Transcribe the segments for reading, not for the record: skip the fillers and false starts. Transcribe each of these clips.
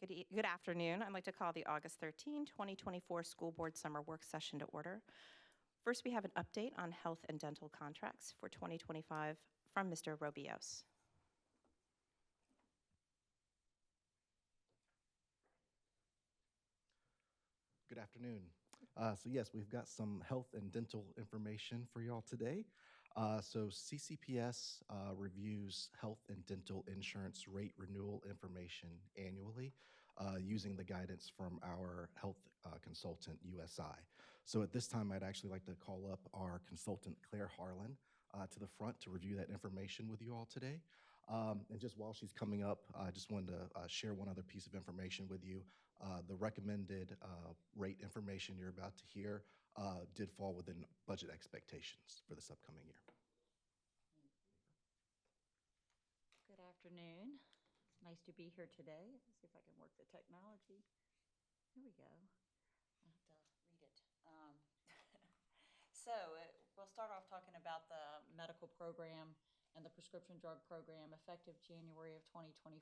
Good afternoon. I'd like to call the August 13, 2024 School Board Summer Work Session to order. First, we have an update on health and dental contracts for 2025 from Mr. Robios. Good afternoon. So yes, we've got some health and dental information for y'all today. So CCPS reviews health and dental insurance rate renewal information annually using the guidance from our health consultant, USI. So at this time, I'd actually like to call up our consultant, Claire Harlan, to the front to review that information with you all today. And just while she's coming up, I just wanted to share one other piece of information with you. The recommended rate information you're about to hear did fall within budget expectations for this upcoming year. Good afternoon. It's nice to be here today. Let's see if I can work the technology. Here we go. I have to read it. We'll start off talking about the medical program and the prescription drug program effective January of 2025.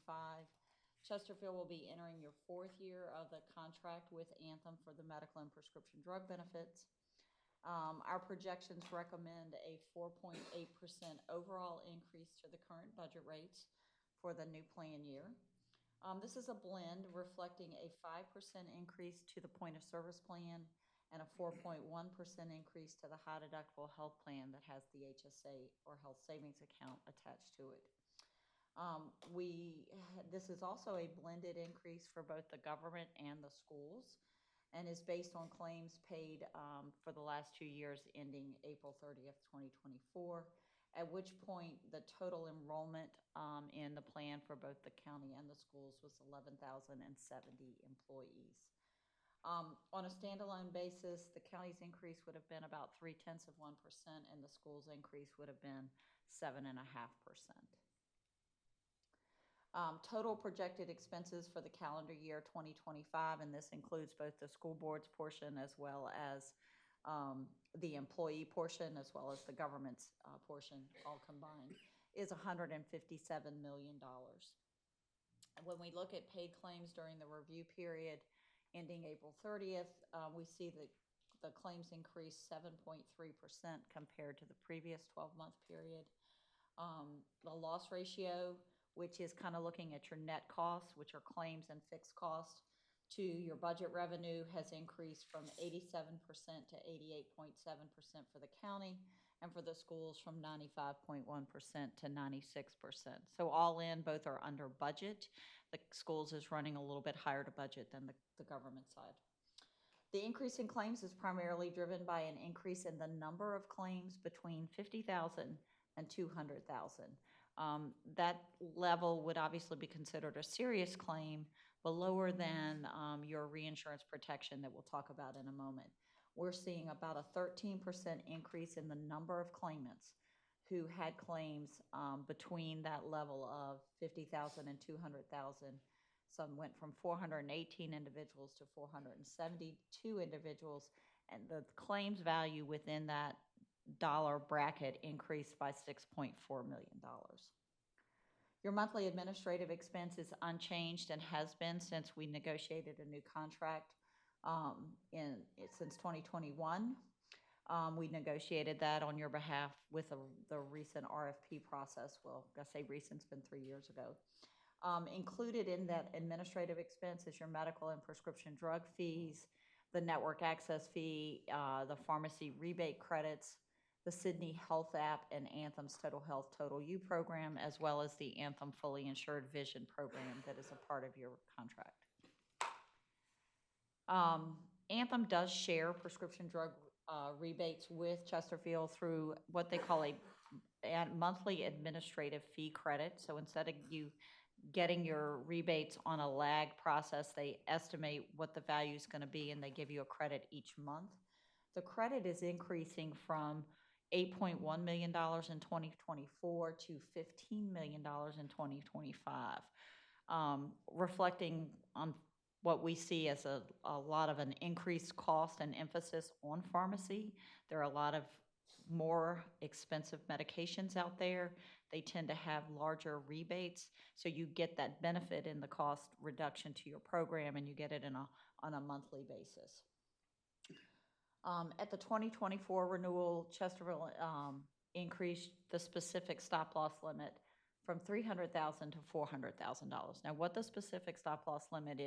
Chesterfield will be entering your 4th year of the contract with Anthem for the medical and prescription drug benefits. Our projections recommend a 4.8% overall increase to the current budget rates for the new plan year. This is a blend reflecting a 5% increase to the point of service plan and a 4.1% increase to the high deductible health plan that has the HSA or health savings account attached to it. This is also a blended increase for both the government and the schools and is based on claims paid for the last 2 years ending April 30th, 2024, at which point the total enrollment in the plan for both the county and the schools was 11,070 employees. On a standalone basis, the county's increase would have been about 0.3% and the school's increase would have been 7.5%. Total projected expenses for the calendar year 2025, and this includes both the school board's portion as well as the employee portion as well as the government's portion all combined, is $157 million. When we look at paid claims during the review period ending April 30th, we see that the claims increased 7.3% compared to the previous 12-month period. The loss ratio, which is kind of looking at your net costs, which are claims and fixed costs, to your budget revenue has increased from 87% to 88.7% for the county, and for the schools from 95.1% to 96%. So all in, both are under budget. The schools is running a little bit higher to budget than the government side. The increase in claims is primarily driven by an increase in the number of claims between 50,000 and 200,000. That level would obviously be considered a serious claim, but lower than your reinsurance protection that we'll talk about in a moment. We're seeing about a 13% increase in the number of claimants who had claims between that level of 50,000 and 200,000. Some went from 418 individuals to 472 individuals, and the claims value within that dollar bracket increased by $6.4 million. Your monthly administrative expense is unchanged and has been since we negotiated a new contract since 2021. We negotiated that on your behalf with the recent RFP process. Well, I say recent, it's been 3 years ago. Included in that administrative expense is your medical and prescription drug fees, the network access fee, the pharmacy rebate credits, the Sydney Health app, and Anthem's Total Health Total U program, as well as the Anthem Fully Insured Vision program that is a part of your contract. Anthem does share prescription drug rebates with Chesterfield through what they call a monthly administrative fee credit. So instead of you getting your rebates on a lag process, they estimate what the value is going to be and they give you a credit each month. The credit is increasing from $8.1 million in 2024 to $15 million in 2025, reflecting on what we see as a lot of an increased cost and emphasis on pharmacy. There are a lot of more expensive medications out there they tend to have larger rebates. So you get that benefit in the cost reduction to your program, and you get it on a monthly basis. At the 2024 renewal, Chesterfield increased the specific stop-loss limit from $300,000 to $400,000. Now, what the specific stop-loss limit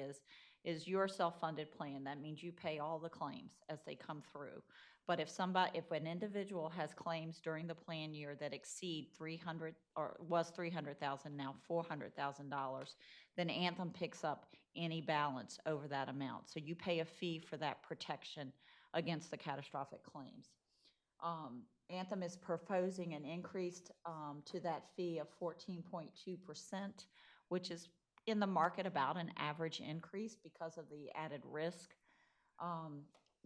is your self-funded plan. That means you pay all the claims as they come through. But if an individual has claims during the plan year that exceed $300,000 or was $300,000, now $400,000, then Anthem picks up any balance over that amount. So you pay a fee for that protection against the catastrophic claims. Anthem is proposing an increase to that fee of 14.2%, which is in the market about an average increase because of the added risk.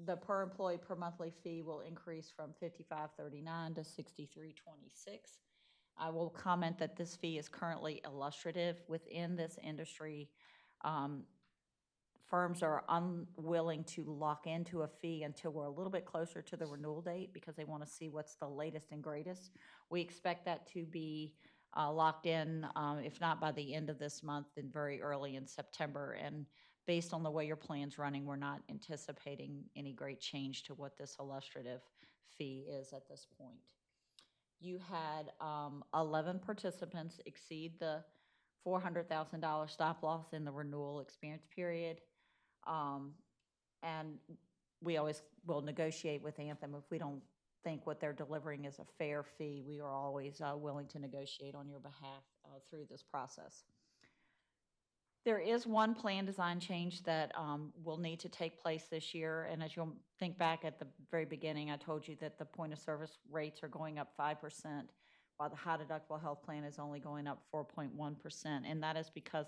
The per employee per monthly fee will increase from $55.39 to $63.26. I will comment that this fee is currently illustrative within this industry. Firms are unwilling to lock into a fee until we're a little bit closer to the renewal date because they want to see what's the latest and greatest. We expect that to be locked in, if not by the end of this month, then very early in September. And based on the way your plan's running, we're not anticipating any great change to what this illustrative fee is at this point. You had 11 participants exceed the $400,000 stop loss in the renewal experience period. And we always will negotiate with Anthem. If we don't think what they're delivering is a fair fee, we are always willing to negotiate on your behalf through this process. There is one plan design change that will need to take place this year. And as you'll think back at the very beginning, I told you that the point of service rates are going up 5%, while the high deductible health plan is only going up 4.1%. And that is because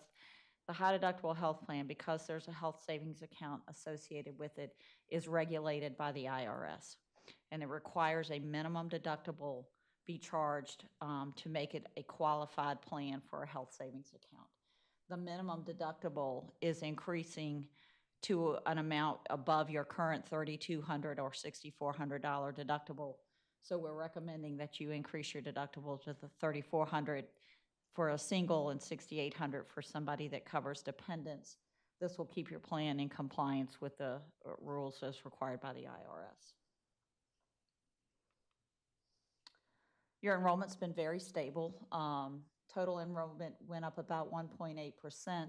the high deductible health plan, because there's a health savings account associated with it, is regulated by the IRS. And it requires a minimum deductible be charged to make it a qualified plan for a health savings account. The minimum deductible is increasing to an amount above your current $3,200 or $6,400 deductible. So we're recommending that you increase your deductible to the $3,400 for a single and $6,800 for somebody that covers dependents. This will keep your plan in compliance with the rules as required by the IRS. Your enrollment's been very stable. Total enrollment went up about 1.8%.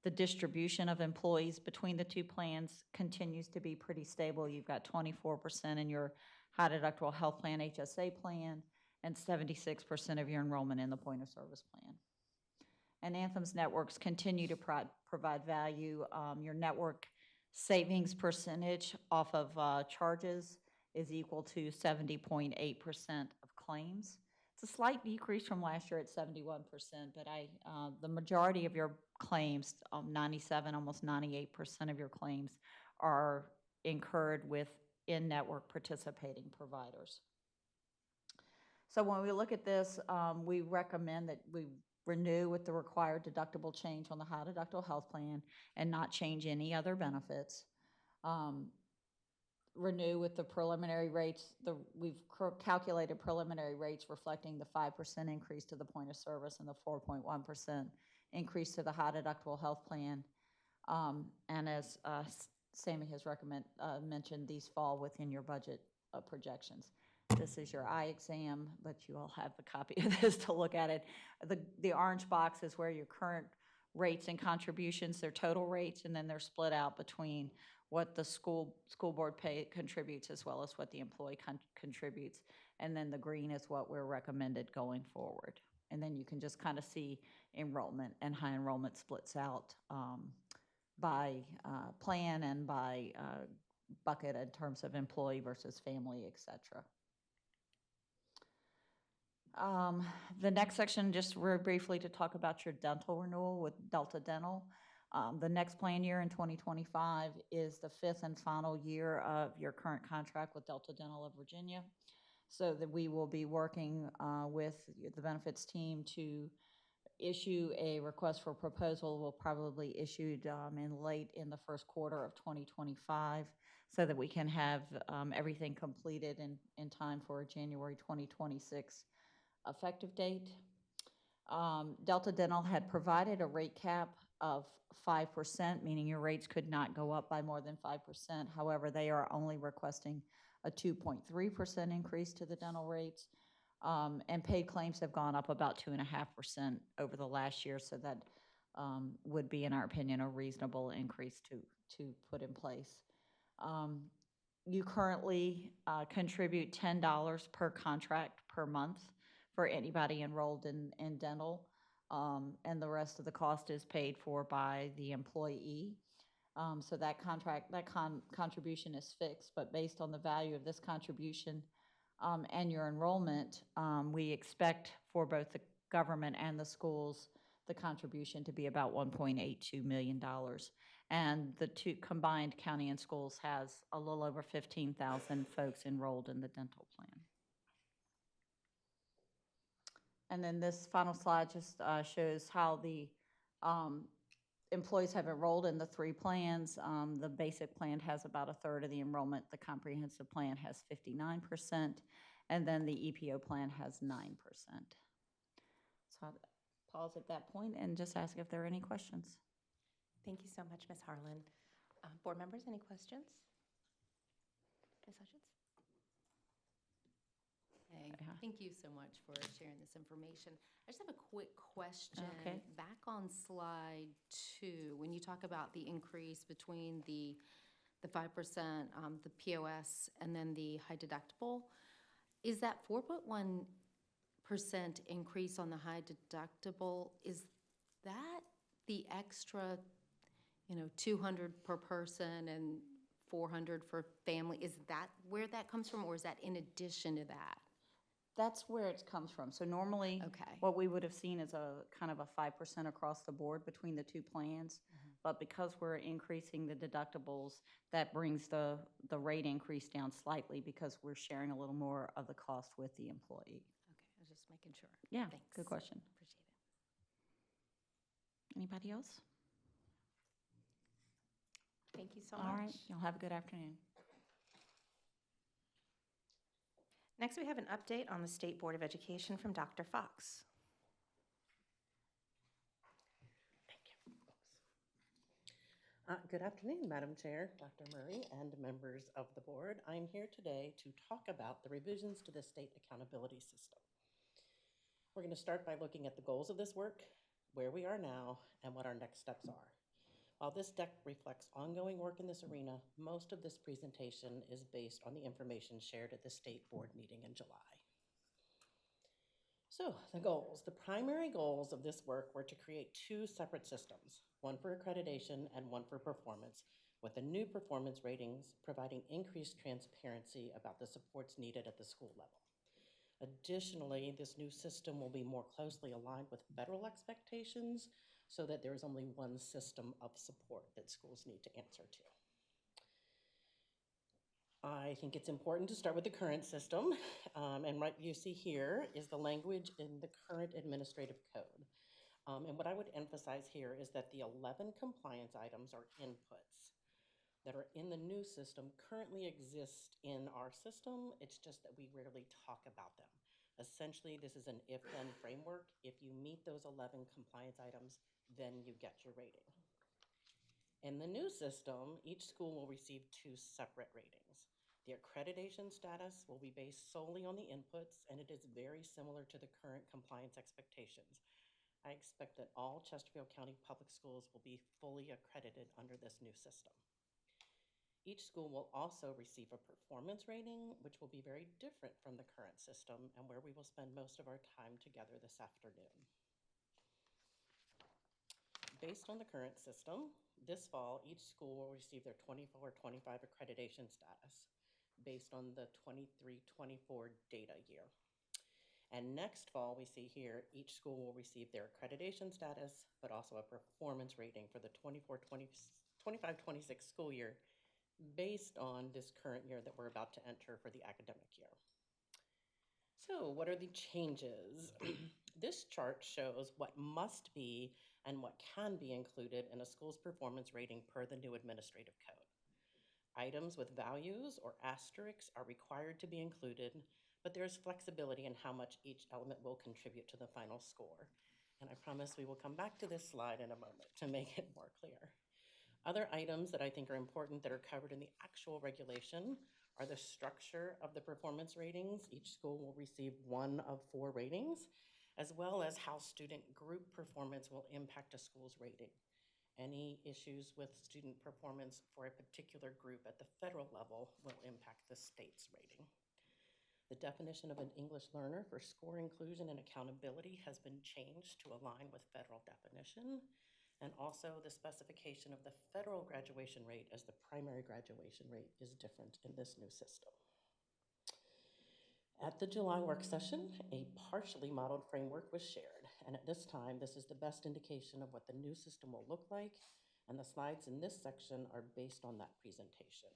The distribution of employees between the two plans continues to be pretty stable. You've got 24% in your high deductible health plan HSA plan and 76% of your enrollment in the point of service plan. And Anthem's networks continue to provide value. Your network savings percentage off of charges is equal to 70.8% of claims. It's a slight decrease from last year at 71%, but the majority of your claims, 97, almost 98% of your claims are incurred with in-network participating providers. So when we look at this, we recommend that we renew with the required deductible change on the high deductible health plan and not change any other benefits. Renew with the preliminary rates. We've calculated preliminary rates reflecting the 5% increase to the point of service and the 4.1% increase to the high deductible health plan. And as Sammy has mentioned, these fall within your budget projections. This is your eye exam, but you all have a copy of this to look at it. The orange box is where your current rates and contributions, their total rates, and then they're split out between what the school board contributes as well as what the employee contributes. And then the green is what we're recommended going forward. And then you can just kind of see enrollment, and high enrollment splits out by plan and by bucket in terms of employee versus family, et cetera. The next section, just very briefly to talk about your dental renewal with Delta Dental. The next plan year in 2025 is the 5th and final year of your current contract with Delta Dental of Virginia. So that we will be working with the benefits team to issue a request for proposal. Will probably issued late in the first quarter of 2025 so that we can have everything completed in time for a January 2026 effective date. Delta Dental had provided a rate cap of 5%, meaning your rates could not go up by more than 5%. However, they are only requesting a 2.3% increase to the dental rates. And paid claims have gone up about 2.5% over the last year, so that would be, in our opinion, a reasonable increase to put in place. You currently contribute $10 per contract per month for anybody enrolled in dental, and the rest of the cost is paid for by the employee. So that contribution is fixed, but based on the value of this contribution and your enrollment, we expect for both the government and the schools the contribution to be about $1.82 million. And the two combined, county and schools, has a little over 15,000 folks enrolled in the dental plan. And then this final slide just shows how the employees have enrolled in the 3 plans. The basic plan has about a third of the enrollment. The comprehensive plan has 59%, and then the EPO plan has 9%. So I'll pause at that point and just ask if there are any questions. Thank you so much, Ms. Harlan. Board members, any questions? Ms. Hutchins? Hey, thank you so much for sharing this information. I just have a quick question. Okay. Back on slide 2, when you talk about the increase between the 5%, the POS, and then the high deductible, is that 4.1% increase on the high deductible, is that the extra, 200 per person and 400 for family? Is that where that comes from, or is that in addition to that? That's where it comes from. So normally, Okay. what we would have seen is a kind of a 5% across the board between the 2 plans. But because we're increasing the deductibles, that brings the rate increase down slightly because we're sharing a little more of the cost with the employee. Okay, I was just making sure. Yeah, Thanks. good question. Appreciate it. Anybody else? Thank you so much. All right, you'll have a good afternoon. Next, we have an update on the State Board of Education from Dr. Fox. Good afternoon, Madam Chair, Dr. Murray, and members of the board. I'm here today to talk about the revisions to the state accountability system. We're going to start by looking at the goals of this work, where we are now, and what our next steps are. While this deck reflects ongoing work in this arena, most of this presentation is based on the information shared at the state board meeting in July. So the goals. The primary goals of this work were to create 2 separate systems, one for accreditation and one for performance, with the new performance ratings providing increased transparency about the supports needed at the school level. Additionally, this new system will be more closely aligned with federal expectations so that there is only one system of support that schools need to answer to. I think it's important to start with the current system, and what you see here is the language in the current administrative code. And what I would emphasize here is that the 11 compliance items are inputs that are in the new system currently exist in our system. It's just that we rarely talk about them. Essentially, this is an if-then framework. If you meet those 11 compliance items, then you get your rating. In the new system, each school will receive 2 separate ratings. The accreditation status will be based solely on the inputs, and it is very similar to the current compliance expectations. I expect that all Chesterfield County public schools will be fully accredited under this new system. Each school will also receive a performance rating, which will be very different from the current system and where we will spend most of our time together this afternoon. Based on the current system, this fall, each school will receive their 24-25 accreditation status based on the 23-24 data year. And next fall, we see here, each school will receive their accreditation status, but also a performance rating for the 25-26 school year based on this current year that we're about to enter for the academic year. So what are the changes? This chart shows what must be and what can be included in a school's performance rating per the new administrative code. Items with values or asterisks are required to be included, but there is flexibility in how much each element will contribute to the final score. And I promise we will come back to this slide in a moment to make it more clear. Other items that I think are important that are covered in the actual regulation are the structure of the performance ratings. Each school will receive one of 4 ratings, as well as how student group performance will impact a school's rating. Any issues with student performance for a particular group at the federal level will impact the state's rating. The definition of an English learner for score inclusion and accountability has been changed to align with federal definition, and also the specification of the federal graduation rate as the primary graduation rate is different in this new system. At the July work session, a partially modeled framework was shared, and at this time, this is the best indication of what the new system will look like, and the slides in this section are based on that presentation.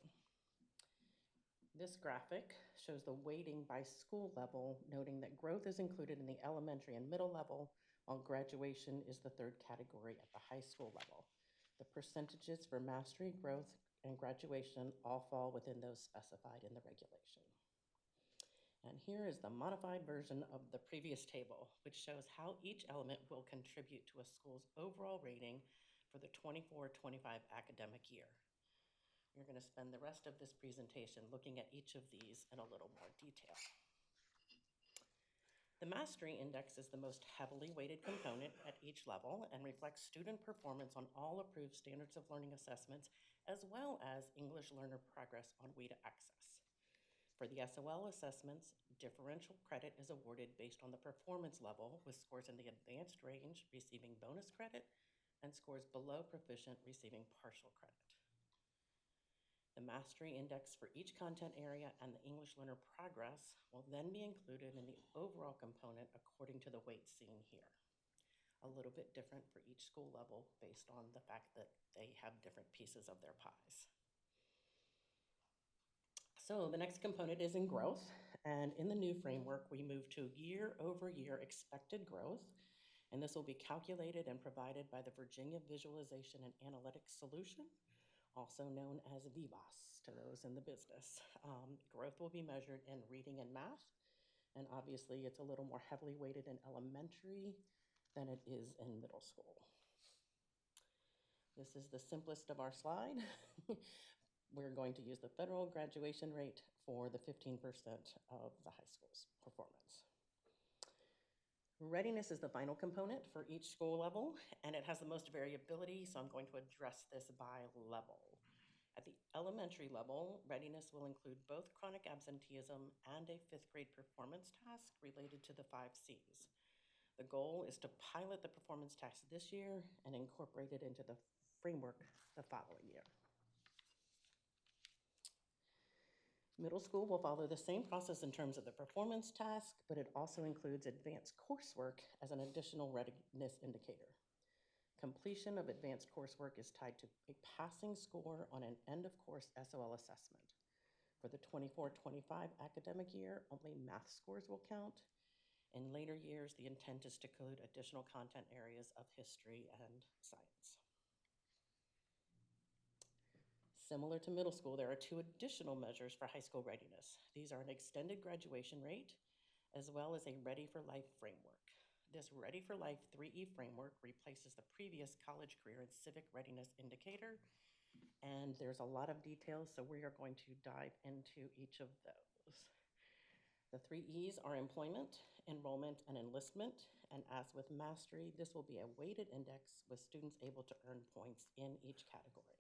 This graphic shows the weighting by school level, noting that growth is included in the elementary and middle level, while graduation is the 3rd category at the high school level. The percentages for mastery, growth, and graduation all fall within those specified in the regulation. And here is the modified version of the previous table, which shows how each element will contribute to a school's overall rating for the 24-25 academic year. We're going to spend the rest of this presentation looking at each of these in a little more detail. The Mastery Index is the most heavily weighted component at each level and reflects student performance on all approved standards of learning assessments, as well as English learner progress on WIDA access. For the SOL assessments, differential credit is awarded based on the performance level, with scores in the advanced range receiving bonus credit and scores below proficient receiving partial credit. The Mastery Index for each content area and the English learner progress will then be included in the overall component according to the weight seen here. A little bit different for each school level based on the fact that they have different pieces of their pies. So the next component is in growth, and in the new framework, we move to year-over-year expected growth, and this will be calculated and provided by the Virginia Visualization and Analytics Solution, also known as VBAS to those in the business. Growth will be measured in reading and math, and obviously it's a little more heavily weighted in elementary than it is in middle school. This is the simplest of our slide. We're going to use the federal graduation rate for the 15% of the high school's performance. Readiness is the final component for each school level, and it has the most variability, so I'm going to address this by level. At the elementary level, readiness will include both chronic absenteeism and a 5th grade performance task related to the 5 C's. The goal is to pilot the performance task this year and incorporate it into the framework the following year. Middle school will follow the same process in terms of the performance task, but it also includes advanced coursework as an additional readiness indicator. Completion of advanced coursework is tied to a passing score on an end-of-course SOL assessment. For the 24-25 academic year, only math scores will count. In later years, the intent is to include additional content areas of history and science. Similar to middle school, there are 2 additional measures for high school readiness. These are an extended graduation rate, as well as a Ready for Life framework. This Ready for Life 3E framework replaces the previous college career and civic readiness indicator, and there's a lot of details, so we are going to dive into each of those. The 3 E's are employment, enrollment, and enlistment, and as with mastery, this will be a weighted index with students able to earn points in each category.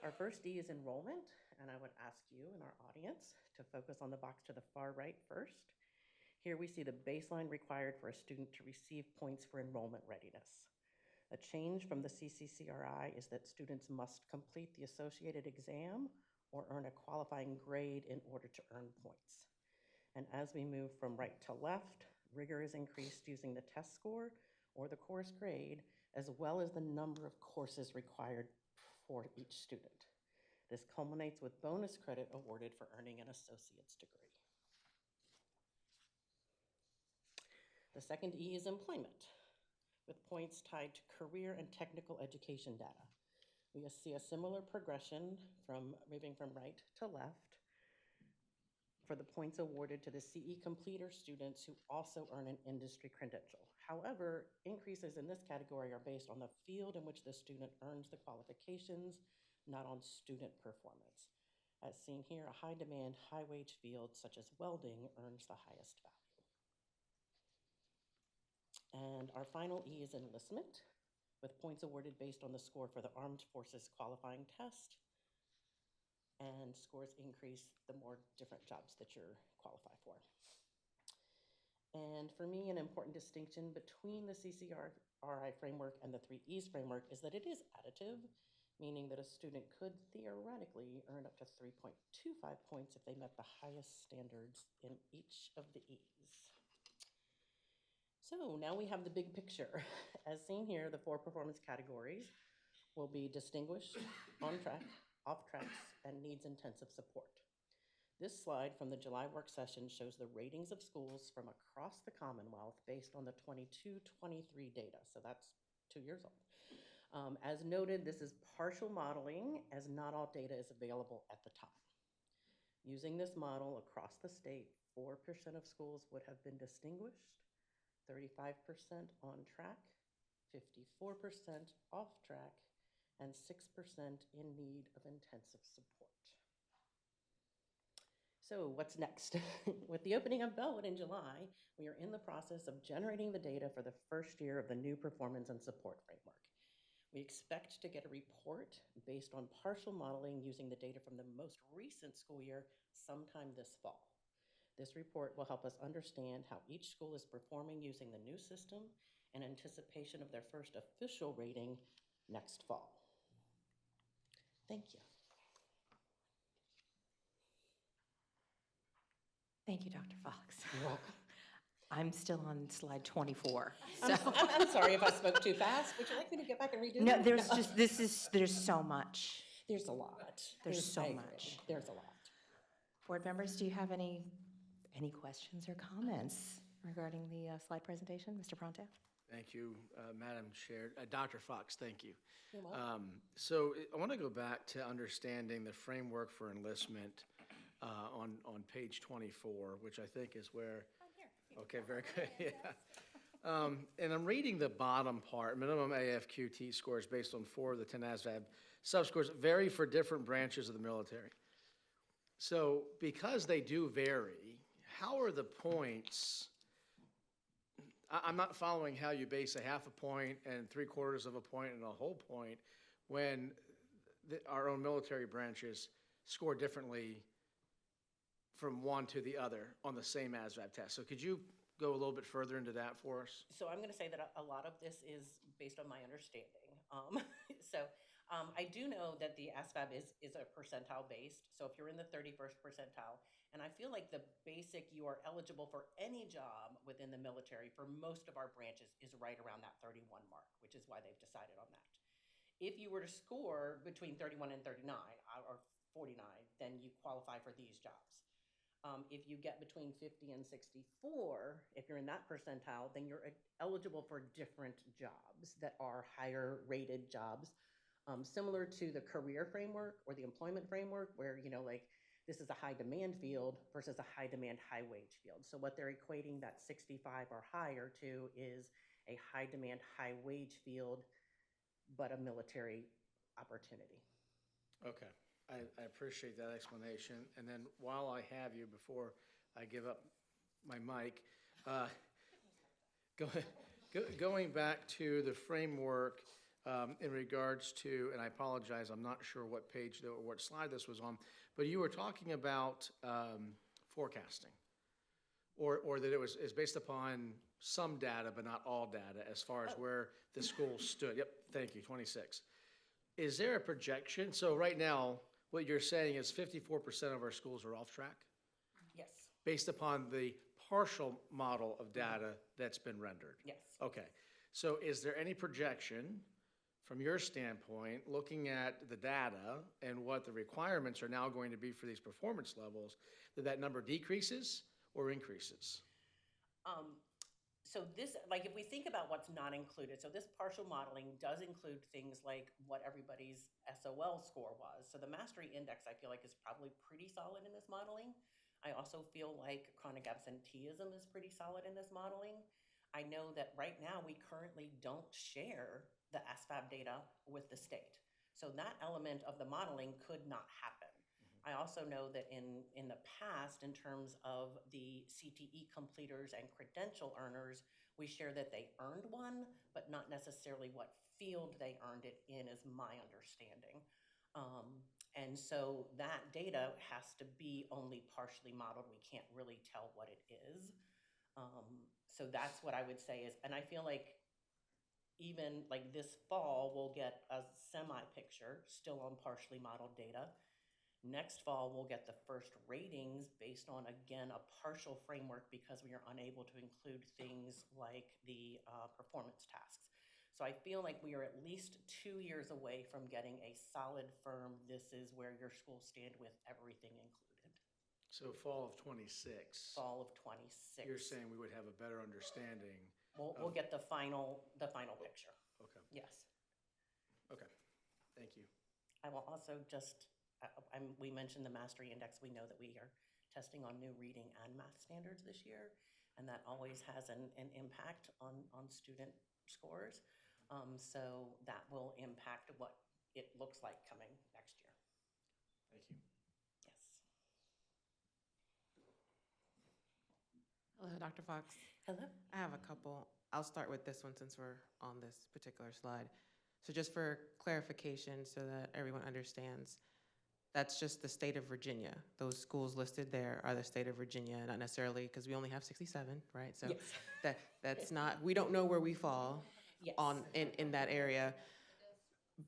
Our first E is enrollment, and I would ask you in our audience to focus on the box to the far right first. Here we see the baseline required for a student to receive points for enrollment readiness. A change from the CCCRI is that students must complete the associated exam or earn a qualifying grade in order to earn points. And as we move from right to left, rigor is increased using the test score or the course grade, as well as the number of courses required for each student. This culminates with bonus credit awarded for earning an associate's degree. The second E is employment, with points tied to career and technical education data. We see a similar progression from moving from right to left for the points awarded to the CE completer students who also earn an industry credential. However, increases in this category are based on the field in which the student earns the qualifications, not on student performance. As seen here, a high-demand, high-wage field such as welding earns the highest value. And our final E is enlistment, with points awarded based on the score for the Armed Forces qualifying test. And scores increase the more different jobs that you're qualified for. And for me, an important distinction between the CCRI framework and the 3 E's framework is that it is additive, meaning that a student could theoretically earn up to 3.25 points if they met the highest standards in each of the E's. So now we have the big picture. As seen here, the 4 performance categories will be distinguished, on track, off tracks, and needs intensive support. This slide from the July work session shows the ratings of schools from across the Commonwealth based on the 22-23 data, so that's 2 years old. As noted, this is partial modeling, as not all data is available at the time. Using this model across the state, 4% of schools would have been distinguished, 35% on track, 54% off track, and 6% in need of intensive support. So what's next? With the opening of Bellwood in July, we are in the process of generating the data for the first year of the new performance and support framework. We expect to get a report based on partial modeling using the data from the most recent school year sometime this fall. This report will help us understand how each school is performing using the new system in anticipation of their first official rating next fall. Thank you. Thank you, Dr. Fox. You're welcome. I'm still on slide 24. I'm sorry if I spoke too fast. Would you like me to get back and redo No, that? there's just, there's so much. There's a lot. There's so I agree. much. There's a lot. Board members, do you have any questions or comments regarding the slide presentation? Mr. Pronto? Thank you, Madam Chair. Dr. Fox, thank you. You're welcome. So I want to go back to understanding the framework for enlistment on page 24, which I think is where. I'm here. Okay, very good. Yeah. And I'm reading the bottom part. Minimum AFQT scores based on 4 of the 10 ASVAB subscores vary for different branches of the military. So because they do vary, how are the points? I'm not following how you base a half a point and 3/4 of a point and a whole point when our own military branches score differently from one to the other on the same ASVAB test. So could you go a little bit further into that for us? So I'm going to say that a lot of this is based on my understanding. I do know that the ASVAB is a percentile based. So if you're in the 31st percentile, and I feel like the basic you are eligible for any job within the military for most of our branches is right around that 31 mark, which is why they've decided on that. If you were to score between 31 and 39 or 49, then you qualify for these jobs. If you get between 50 and 64, if you're in that percentile, then you're eligible for different jobs that are higher rated jobs, similar to the career framework or the employment framework where, like this is a high demand field versus a high demand, high wage field. So what they're equating that 65 or higher to is a high demand, high wage field, but a military opportunity. Okay. I appreciate that explanation. And then while I have you, before I give up my mic, going back to the framework in regards to, and I apologize, I'm not sure what page or what slide this was on, but you were talking about forecasting, or that is based upon some data, but not all data as far as where the school stood. Yep, thank you, 26. Is there a projection? So right now, what you're saying is 54% of our schools are off track? Yes. Based upon the partial model of data that's been rendered? Yes. Okay. So is there any projection from your standpoint, looking at the data and what the requirements are now going to be for these performance levels, that number decreases or increases? So this, if we think about what's not included, so this partial modeling does include things like what everybody's SOL score was. So the mastery index, I feel like, is probably pretty solid in this modeling. I also feel like chronic absenteeism is pretty solid in this modeling. I know that right now we currently don't share the ASVAB data with the state. So that element of the modeling could not happen. I also know that in the past, in terms of the CTE completers and credential earners, we share that they earned one, but not necessarily what field they earned it in, is my understanding. And so that data has to be only partially modeled. We can't really tell what it is. So that's what I would say is, and I feel like even like this fall, we'll get a semi-picture still on partially modeled data. Next fall, we'll get the first ratings based on, again, a partial framework because we are unable to include things like the performance tasks. So I feel like we are at least 2 years away from getting a solid, firm, this is where your schools stand with everything included. So fall of '26. Fall of '26. You're saying we would have a better understanding. We'll get the final picture. Okay, Yes. okay, thank you. I will also just, we mentioned the mastery index. We know that we are testing on new reading and math standards this year, and that always has an impact on student scores. So that will impact what it looks like coming next year. Thank you. Yes. Hello, Dr. Fox. Hello. I have a couple. I'll start with this one since we're on this particular slide. So just for clarification so that everyone understands, that's just the state of Virginia. Those schools listed there are the state of Virginia, not necessarily, because we only have 67, right? So Yes. that's not, we don't know where we fall Yes. in that area.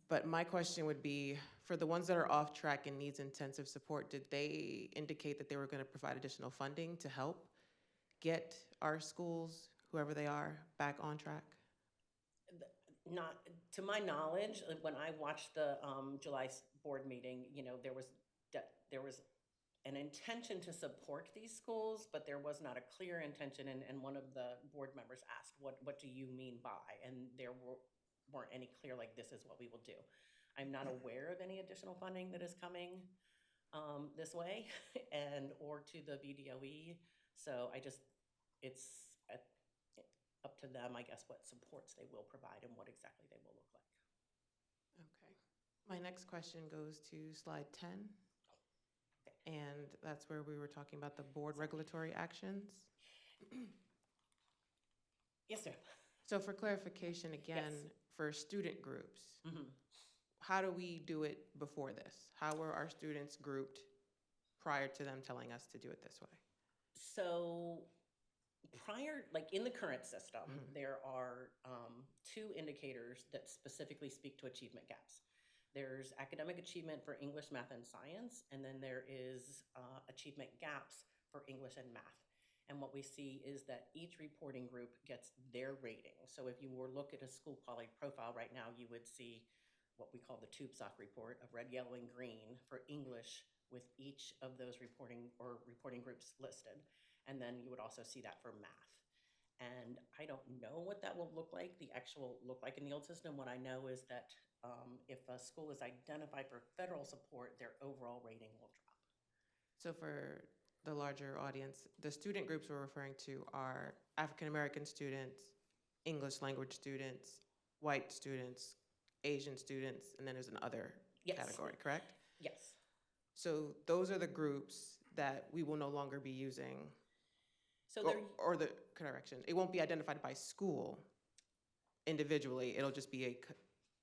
But my question would be, for the ones that are off track and needs intensive support, did they indicate that they were going to provide additional funding to help get our schools, whoever they are, back on track? Not to my knowledge. When I watched the July board meeting, there was an intention to support these schools, but there was not a clear intention. And one of the board members asked, "What do you mean by?" And there weren't any clear, like, this is what we will do. I'm not aware of any additional funding that is coming this way or to the BDOE. So it's up to them, I guess, what supports they will provide and what exactly they will look like. Okay. My next question goes to slide 10. And that's where we were talking about the board regulatory actions. Yes, sir. So for clarification, again, Yes. for student groups, Mm-hmm. how do we do it before this? How were our students grouped prior to them telling us to do it this way? So like in the current system, Mhm. there are 2 indicators that specifically speak to achievement gaps. There's academic achievement for English, math, and science, and then there is achievement gaps for English and math. And what we see is that each reporting group gets their rating. So if you were to look at a school quality profile right now, you would see what we call the TUBESOC report of red, yellow, and green for English with each of those reporting groups listed. And then you would also see that for math. And I don't know what that will look like in the old system. What I know is that if a school is identified for federal support, their overall rating will drop. So for the larger audience, the student groups we're referring to are African-American students, English language students, white students, Asian students, and then there's an other Yes. category, correct? Yes. So those are the groups that we will no longer be using. So Or the correction, it won't be identified by school individually. It'll just be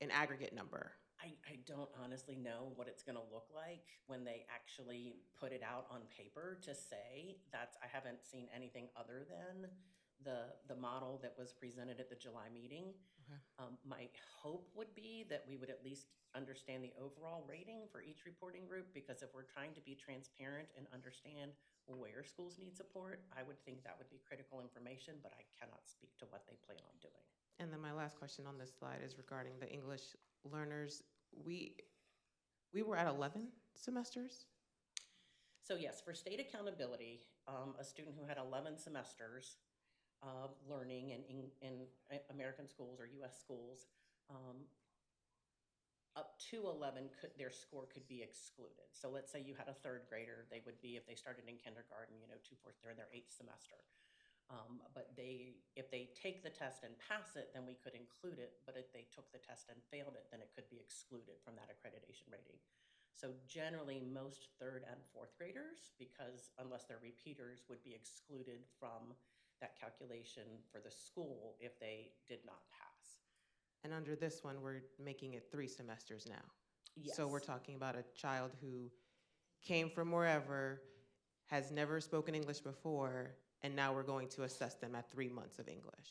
an aggregate number. I don't honestly know what it's going to look like when they actually put it out on paper to say that. I haven't seen anything other than the model that was presented at the July meeting. Okay. My hope would be that we would at least understand the overall rating for each reporting group, because if we're trying to be transparent and understand where schools need support, I would think that would be critical information, but I cannot speak to what they plan on doing. And then my last question on this slide is regarding the English learners. We were at 11 semesters? So yes, for state accountability, a student who had 11 semesters of learning in American schools or U.S. schools up to 11, their score could be excluded. So let's say you had a third grader, they would be, if they started in kindergarten, 2 4, they're in their 8th semester. But if they take the test and pass it, then we could include it. But if they took the test and failed it, then it could be excluded from that accreditation rating. So generally, most third and fourth graders, because unless they're repeaters, would be excluded from that calculation for the school if they did not pass. And under this one, we're making it 3 semesters now. Yes. So we're talking about a child who came from wherever, has never spoken English before, and now we're going to assess them at 3 months of English.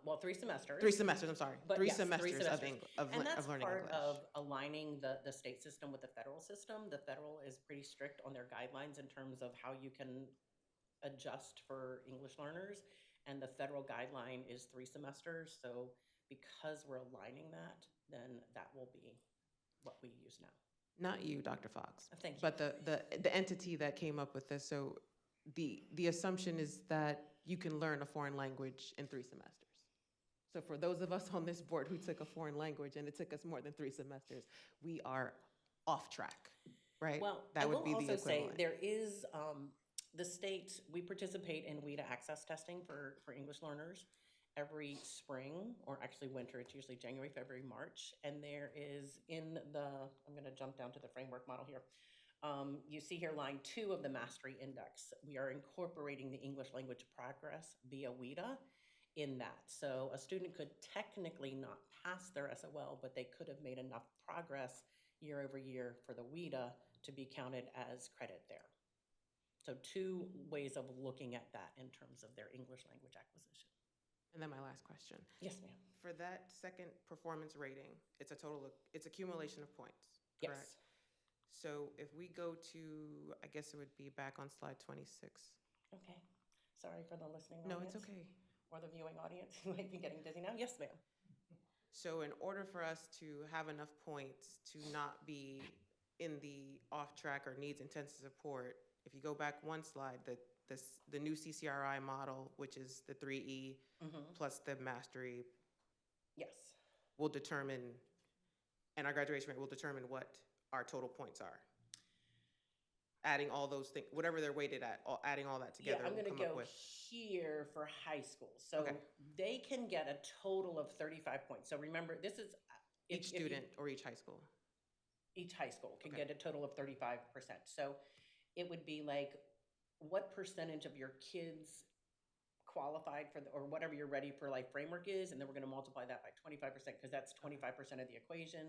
Well, 3 semesters. 3 semesters, I'm sorry. But 3 yes, semesters, 3 semesters. of And that's learning part English. of aligning the state system with the federal system. The federal is pretty strict on their guidelines in terms of how you can adjust for English learners. And the federal guideline is 3 semesters. So because we're aligning that, then that will be what we use now. Not you, Dr. Fox. Thank you. But the entity that came up with this, so the assumption is that you can learn a foreign language in 3 semesters. So for those of us on this board who took a foreign language and it took us more than 3 semesters, we are off track, right? Well, that I would will be the also say equivalent. there is the state, we participate in WIDA access testing for English learners every spring, or actually winter. It's usually January, February, March. And there is I'm going to jump down to the framework model here. You see here line 2 of the Mastery Index. We are incorporating the English language progress via WIDA in that. So a student could technically not pass their SOL, but they could have made enough progress year over year for the WIDA to be counted as credit there. So 2 ways of looking at that in terms of their English language acquisition. And then my last question. Yes, ma'am. For that second performance rating, it's accumulation of points, Yes. correct? So if we go to, I guess it would be back on slide 26. Okay. Sorry for the listening No, audience. it's okay. Or the viewing audience who might be getting dizzy now. Yes, ma'am. So in order for us to have enough points to not be in the off track or needs intensive support, if you go back one slide, the new CCRI model, which is the 3E plus the mastery, Yes. will determine, and our graduation rate will determine what our total points are. Adding all those things, whatever they're weighted at, adding all that together. Yeah, I'm will going to come up go with. here for high school. So Okay. they can get a total of 35 points. So remember, this is Each student or each high school? Each high school can Okay. get a total of 35%. So it would be like, what percentage of your kids qualified for or whatever your Ready for Life framework is, and then we're going to multiply that by 25% because that's 25% of the equation.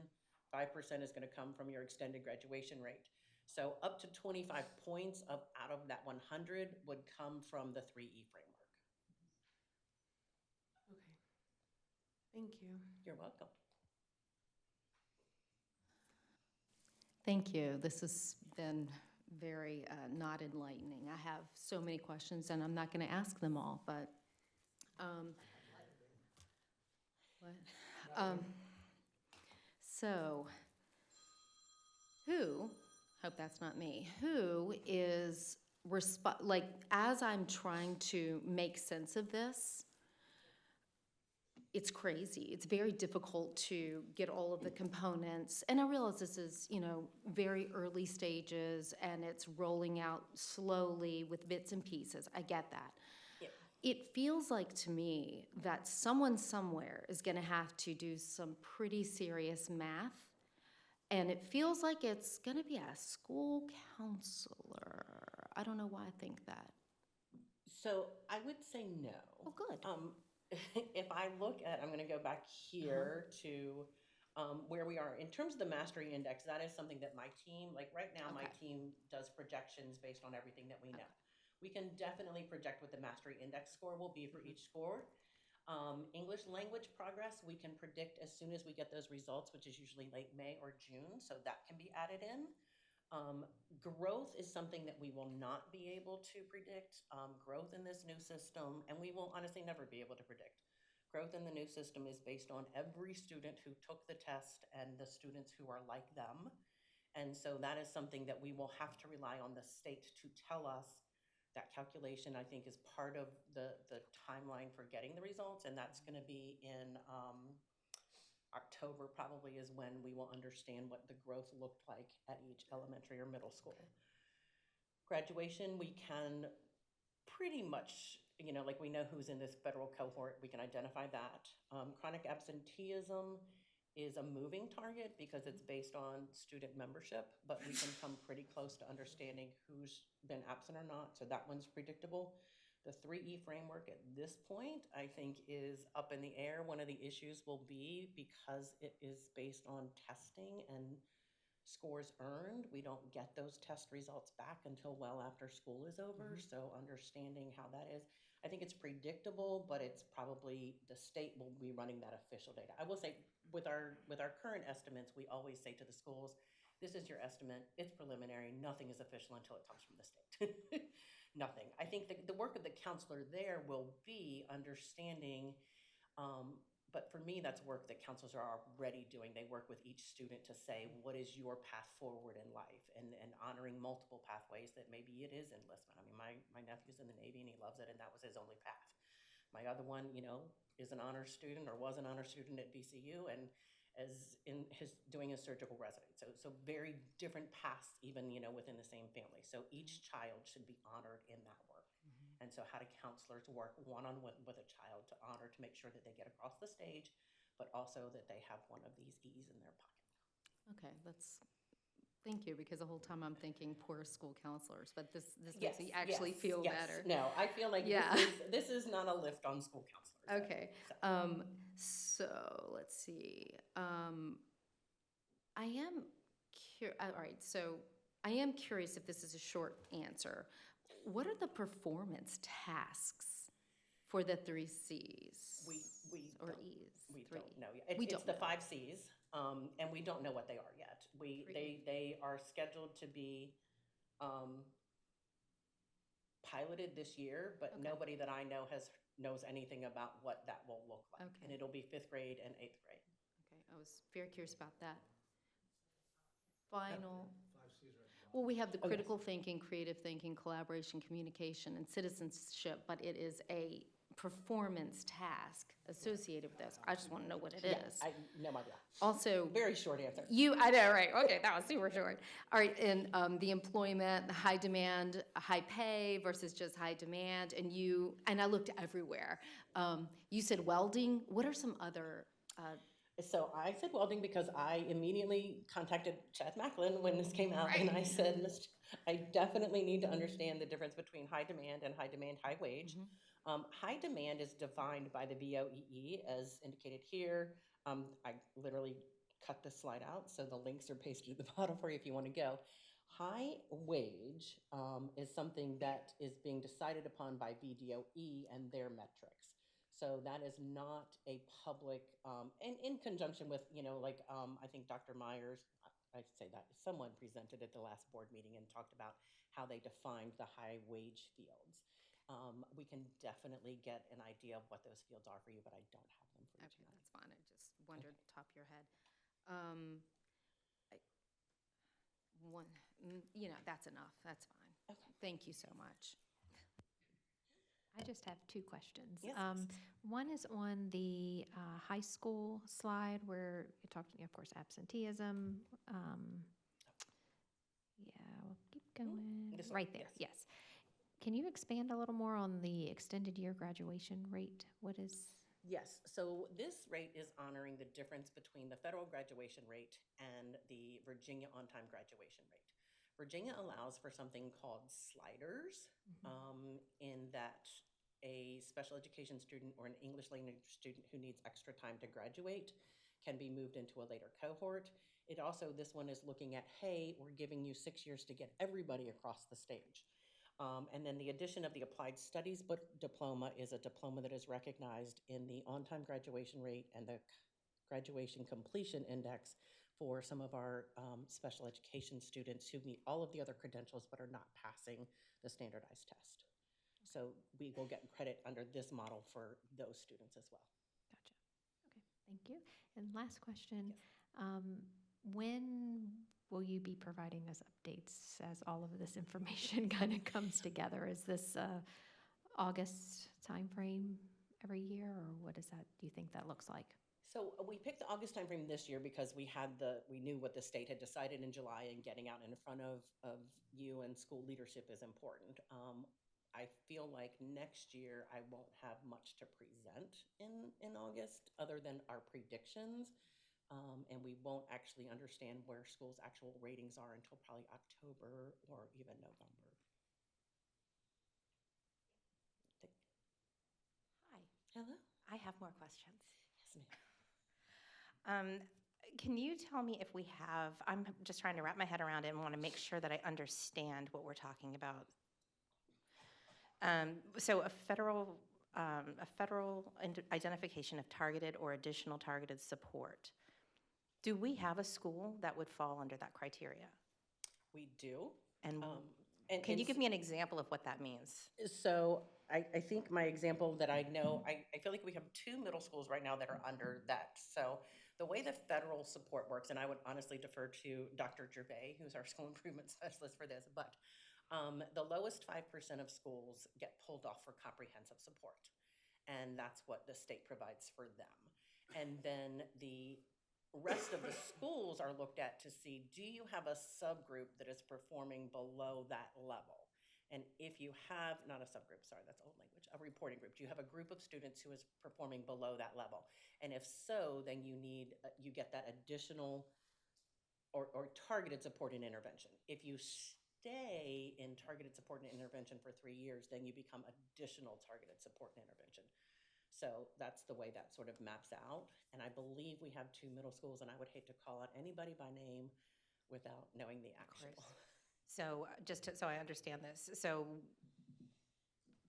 5% is going to come from your extended graduation rate. So up to 25 points out of that 100 would come from the 3E framework. Okay. Thank you. You're welcome. Thank you. This has been very not enlightening. I have so many questions, and I'm not going to ask them all, but so who, hope that's not me, who is, as I'm trying to make sense of this, it's crazy. It's very difficult to get all of the components. And I realize this is, very early stages and it's rolling out slowly with bits and pieces. I get that. Yeah. It feels like to me that someone somewhere is going to have to do some pretty serious math. And it feels like it's going to be a school counselor. I don't know why I think that. So I would say no. Oh, good. If I look at, I'm going to go back here to where we are. In terms of the Mastery Index, that is something that my team, like right now, my team does projections based on everything that we know. We can definitely project what the Mastery Index score will be for each score. English language progress, we can predict as soon as we get those results, which is usually late May or June, so that can be added in. Growth is something that we will not be able to predict. Growth in this new system, and we will honestly never be able to predict. Growth in the new system is based on every student who took the test and the students who are like them. And so that is something that we will have to rely on the state to tell us. That calculation, I think, is part of the timeline for getting the results, and that's going to be in October probably is when we will understand what the growth looked like at each elementary or middle school. Graduation, we can pretty much, like we know who's in this federal cohort, we can identify that. Chronic absenteeism is a moving target because it's based on student membership, but we can come pretty close to understanding who's been absent or not, so that one's predictable. The 3E framework at this point, I think, is up in the air. One of the issues will be because it is based on testing and scores earned, we don't get those test results back until well after school is over. So understanding how that is, I think it's predictable, but it's probably the state will be running that official data. I will say with our current estimates, we always say to the schools, this is your estimate, it's preliminary, nothing is official until it comes from the state. Nothing. I think the work of the counselor there will be understanding, but for me, that's work that counselors are already doing. They work with each student to say, what is your path forward in life? And honoring multiple pathways that maybe it is enlistment. I mean, my nephew's in the Navy and he loves it, and that was his only path. My other one, is an honor student or was an honor student at VCU and is doing a surgical residence. So very different paths even, within the same family. So each child should be honored in that work. And so how do counselors work one-on-one with a child to honor, to make sure that they get across the stage, but also that they have one of these E's in their pocket? Okay, thank you, because the whole time I'm thinking poor school counselors, but this Yes, makes me actually yes, feel yes. better. No, I feel like Yeah. this is not a lift on school counselors. Okay, So. so let's see. I am all right, so I am curious if this is a short answer. What are the performance tasks for the 3 Cs? We or don't- E's? We 3 don't know yet. We It's don't the know. 5 Cs, and we don't know what they are yet. They are scheduled to be piloted this year, but Okay. nobody that I know knows anything about what that will look like. Okay. And it'll be 5th grade and 8th grade. Okay, I was very curious about that. Final. Well, we have the critical thinking, creative thinking, collaboration, communication, and citizenship, but it is a performance task associated with this. I just want to know what it Yeah, is. I no idea. Also, Very short answer. I know, right, okay, that was super short. All right, and the employment, the high demand, high pay versus just high demand, and I looked everywhere. You said welding, what are some other, So I said welding because I immediately contacted Chad Macklin when this came out, and I said, I definitely need to understand the difference between high demand and high wage. High demand is defined by the VOEE as indicated here. I literally cut this slide out, so the links are pasted at the bottom for you if you want to go. High wage is something that is being decided upon by VDOE and their metrics. So that is not a public, and in conjunction with, I think Dr. Myers, I say that, someone presented at the last board meeting and talked about how they defined the high wage fields. We can definitely get an idea of what those fields are for you, but I don't have them for you okay, tonight. that's fine, I just wondered, top of your head. That's enough, that's fine. Okay. Thank you so much. I just have 2 questions. Yes, One is on the high school slide where you're talking, of course, absenteeism. We'll keep going. This one, Right there, yes. Can you expand a little more on the extended year graduation rate? What is? Yes, so this rate is honoring the difference between the federal graduation rate and the Virginia on-time graduation rate. Virginia allows for something called sliders, in that a special education student or an English language student who needs extra time to graduate can be moved into a later cohort. It also, this one is looking at, hey, we're giving you 6 years to get everybody across the stage. And then the addition of the applied studies diploma is a diploma that is recognized in the on-time graduation rate and the graduation completion index for some of our special education students who meet all of the other credentials but are not passing the standardized test. So we will get credit under this model for those students as well. Gotcha. Okay, thank you. And last question. Yes. When will you be providing us updates as all of this information kind of comes together? Is this August timeframe every year, or what is that? Do you think that looks like? So we picked the August timeframe this year because we knew what the state had decided in July, and getting out in front of you and school leadership is important. I feel like next year I won't have much to present in August other than our predictions. And we won't actually understand where schools' actual ratings are until probably October or even November. Hi, Hello? I have more questions. Yes, ma'am. Can you tell me if we have, I'm just trying to wrap my head around it and want to make sure that I understand what we're talking about. So a federal identification of targeted or additional targeted support. Do we have a school that would fall under that criteria? We do. And And can you it's- give me an example of what that means? So I think my example that I know, I feel like we have 2 middle schools right now that are under that. So the way the federal support works, and I would honestly defer to Dr. Gervais, who's our school improvement specialist for this, but the lowest 5% of schools get pulled off for comprehensive support. And that's what the state provides for them. And then the rest of the schools are looked at to see, do you have a subgroup that is performing below that level? And if you have, not a subgroup, sorry, that's old language, a reporting group, do you have a group of students who is performing below that level? And if so, then you get that additional or targeted support and intervention. If you stay in targeted support and intervention for 3 years, then you become additional targeted support and intervention. So that's the way that sort of maps out. And I believe we have 2 middle schools, and I would hate to call out anybody by name without knowing the actual. So so I understand this, so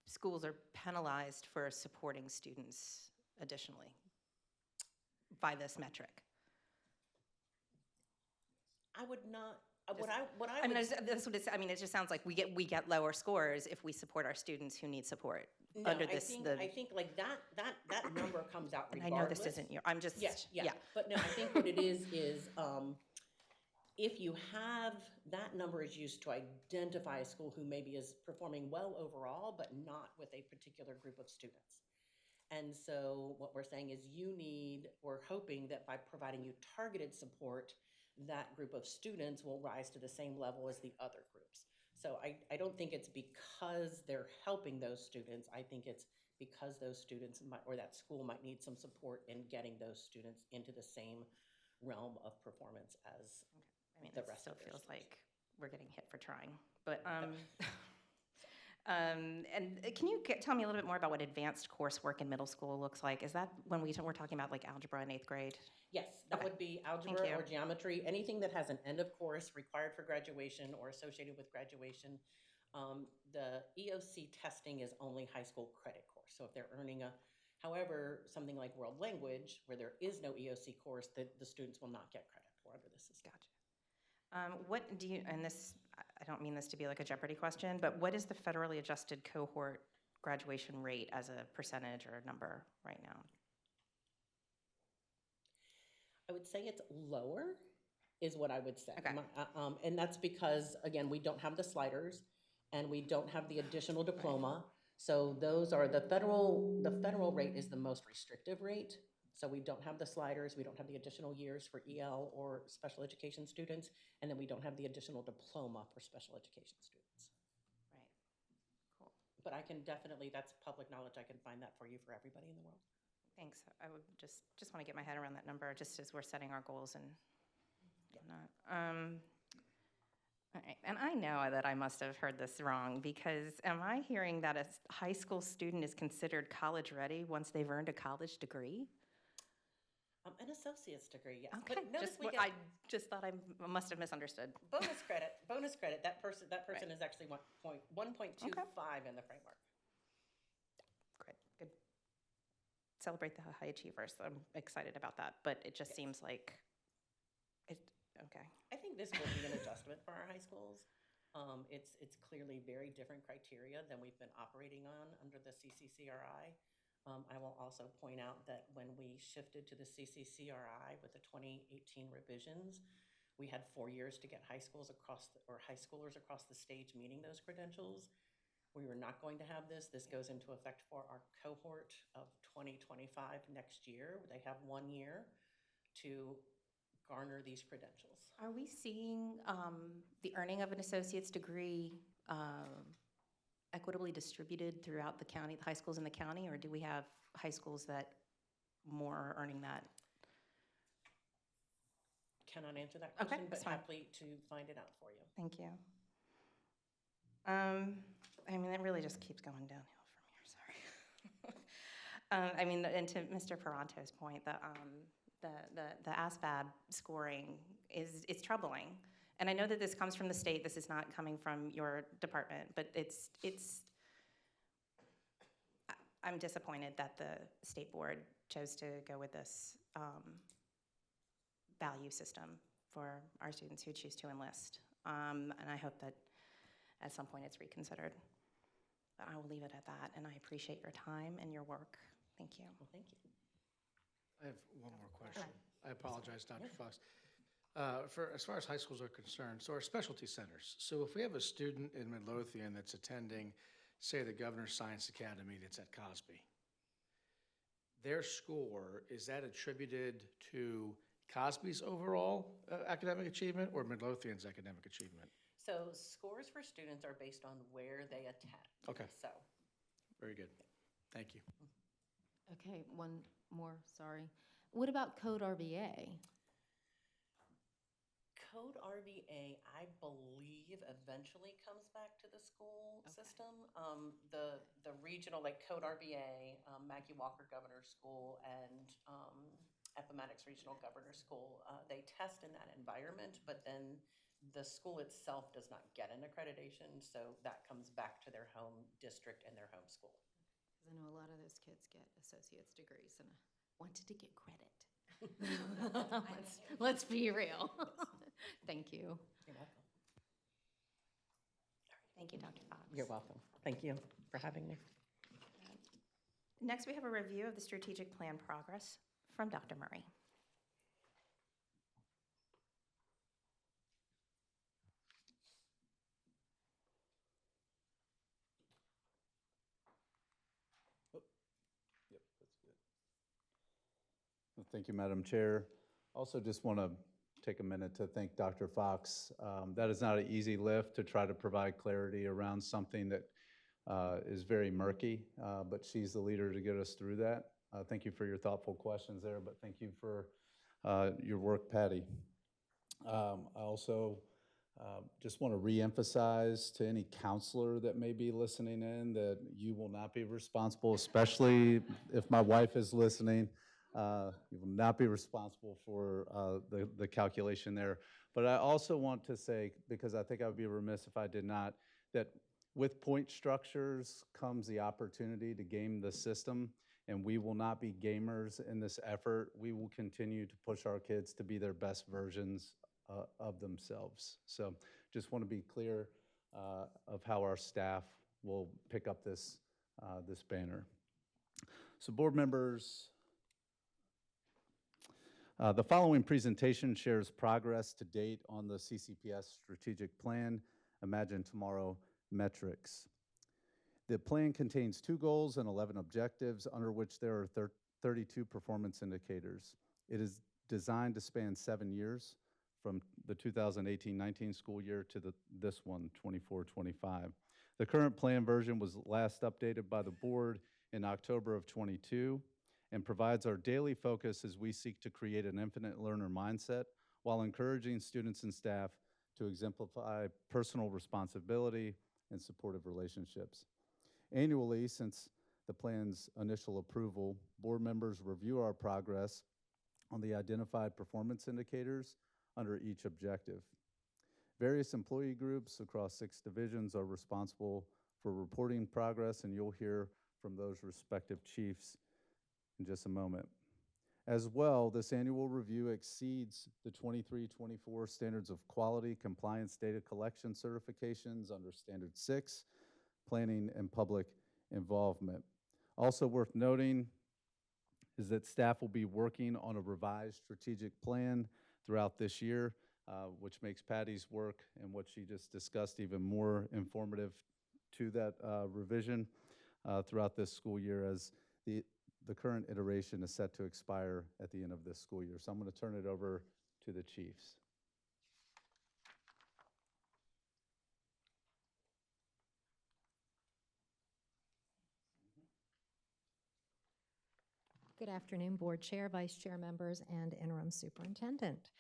schools are penalized for supporting students additionally by this metric? I would not, what I mean, that's what it's, I mean, it just sounds like we get lower scores if we support our students who need support No, under this. I think like that number comes out And regardless. I know this isn't your, I'm just, Yeah. But no, I think what it is if you have, that number is used to identify a school who maybe is performing well overall, but not with a particular group of students. And so what we're saying is we're hoping that by providing you targeted support, that group of students will rise to the same level as the other groups. So I don't think it's because they're helping those students. I think it's because those students or that school might need some support in getting those students into the same realm of performance as I mean, the it rest still of their feels schools. like we're getting hit for trying. But, and can you tell me a little bit more about what advanced coursework in middle school looks like? Is that when we're talking about like algebra in 8th grade? Yes, that Okay. would be algebra you. or geometry, anything that has an end of course required for graduation or associated with graduation. The EOC testing is only high school credit course. So if they're earning however, something like world language, where there is no EOC course, the students will not get credit for under the system. Gotcha. What do you, and this, I don't mean this to be like a Jeopardy question, but what is the federally adjusted cohort graduation rate as a percentage or a number right now? I would say it's lower, is what I would say. Okay. And that's because, again, we don't have the sliders and we don't have the additional diploma. So those are the federal rate is the most restrictive rate. So we don't have the sliders, we don't have the additional years for EL or special education students, and then we don't have the additional diploma for special education students. Right. Cool. But I can definitely, that's public knowledge, I can find that for you for everybody in the world. Thanks. I would just want to get my head around that number just as we're setting our goals and whatnot. All right. And I know that I must have heard this wrong because am I hearing that a high school student is considered college ready once they've earned a college degree? An associate's degree, yes. Okay. But notice I just thought I must have misunderstood. bonus credit. That person is actually 1.25 in the framework. Great. Good. Celebrate the high achievers. I'm excited about that, but it just seems like okay. I think this will be an adjustment for our high schools. It's clearly very different criteria than we've been operating on under the CCCRI. I will also point out that when we shifted to the CCCRI with the 2018 revisions, we had 4 years to get high schoolers across the stage meeting those credentials. We were not going to have this. This goes into effect for our cohort of 2025 next year. They have 1 year to garner these credentials. Are we seeing the earning of an associate's degree equitably distributed throughout the county, the high schools in the county, or do we have high schools that more are earning that? Cannot answer that Okay, question, but that's fine. happily to find it out for you. Thank you. I mean, it really just keeps going downhill from here, sorry. I mean, and to Mr. Ferranto's point, the ASVAB scoring is troubling. And I know that this comes from the state, this is not coming from your department, but I'm disappointed that the state board chose to go with this value system for our students who choose to enlist. And I hope that at some point it's reconsidered. But I will leave it at that, and I appreciate your time and your work. Thank you. Well, thank you. I have one more question. I apologize, Dr. Fox. As far as high schools are concerned, so our specialty centers. So if we have a student in Midlothian that's attending, say, the Governor's Science Academy that's at Cosby, their score, is that attributed to Cosby's overall academic achievement or Midlothian's academic achievement? So scores for students are based on where they attend. Okay. So Very good. Thank you. Okay, one more, sorry. What about Code RVA? Code RVA, I believe, eventually comes back to the school system. The regional, like Code RVA, Maggie Walker Governor's School, and Appomattox Regional Governor's School, they test in that environment, but then the school itself does not get an accreditation, so that comes back to their home district and their home school. Because I know a lot of those kids get associate's degrees and wanted to get credit. Let's be real. Thank you. You're welcome. Thank you, Dr. Fox. You're welcome. Thank you for having me. Next, we have a review of the strategic plan progress from Dr. Murray. Yep, that's good. Well, thank you, Madam Chair. Also just want to take a minute to thank Dr. Fox. That is not an easy lift to try to provide clarity around something that is very murky, but she's the leader to get us through that. Thank you for your thoughtful questions there, but thank you for your work, Patty. I also just want to reemphasize to any counselor that may be listening in that you will not be responsible, especially if my wife is listening. You will not be responsible for the calculation there. But I also want to say, because I think I would be remiss if I did not, that with point structures comes the opportunity to game the system, and we will not be gamers in this effort. We will continue to push our kids to be their best versions of themselves. So just want to be clear of how our staff will pick up this banner. So board members, the following presentation shares progress to date on the CCPS strategic plan, Imagine Tomorrow metrics. The plan contains 2 goals and 11 objectives, under which there are 32 performance indicators. It is designed to span 7 years, from the 2018-19 school year to this one, 24-25. The current plan version was last updated by the board in October of 22 and provides our daily focus as we seek to create an infinite learner mindset while encouraging students and staff to exemplify personal responsibility and supportive relationships. Annually, since the plan's initial approval, board members review our progress on the identified performance indicators under each objective. Various employee groups across 6 divisions are responsible for reporting progress, and you'll hear from those respective chiefs in just a moment. As well, this annual review exceeds the 23-24 standards of quality compliance data collection certifications under Standard 6, planning and public involvement. Also worth noting is that staff will be working on a revised strategic plan throughout this year, which makes Patty's work and what she just discussed even more informative to that revision throughout this school year, as the current iteration is set to expire at the end of this school year. So I'm going to turn it over to the chiefs. Good afternoon, Board Chair, Vice Chair members, and Interim Superintendent.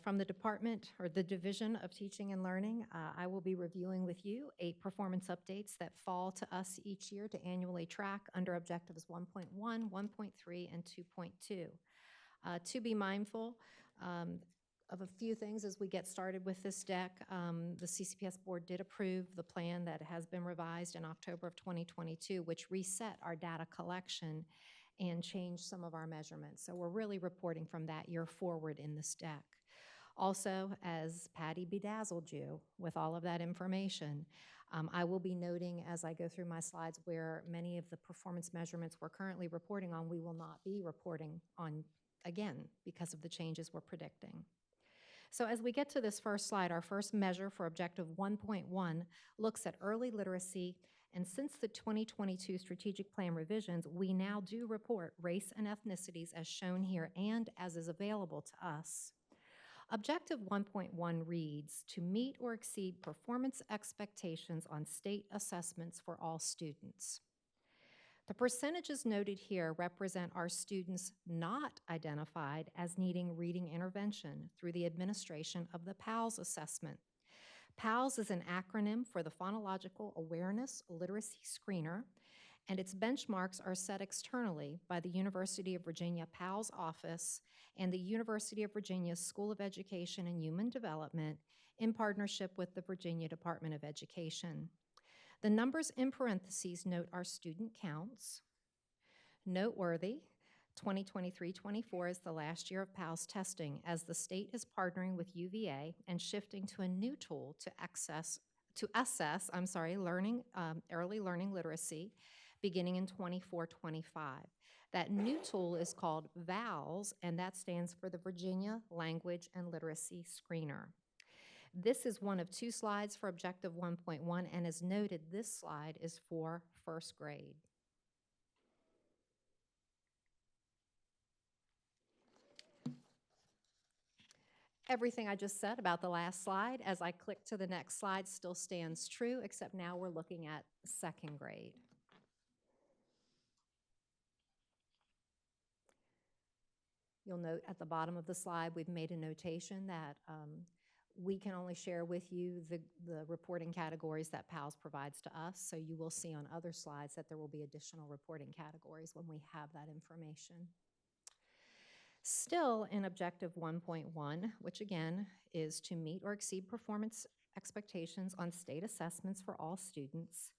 From the Department or the Division of Teaching and Learning, I will be reviewing with you 8 performance updates that fall to us each year to annually track under objectives 1.1, 1.3, and 2.2. To be mindful of a few things as we get started with this deck, the CCPS Board did approve the plan that has been revised in October of 2022, which reset our data collection and change some of our measurements. So we're really reporting from that year forward in this deck. Also, as Patty bedazzled you with all of that information, I will be noting as I go through my slides where many of the performance measurements we're currently reporting on, we will not be reporting on again because of the changes we're predicting. So as we get to this first slide, our first measure for objective 1.1 looks at early literacy. And since the 2022 strategic plan revisions, we now do report race and ethnicities as shown here and as is available to us. Objective 1.1 reads, to meet or exceed performance expectations on state assessments for all students. The percentages noted here represent our students not identified as needing reading intervention through the administration of the PALS assessment. PALS is an acronym for the Phonological Awareness Literacy Screener, and its benchmarks are set externally by the University of Virginia PALS office and the University of Virginia School of Education and Human Development in partnership with the Virginia Department of Education. The numbers in parentheses note our student counts. Noteworthy, 2023-24 is the last year of PALS testing as the state is partnering with UVA and shifting to a new tool to assess early learning literacy beginning in 24-25. That new tool is called VALS, and that stands for the Virginia Language and Literacy Screener. This is one of 2 slides for Objective 1.1, and as noted, this slide is for first grade. Everything I just said about the last slide, as I click to the next slide, still stands true, except now we're looking at second grade. You'll note at the bottom of the slide, we've made a notation that we can only share with you the reporting categories that PALS provides to us, so you will see on other slides that there will be additional reporting categories when we have that information. Still in Objective 1.1, which again is to meet or exceed performance expectations on state assessments for all students,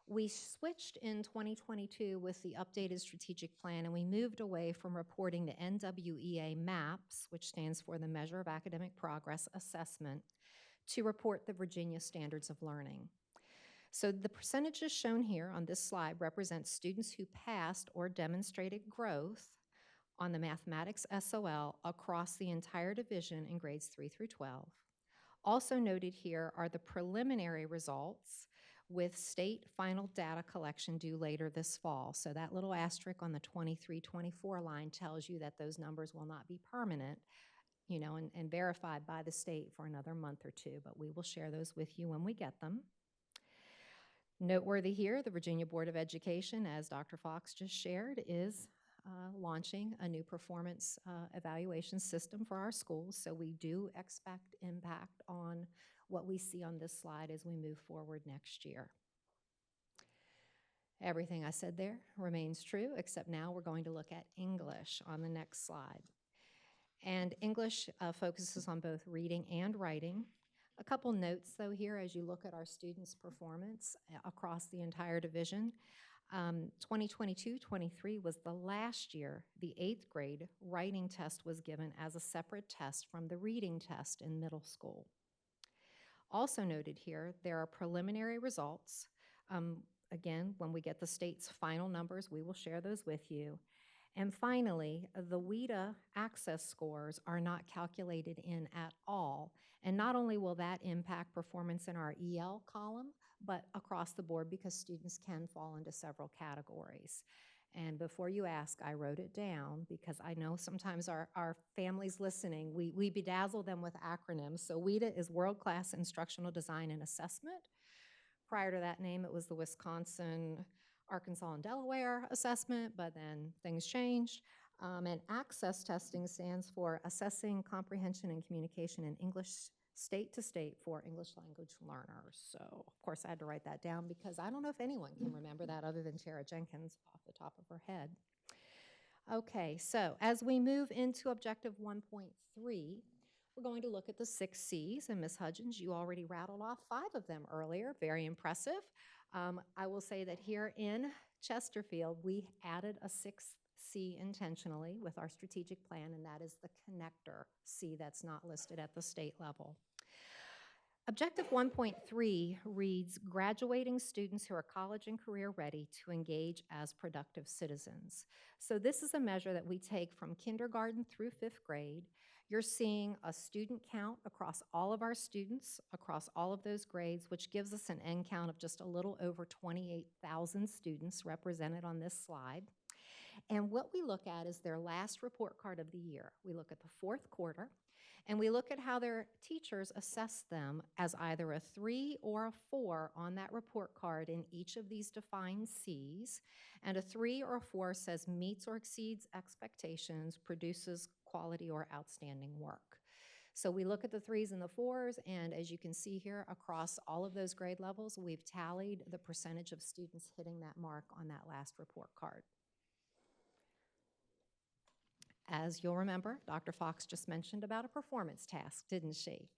we switched in 2022 with the updated strategic plan, and we moved away from reporting the NWEA MAPS, which stands for the Measure of Academic Progress Assessment, to report the Virginia Standards of Learning. So the percentages shown here on this slide represent students who passed or demonstrated growth on the mathematics SOL across the entire division in grades 3 through 12. Also noted here are the preliminary results with state final data collection due later this fall. So that little asterisk on the 23-24 line tells you that those numbers will not be permanent, and verified by the state for another month or 2, but we will share those with you when we get them. Noteworthy here, the Virginia Board of Education, as Dr. Fox just shared, is launching a new performance evaluation system for our schools, so we do expect impact on what we see on this slide as we move forward next year. Everything I said there remains true, except now we're going to look at English on the next slide. And English focuses on both reading and writing. A couple notes, though, here as you look at our students' performance across the entire division. 2022-23 was the last year the 8th grade writing test was given as a separate test from the reading test in middle school. Also noted here, there are preliminary results. Again, when we get the state's final numbers, we will share those with you. And finally, the WIDA access scores are not calculated in at all. And not only will that impact performance in our EL column, but across the board because students can fall into several categories. And before you ask, I wrote it down because I know sometimes our families listening, we bedazzle them with acronyms. So WIDA is World Class Instructional Design and Assessment. Prior to that name, it was the Wisconsin, Arkansas, and Delaware assessment, but then things changed. And access testing stands for Assessing Comprehension and Communication in English State to State for English Language Learners. So, of course, I had to write that down because I don't know if anyone can remember that other than Tara Jenkins off the top of her head. Okay, so as we move into Objective 1.3, we're going to look at the 6 C's, and Ms. Hudgens, you already rattled off 5 of them earlier. Very impressive. I will say that here in Chesterfield, we added a 6th C intentionally with our strategic plan, and that is the connector C that's not listed at the state level. Objective 1.3 reads, graduating students who are college and career ready to engage as productive citizens. So this is a measure that we take from kindergarten through 5th grade. You're seeing a student count across all of our students, across all of those grades, which gives us an end count of just a little over 28,000 students represented on this slide. And what we look at is their last report card of the year. We look at the 4th quarter, and we look at how their teachers assess them as either a 3 or a 4 on that report card in each of these defined C's. And a 3 or a 4 says meets or exceeds expectations, produces quality or outstanding work. So we look at the 3s and the 4s, and as you can see here, across all of those grade levels, we've tallied the percentage of students hitting that mark on that last report card. As you'll remember, Dr. Fox just mentioned about a performance task, didn't she?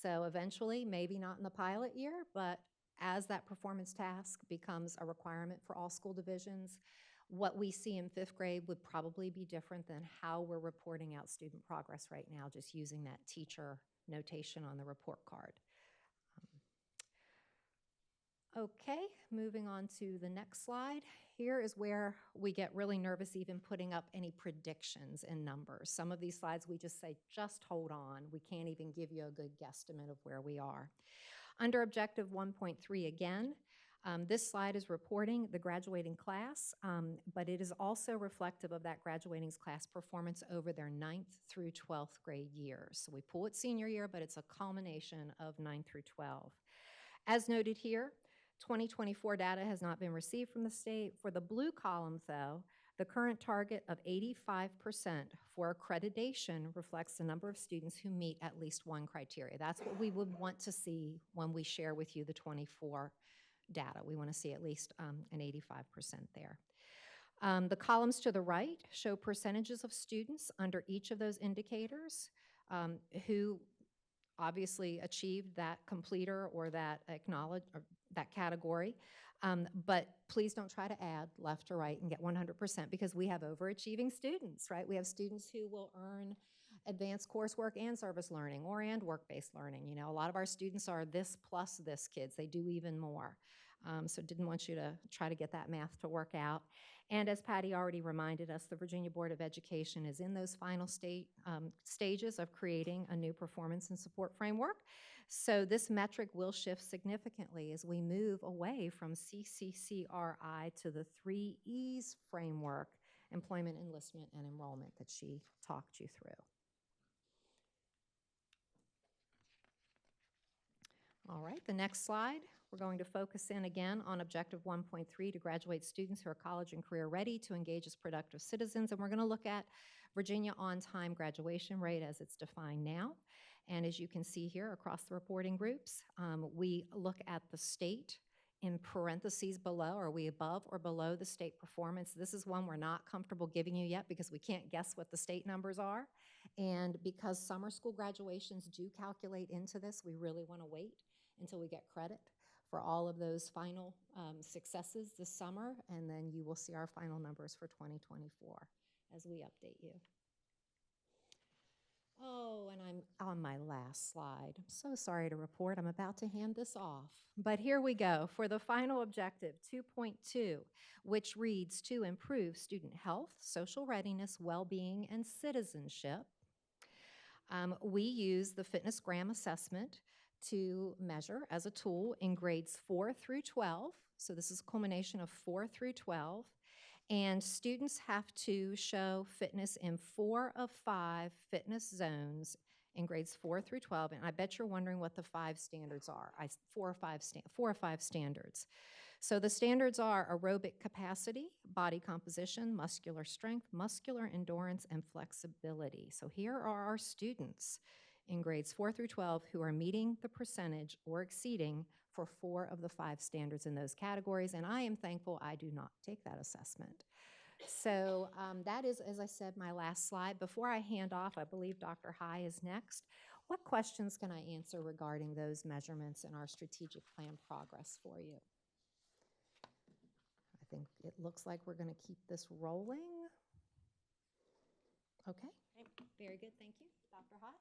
So eventually, maybe not in the pilot year, but as that performance task becomes a requirement for all school divisions, what we see in 5th grade would probably be different than how we're reporting out student progress right now, just using that teacher notation on the report card. Okay, moving on to the next slide. Here is where we get really nervous even putting up any predictions in numbers. Some of these slides we just say, just hold on. We can't even give you a good guesstimate of where we are. Under Objective 1.3 again, this slide is reporting the graduating class, but it is also reflective of that graduating class performance over their 9th through 12th grade years. So we pull it senior year, but it's a culmination of 9 through 12. As noted here, 2024 data has not been received from the state. For the blue column, though, the current target of 85% for accreditation reflects the number of students who meet at least one criteria. That's what we would want to see when we share with you the 24 data. We want to see at least an 85% there. The columns to the right show percentages of students under each of those indicators who obviously achieved that completer or that acknowledge or that category. But please don't try to add left to right and get 100% because we have overachieving students, right? We have students who will earn advanced coursework and service learning and work-based learning. You know, a lot of our students are this plus this kids. They do even more. So didn't want you to try to get that math to work out. And as Patty already reminded us, the Virginia Board of Education is in those final stages of creating a new performance and support framework. So this metric will shift significantly as we move away from CCCRI to the 3 E's framework, employment, enlistment, and enrollment that she talked you through. All right, the next slide. We're going to focus in again on Objective 1.3 to graduate students who are college and career ready to engage as productive citizens. And we're going to look at Virginia on-time graduation rate as it's defined now. And as you can see here across the reporting groups, we look at the state in parentheses below. Are we above or below the state performance? This is one we're not comfortable giving you yet because we can't guess what the state numbers are. And because summer school graduations do calculate into this, we really want to wait until we get credit for all of those final successes this summer, and then you will see our final numbers for 2024 as we update you. Oh, and I'm on my last slide. I'm so sorry to report I'm about to hand this off. But here we go for the final objective, 2.2, which reads to improve student health, social readiness, well-being, and citizenship. We use the fitness gram assessment to measure as a tool in grades 4 through 12. So this is a culmination of 4 through 12. And students have to show fitness in 4 of 5 fitness zones in grades 4 through 12. And I bet you're wondering what the 5 standards are. 4 or 5 standards. So the standards are aerobic capacity, body composition, muscular strength, muscular endurance, and flexibility. So here are our students in grades 4 through 12 who are meeting the percentage or exceeding for 4 of the 5 standards in those categories. And I am thankful I do not take that assessment. So that is, as I said, my last slide. Before I hand off, I believe Dr. High is next. What questions can I answer regarding those measurements and our strategic plan progress for you? I think it looks like we're going to keep this rolling. Okay, very good. Thank you. Dr. Hott?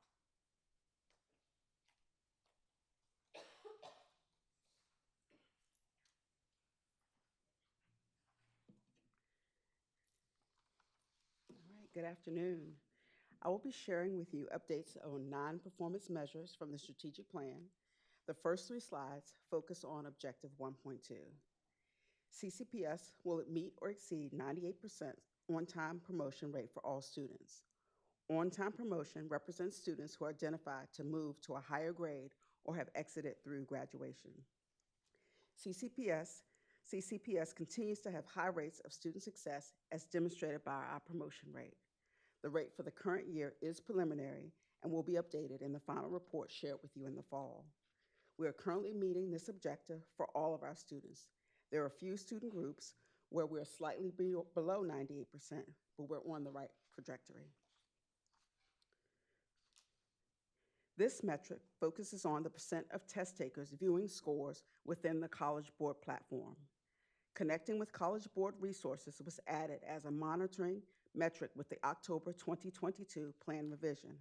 All right, good afternoon. I will be sharing with you updates on non-performance measures from the strategic plan. The first 3 slides focus on Objective 1.2. CCPS will meet or exceed 98% on-time promotion rate for all students. On-time promotion represents students who are identified to move to a higher grade or have exited through graduation. CCPS continues to have high rates of student success as demonstrated by our promotion rate. The rate for the current year is preliminary and will be updated in the final report shared with you in the fall. We are currently meeting this objective for all of our students. There are a few student groups where we're slightly below 98%, but we're on the right trajectory. This metric focuses on the percent of test takers viewing scores within the College Board platform. Connecting with College Board resources was added as a monitoring metric with the October 2022 plan revision.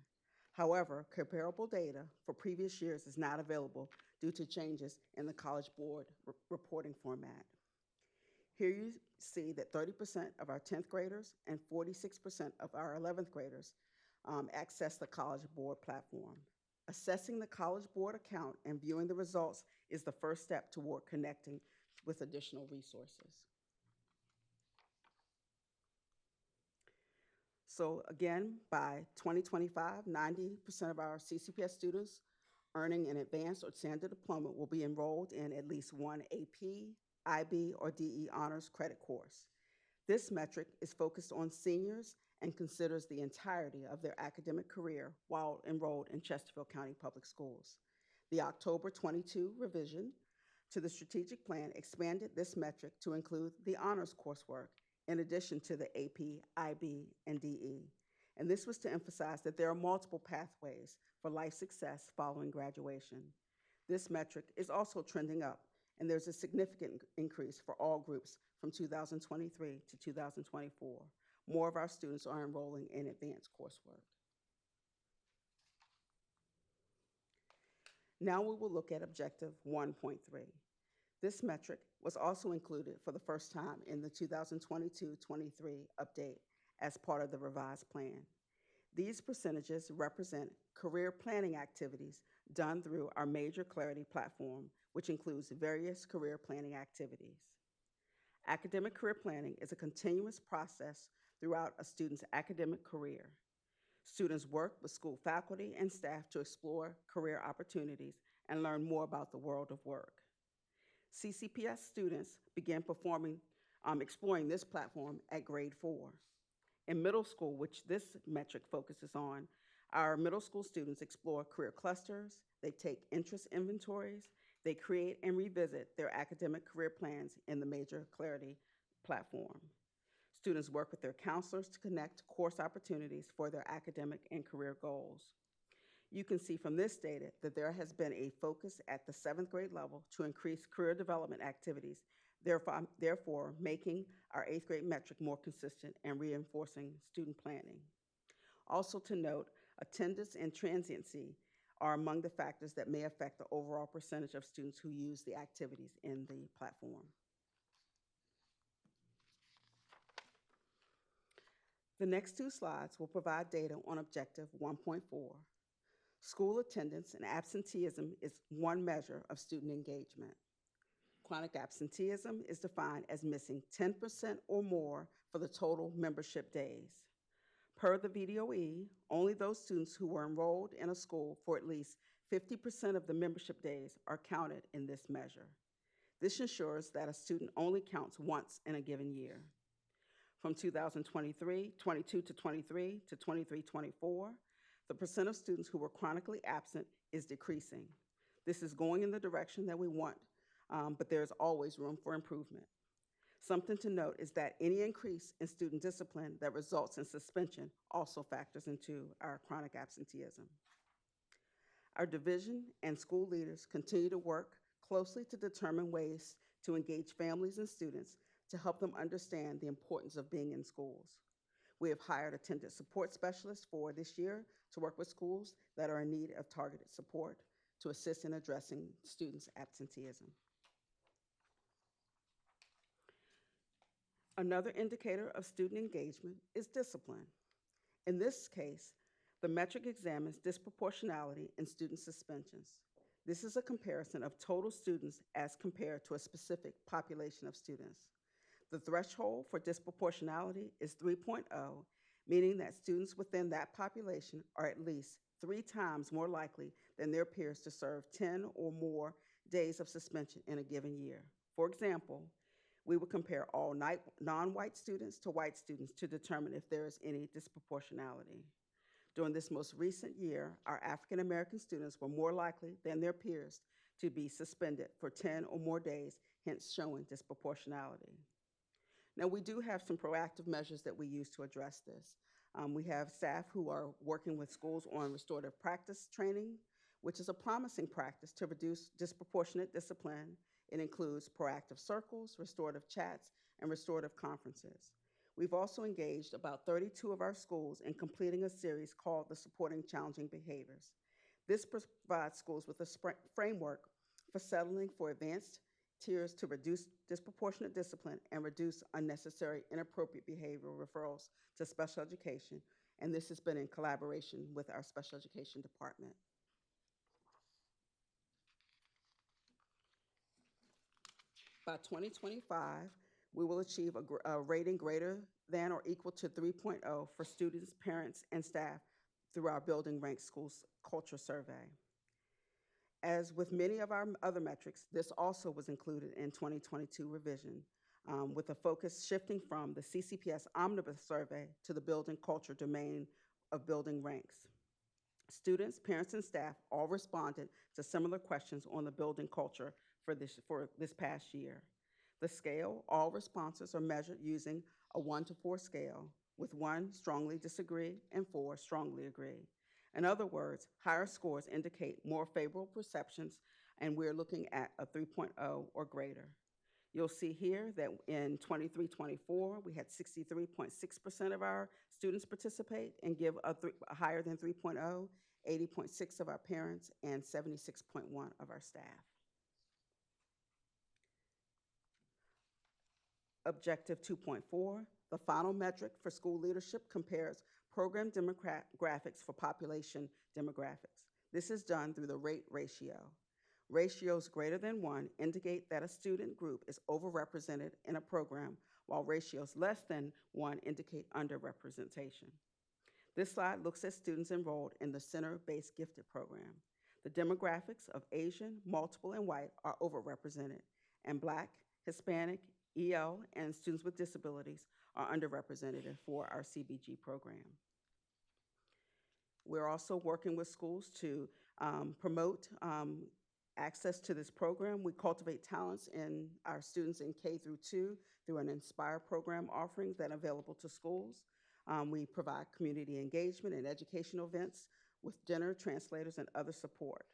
However, comparable data for previous years is not available due to changes in the College Board reporting format. Here you see that 30% of our 10th graders and 46% of our 11th graders access the College Board platform. Assessing the College Board account and viewing the results is the first step toward connecting with additional resources. So again, by 2025, 90% of our CCPS students earning an advanced or standard diploma will be enrolled in at least one AP, IB, or DE honors credit course. This metric is focused on seniors and considers the entirety of their academic career while enrolled in Chesterfield County Public Schools. The October 22 revision to the strategic plan expanded this metric to include the honors coursework in addition to the AP, IB, and DE. And this was to emphasize that there are multiple pathways for life success following graduation. This metric is also trending up, and there's a significant increase for all groups from 2023 to 2024. More of our students are enrolling in advanced coursework. Now we will look at Objective 1.3. This metric was also included for the first time in the 2022-23 update as part of the revised plan. These percentages represent career planning activities done through our Major Clarity platform, which includes various career planning activities. Academic career planning is a continuous process throughout a student's academic career. Students work with school faculty and staff to explore career opportunities and learn more about the world of work. CCPS students began exploring this platform at grade 4. In middle school, which this metric focuses on, our middle school students explore career clusters, they take interest inventories, they create and revisit their academic career plans in the Major Clarity platform. Students work with their counselors to connect course opportunities for their academic and career goals. You can see from this data that there has been a focus at the 7th grade level to increase career development activities, therefore making our 8th grade metric more consistent and reinforcing student planning. Also to note, Attendance and transiency are among the factors that may affect the overall percentage of students who use the activities in the platform. The next two slides will provide data on objective 1.4. School attendance and absenteeism is one measure of student engagement. Chronic absenteeism is defined as missing 10% or more for the total membership days. Per the VDOE, only those students who were enrolled in a school for at least 50% of the membership days are counted in this measure. This ensures that a student only counts once in a given year. From 2022 to 23-24, the percent of students who were chronically absent is decreasing. This is going in the direction that we want, but there's always room for improvement. Something to note is that any increase in student discipline that results in suspension also factors into our chronic absenteeism. Our division and school leaders continue to work closely to determine ways to engage families and students to help them understand the importance of being in schools. We have hired attendance support specialists for this year to work with schools that are in need of targeted support to assist in addressing students' absenteeism. Another indicator of student engagement is discipline. In this case, the metric examines disproportionality in student suspensions. This is a comparison of total students as compared to a specific population of students. The threshold for disproportionality is 3.0, meaning that students within that population are at least 3 times more likely than their peers to serve 10 or more days of suspension in a given year. For example, we would compare all non-white students to white students to determine if there is any disproportionality. During this most recent year, our African American students were more likely than their peers to be suspended for 10 or more days, hence showing disproportionality. Now, we do have some proactive measures that we use to address this. We have staff who are working with schools on restorative practice training, which is a promising practice to reduce disproportionate discipline. It includes proactive circles, restorative chats, and restorative conferences. We've also engaged about 32 of our schools in completing a series called the Supporting Challenging Behaviors. This provides schools with a framework for settling for advanced tiers to reduce disproportionate discipline and reduce unnecessary inappropriate behavioral referrals to special education, and this has been in collaboration with our special education department. By 2025, we will achieve a rating greater than or equal to 3.0 for students, parents, and staff through our Building Ranks Schools Culture Survey. As with many of our other metrics, this also was included in 2022 revision, with a focus shifting from the CCPS Omnibus Survey to the Building Culture domain of Building Ranks. Students, parents, and staff all responded to similar questions on the building culture for this past year. The scale, all responses are measured using a 1 to 4 scale, with 1 strongly disagree and 4 strongly agree. In other words, higher scores indicate more favorable perceptions, and we're looking at a 3.0 or greater. You'll see here that in 23-24, we had 63.6% of our students participate and give a higher than 3.0, 80.6% of our parents, and 76.1% of our staff. Objective 2.4, the final metric for school leadership compares program demographics for population demographics. This is done through the rate ratio. Ratios greater than 1 indicate that a student group is overrepresented in a program, while ratios less than 1 indicate underrepresentation. This slide looks at students enrolled in the Center-Based Gifted program. The demographics of Asian, multiple, and white are overrepresented, and Black, Hispanic, EL, and students with disabilities are underrepresented for our CBG program. We're also working with schools to promote access to this program. We cultivate talents in our students in K through 2 through an Inspire program offering that are available to schools. We provide community engagement and educational events with dinner, translators, and other support.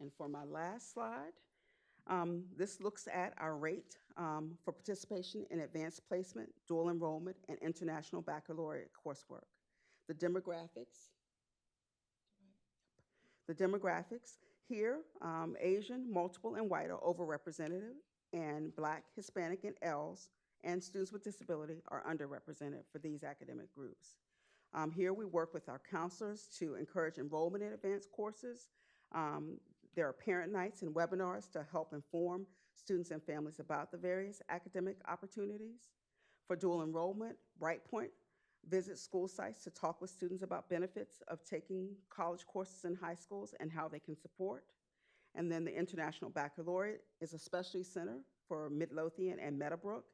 And for my last slide, this looks at our rate for participation in advanced placement, dual enrollment, and international baccalaureate coursework. The demographics. The demographics here, Asian, multiple, and white are overrepresented, and Black, Hispanic, and Ls, and students with disability are underrepresented for these academic groups. Here we work with our counselors to encourage enrollment in advanced courses. There are parent nights and webinars to help inform students and families about the various academic opportunities. For dual enrollment, Brightpoint visits school sites to talk with students about benefits of taking college courses in high schools and how they can support. And then the International Baccalaureate is a specialty center for Midlothian and Meadowbrook,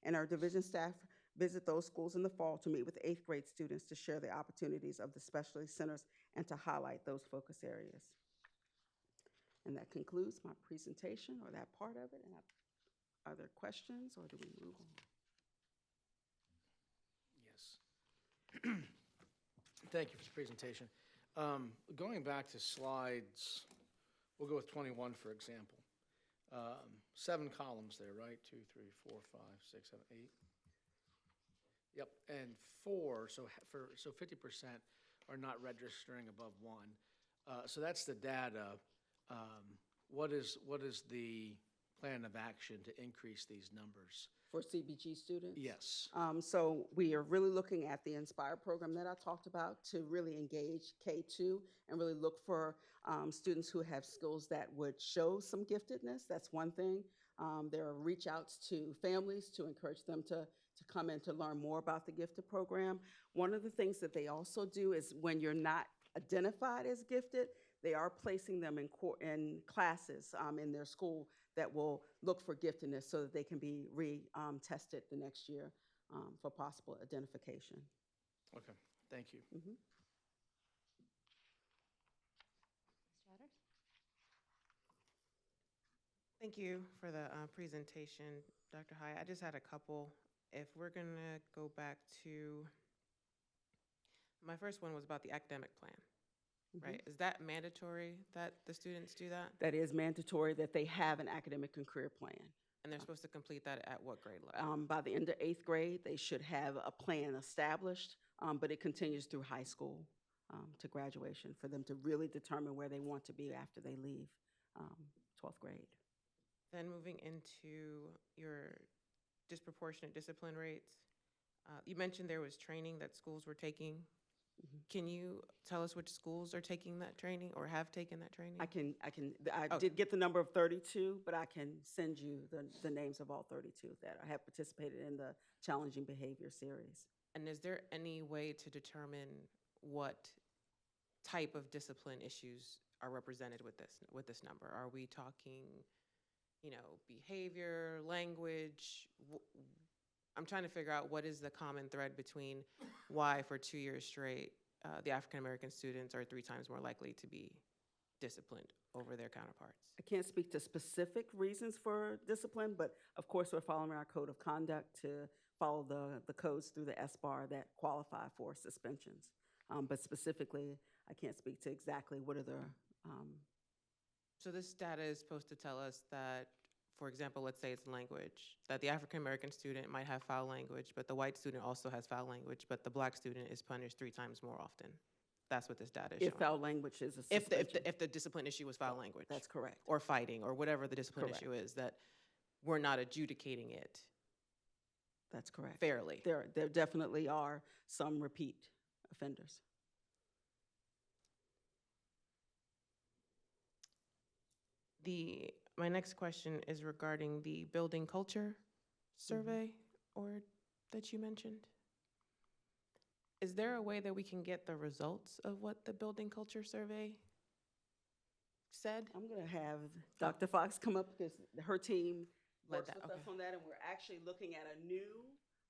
and our division staff visit those schools in the fall to meet with 8th grade students to share the opportunities of the specialty centers and to highlight those focus areas. And that concludes my presentation, or that part of it. And are there questions, or do we move on? Yes. Thank you for the presentation. Going back to slides, we'll go with 21, for example. 7 columns there, right? 2, 3, 4, 5, 6, 7, 8. Yep, and 4, so 50% are not registering above 1. So that's the data. What is the plan of action to increase these numbers? For CBG students? Yes. So we are really looking at the Inspire program that I talked about to really engage K2 and really look for students who have skills that would show some giftedness. That's one thing. There are reach outs to families to encourage them to come in to learn more about the gifted program. One of the things that they also do is when you're not identified as gifted, they are placing them in classes in their school that will look for giftedness so that they can be re-tested the next year for possible identification. Okay, thank you. Mm-hmm. Thank you for the presentation, Dr. Hyatt. I just had a couple. If we're gonna go back to, my first one was about the academic plan, right? Is that mandatory that the students do that? That is mandatory that they have an academic and career plan. And they're supposed to complete that at what grade level? By the end of 8th grade, they should have a plan established, but it continues through high school to graduation for them to really determine where they want to be after they leave 12th grade. Then moving into your disproportionate discipline rates, you mentioned there was training that schools were taking. Can you tell us which schools are taking that training or have taken that training? I did get the number of 32, but I can send you the names of all 32 that have participated in the Challenging Behavior series. And is there any way to determine what type of discipline issues are represented with this number? Are we talking, behavior, language? I'm trying to figure out what is the common thread between why for 2 years straight the African American students are 3 times more likely to be disciplined over their counterparts. I can't speak to specific reasons for discipline, but of course we're following our code of conduct to follow the codes through the SBAR that qualify for suspensions. But specifically, I can't speak to exactly what are the... So this data is supposed to tell us that, for example, let's say it's language, that the African American student might have foul language, but the white student also has foul language, but the Black student is punished 3 times more often. That's what this data is showing. If foul language is a suspension. If the discipline issue was foul language. That's correct. Or fighting, or whatever the discipline Correct. issue is, that we're not adjudicating it That's correct. fairly. There definitely are some repeat offenders. My next question is regarding the building culture survey or that you mentioned. Is there a way that we can get the results of what the building culture survey said? I'm going to have Dr. Fox come up because her team Led works that, with us okay. on that, and we're actually looking at a new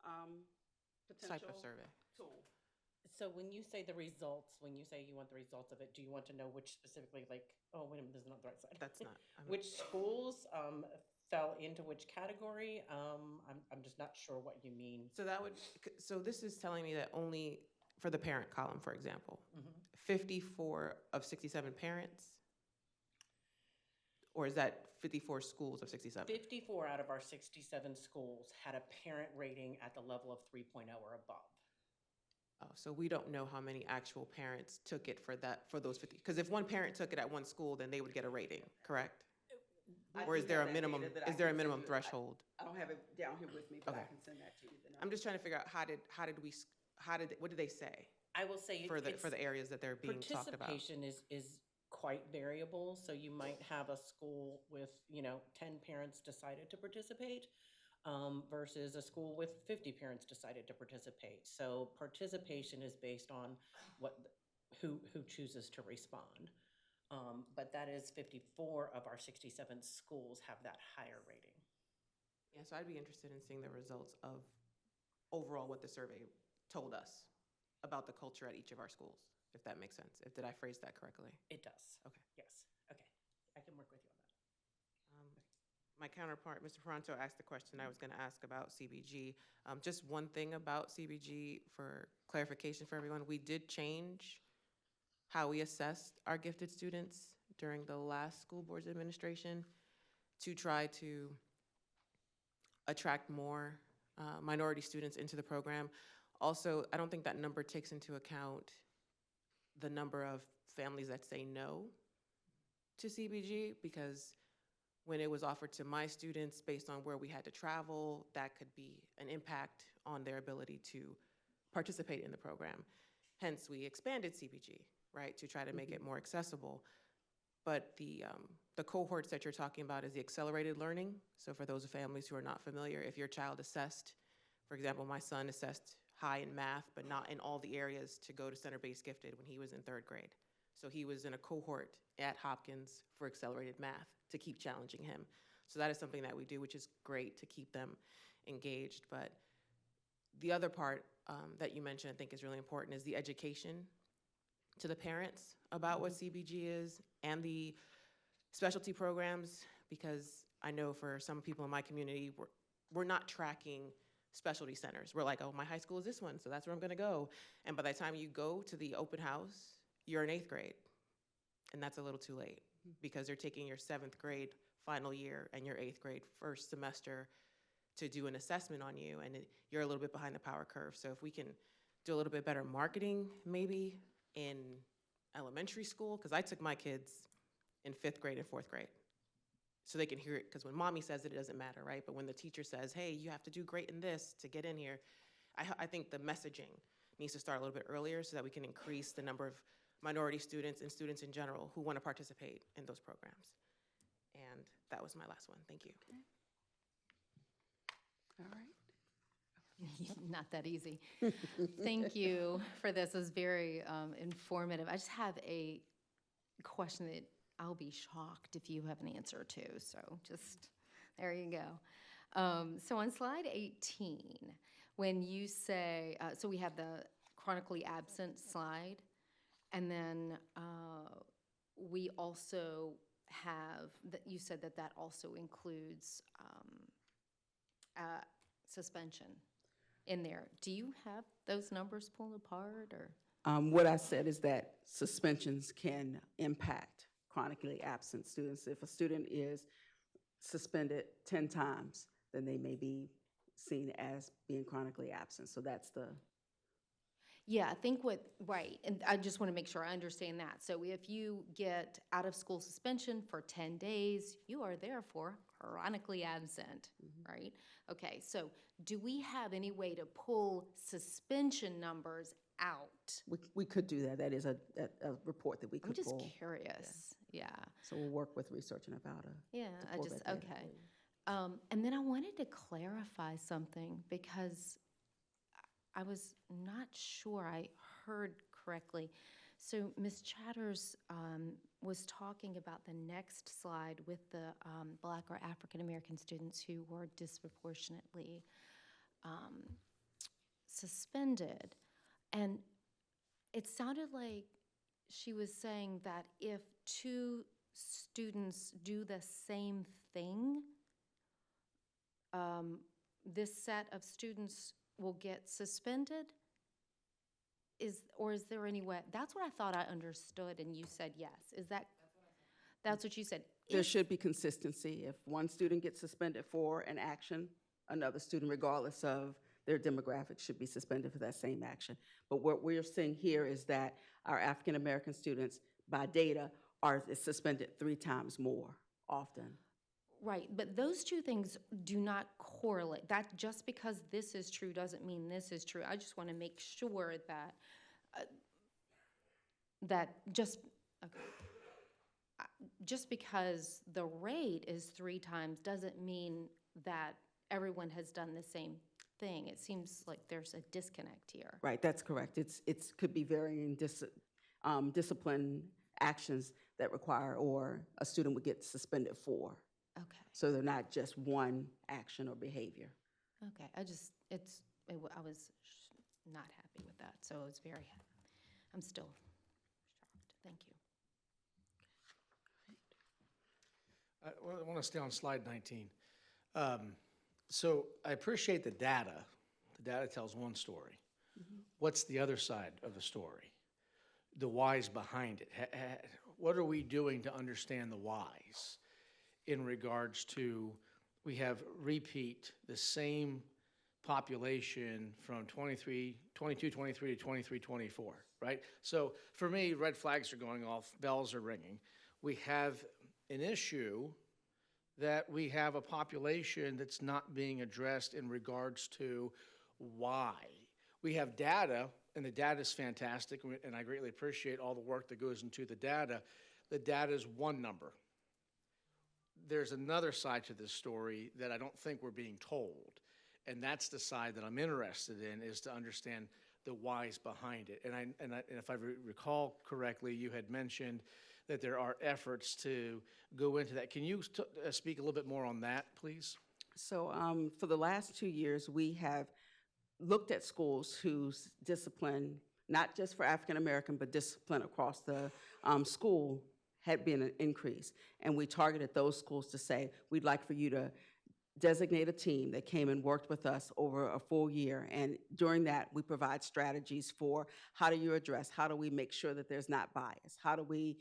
Type potential of survey. tool. So when you say the results, when you say you want the results of it, do you want to know which specifically, like, oh, wait a minute, this is not the right side. That's not. Which schools fell into which category? I'm just not sure what you mean. So this is telling me that only for the parent column, for example, 54 of 67 parents, or is that 54 schools of 67? 54 out of our 67 schools had a parent rating at the level of 3.0 or above. Oh, so we don't know how many actual parents took it for those 50, because if one parent took it at one school, then they would get a rating, correct? Or is there a minimum, threshold? I don't have it down here with me, but I Okay. can send that to you. I'm just trying to figure out what did they say I will say for it's. the areas that they're being talked about? Participation is quite variable, so you might have a school with, 10 parents decided to participate, versus a school with 50 parents decided to participate. So participation is based on who chooses to respond. But that is 54 of our 67 schools have that higher rating. Yeah, so I'd be interested in seeing the results of overall what the survey told us about the culture at each of our schools, if that makes sense. Did I phrase that correctly? It does. Okay. Yes. Okay. I can work with you on that. My counterpart, Mr. Pronto, asked the question I was going to ask about CBG. Just one thing about CBG for clarification for everyone, we did change how we assessed our gifted students during the last school board's administration to try to attract more minority students into the program. Also, I don't think that number takes into account the number of families that say no to CBG, because when it was offered to my students based on where we had to travel, that could be an impact on their ability to participate in the program. Hence, we expanded CBG, right, to try to make it more accessible. But the cohorts that you're talking about is the accelerated learning. So for those families who are not familiar, if your child assessed, for example, my son assessed high in math, but not in all the areas to go to center-based gifted when he was in 3rd grade. So he was in a cohort at Hopkins for accelerated math to keep challenging him. So that is something that we do, which is great to keep them engaged. But the other part that you mentioned, I think is really important, is the education to the parents about what CBG is and the specialty programs, because I know for some people in my community, we're not tracking specialty centers. We're like, oh, my high school is this one, so that's where I'm gonna go. And by the time you go to the open house, you're in 8th grade. And that's a little too late, because they're taking your 7th grade final year and your 8th grade first semester to do an assessment on you, and you're a little bit behind the power curve. So if we can do a little bit better marketing maybe in elementary school, because I took my kids in 5th grade and 4th grade, so they can hear it, because when mommy says it, it doesn't matter, right? But when the teacher says, hey, you have to do great in this to get in here, I think the messaging needs to start a little bit earlier so that we can increase the number of minority students and students in general who want to participate in those programs. And that was my last one. Thank you. All right. Not that easy. Thank you for this. It was very informative. I just have a question that I'll be shocked if you have an answer to. So just, there you go. So on slide 18, when you say, so we have the chronically absent slide, and then we also have, you said that that also includes suspension in there. Do you have those numbers pulled apart, or? What I said is that suspensions can impact chronically absent students. If a student is suspended 10 times, then they may be seen as being chronically absent. So that's the. Yeah, I think right, and I just want to make sure I understand that. So if you get out of school suspension for 10 days, you are therefore chronically absent, right? Okay, so do we have any way to pull suspension numbers out? We could do that. That is a report that we could I'm just pull. curious, yeah. So we'll work with research and about Yeah, to pull that data for okay. you. And then I wanted to clarify something, because I was not sure I heard correctly. So Ms. Chatters was talking about the next slide with the Black or African American students who were disproportionately suspended. And it sounded like she was saying that if 2 students do the same thing, this set of students will get suspended? Or is there any way? That's what I thought I understood, and you said yes. Is that? That's what you said. There should be consistency. If one student gets suspended for an action, another student, regardless of their demographics should be suspended for that same action. But what we're seeing here is that our African-American students, by data, are suspended 3 times more often. Right, but those two things do not correlate. That just because this is true doesn't mean this is true. I just want to make sure that, okay. Just because the rate is 3 times doesn't mean that everyone has done the same thing. It seems like there's a disconnect here. Right, that's correct. It's could be varying discipline actions that require, or a student would get suspended for. Okay, So they're not just one action or behavior. okay. I was not happy with that, so I was very happy. I'm still shocked. Thank you. I want to stay on slide 19. So I appreciate the data. The data tells one story. What's the other side of the story? The whys behind it. What are we doing to understand the whys in regards to, we have repeat the same population from 22, 23 to 23, 24, right? So for me, red flags are going off, bells are ringing. We have an issue that we have a population that's not being addressed in regards to why. We have data, and the data is fantastic, and I greatly appreciate all the work that goes into the data. The data is one number. There's another side to this story that I don't think we're being told, and that's the side that I'm interested in, is to understand the whys behind it. And if I recall correctly, you had mentioned that there are efforts to go into that. Can you speak a little bit more on that, please? So for the last 2 years, we have looked at schools whose discipline, not just for African American, but discipline across the school, had been an increase. And we targeted those schools to say, we'd like for you to designate a team that came and worked with us over a full year. And during that, we provide strategies for how do you address, how do we make sure that there's not bias? How do we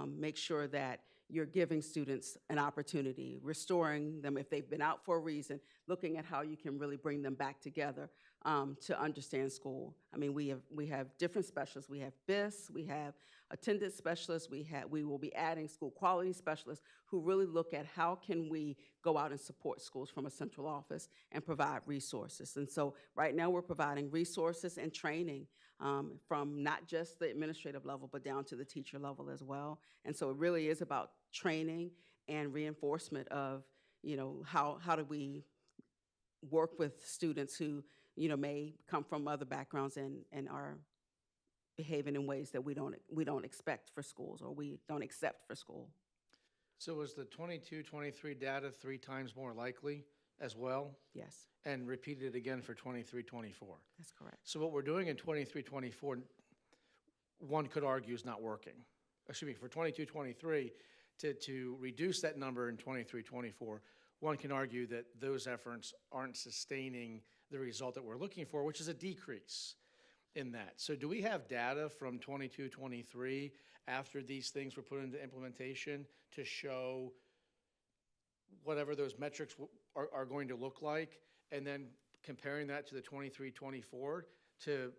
make sure that you're giving students an opportunity, restoring them if they've been out for a reason, looking at how you can really bring them back together to understand school. I mean, we have different specialists. We have BIS, we have attendance specialists, we will be adding school quality specialists who really look at how can we go out and support schools from a central office and provide resources. And so right now we're providing resources and training from not just the administrative level, but down to the teacher level as well. And so it really is about training and reinforcement of, how do we work with students who, may come from other backgrounds and are behaving in ways that we don't expect for schools, or we don't accept for school. So was the 22, 23 data 3 times more likely as well? Yes, And repeated again for 23, 24? that's correct. So what we're doing in 23, 24, one could argue is not working. Excuse me, for 22, 23, to reduce that number in 23, 24, one can argue that those efforts aren't sustaining the result that we're looking for, which is a decrease in that. So do we have data from 22, 23 after these things were put into implementation to show whatever those metrics are going to look like, and then comparing that to the 23, 24 to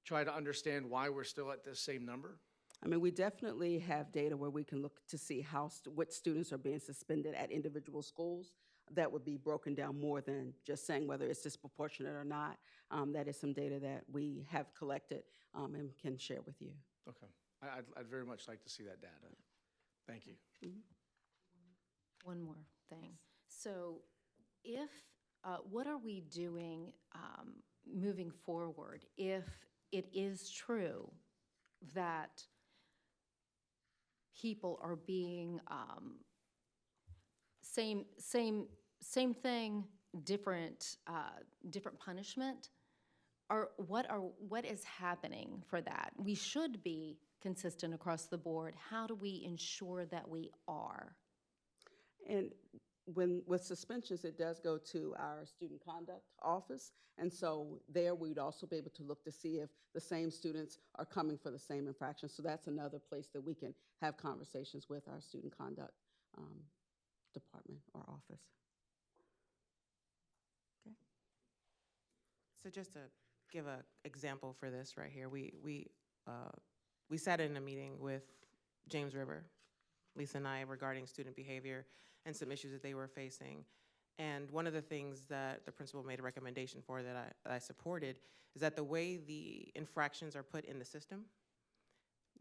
try to understand why we're still at the same number? I mean, we definitely have data where we can look to see what students are being suspended at individual schools. That would be broken down more than just saying whether it's disproportionate or not. That is some data that we have collected and can share with you. Okay. I'd very much like to see that data. Thank you. Mm-hmm. One more thing. So what are we doing moving forward if it is true that people are being same thing, different punishment? Or what is happening for that? We should be consistent across the board. How do we ensure that we are? And with suspensions, it does go to our student conduct office. And so there we'd also be able to look to see if the same students are coming for the same infraction. So that's another place that we can have conversations with our student conduct department or office. Okay. So just to give an example for this right here, we sat in a meeting with James River, Lisa and I, regarding student behavior and some issues that they were facing. And one of the things that the principal made a recommendation for that I supported is that the way the infractions are put in the system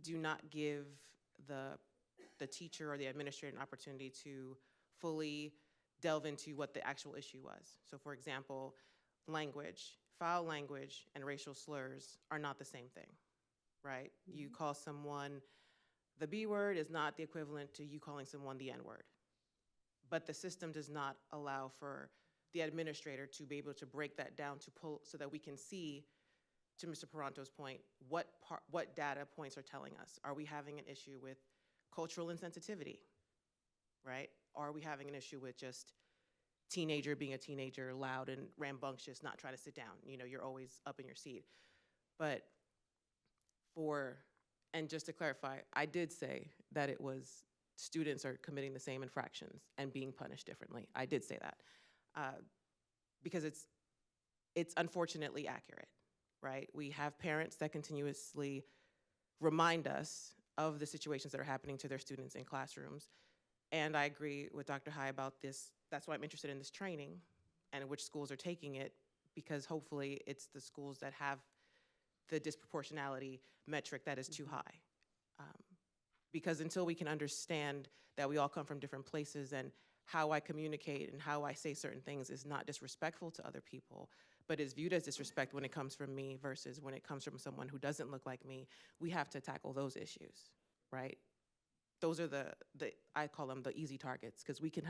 do not give the teacher or the administrator an opportunity to fully delve into what the actual issue was. So for example, language, foul language and racial slurs are not the same thing, right? You call someone the B word is not the equivalent to you calling someone the N word. But the system does not allow for the administrator to be able to break that down to pull so that we can see, to Mr. Paranto's point, what data points are telling us. Are we having an issue with cultural insensitivity, right? Are we having an issue with just teenager being a teenager, loud and rambunctious, not trying to sit down? You know, you're always up in your seat. But and just to clarify, I did say that it was students are committing the same infractions and being punished differently. I did say that because it's unfortunately accurate, right? We have parents that continuously remind us of the situations that are happening to their students in classrooms. And I agree with Dr. High about this. That's why I'm interested in this training and which schools are taking it, because hopefully it's the schools that have the disproportionality metric that is too high. Because until we can understand that we all come from different places and how I communicate and how I say certain things is not disrespectful to other people, but is viewed as disrespect when it comes from me versus when it comes from someone who doesn't look like me, we have to tackle those issues, right? Those are I call them the easy targets, because we can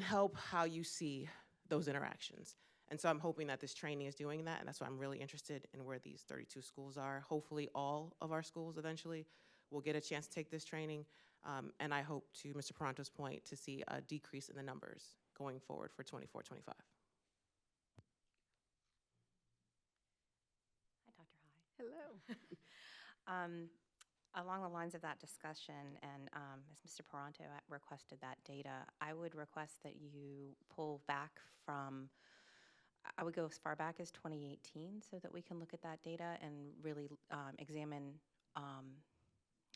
help how you see those interactions. And so I'm hoping that this training is doing that, and that's why I'm really interested in where these 32 schools are. Hopefully all of our schools eventually will get a chance to take this training, and I hope, to Mr. Paranto's point, to see a decrease in the numbers going forward for 24-25. Hi, Dr. High. Hello. Along the lines of that discussion, and as Mr. Paranto requested that data, I would request that you pull back from, I would go as far back as 2018 so that we can look at that data and really examine,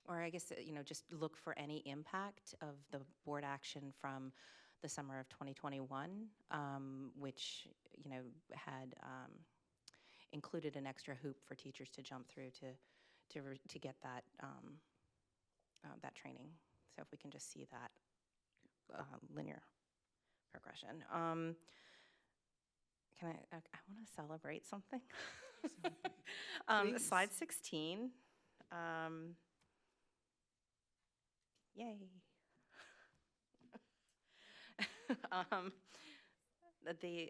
or I guess, just look for any impact of the board action from the summer of 2021, which, had included an extra hoop for teachers to jump through to get that that training. So if we can just see that linear progression. Can I want to celebrate something. Slide 16. Yay.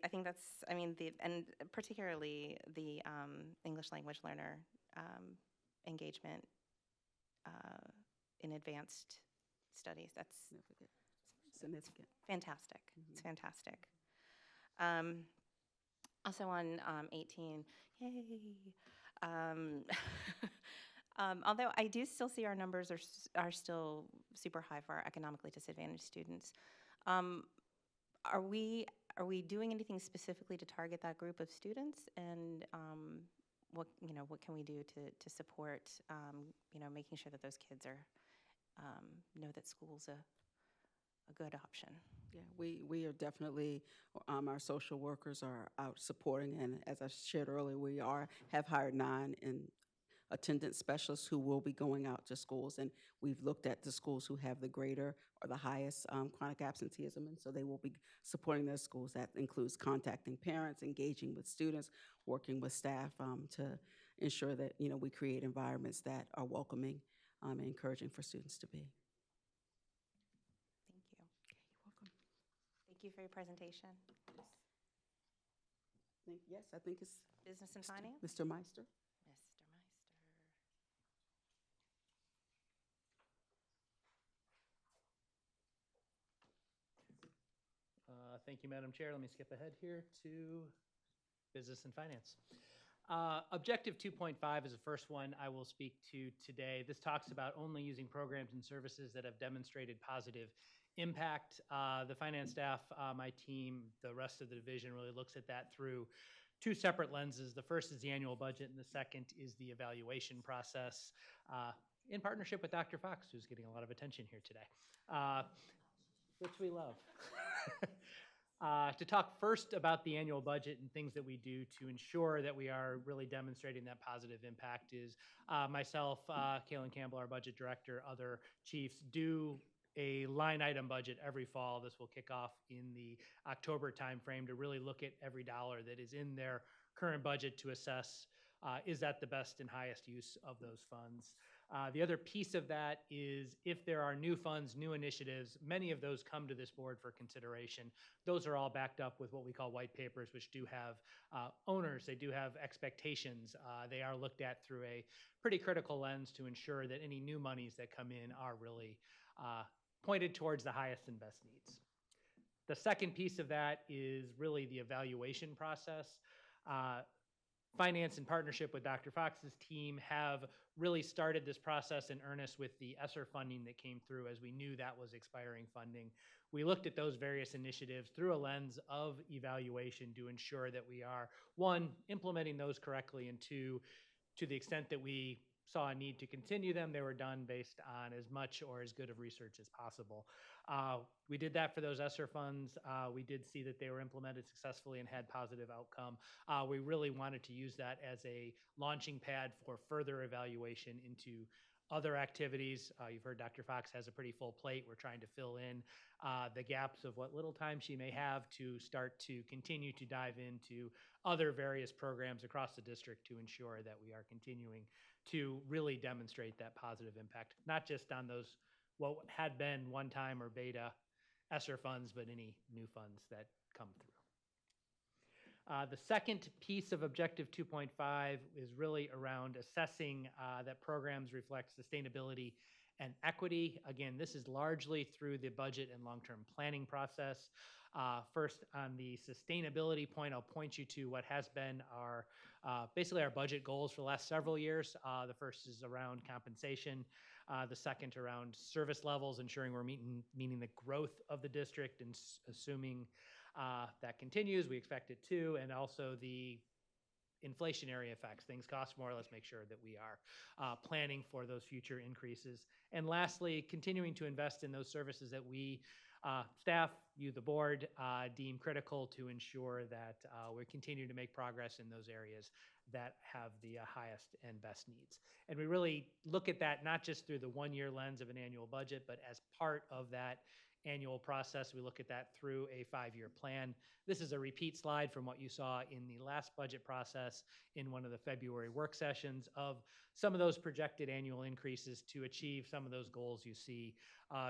I think that's, and particularly the English language learner engagement in advanced studies. That's Significant. fantastic. It's fantastic. Also on 18, yay. Although I do still see our numbers are still super high for our economically disadvantaged students. Are we doing anything specifically to target that group of students? And what can we do to support making sure that those kids know that school's a good option? Yeah, we are definitely, our social workers are out supporting, and as I shared earlier, we have hired 9 attendance specialists who will be going out to schools, and we've looked at the schools who have the greater or the highest chronic absenteeism, and so they will be supporting those schools. That includes contacting parents, engaging with students, working with staff to ensure that we create environments that are welcoming and encouraging for students to be. Thank you. Okay, you're welcome. Thank you for your presentation. Yes, I think it's Business and Finance? Mr. Meister. Mr. Meister. Thank you, Madam Chair. Let me skip ahead here to Business and Finance. Objective 2.5 is the first one I will speak to today. This talks about only using programs and services that have demonstrated positive impact. The finance staff, my team, the rest of the division really looks at that through two separate lenses. The first is the annual budget, and the second is the evaluation process in partnership with Dr. Fox, who's getting a lot of attention here today, which we love. To talk first about the annual budget and things that we do to ensure that we are really demonstrating that positive impact is myself, Kaylin Campbell, our budget director, other chiefs do a line item budget every fall. This will kick off in the October timeframe to really look at every dollar that is in their current budget to assess is that the best and highest use of those funds. The other piece of that is if there are new funds, new initiatives, many of those come to this board for consideration. Those are all backed up with what we call white papers, which do have owners, they do have expectations. They are looked at through a pretty critical lens to ensure that any new monies that come in are really pointed towards the highest and best needs. The second piece of that is really the evaluation process. Finance in partnership with Dr. Fox's team have really started this process in earnest with the ESSER funding that came through as we knew that was expiring funding. We looked at those various initiatives through a lens of evaluation to ensure that we are, one, implementing those correctly, and two, to the extent that we saw a need to continue them, they were done based on as much or as good of research as possible. We did that for those ESSER funds. We did see that they were implemented successfully and had positive outcome. We really wanted to use that as a launching pad for further evaluation into other activities. You've heard Dr. Fox has a pretty full plate. We're trying to fill in the gaps of what little time she may have to start to continue to dive into other various programs across the district to ensure that we are continuing to really demonstrate that positive impact, not just on those what had been one-time or beta ESSER funds, but any new funds that come through. The second piece of Objective 2.5 is really around assessing that programs reflect sustainability and equity. Again, this is largely through the budget and long-term planning process. First, on the sustainability point, I'll point you to what has been our basically our budget goals for the last several years. The first is around compensation. The second around service levels, ensuring we're meeting the growth of the district, and assuming that continues, we expect it to, and also the inflationary effects. Things cost more, let's make sure that we are planning for those future increases. And lastly, continuing to invest in those services that we, staff, you, the board, deem critical to ensure that we continue to make progress in those areas that have the highest and best needs. And we really look at that not just through the one-year lens of an annual budget, but as part of that annual process, we look at that through a 5-year plan. This is a repeat slide from what you saw in the last budget process in one of the February work sessions of some of those projected annual increases to achieve some of those goals you see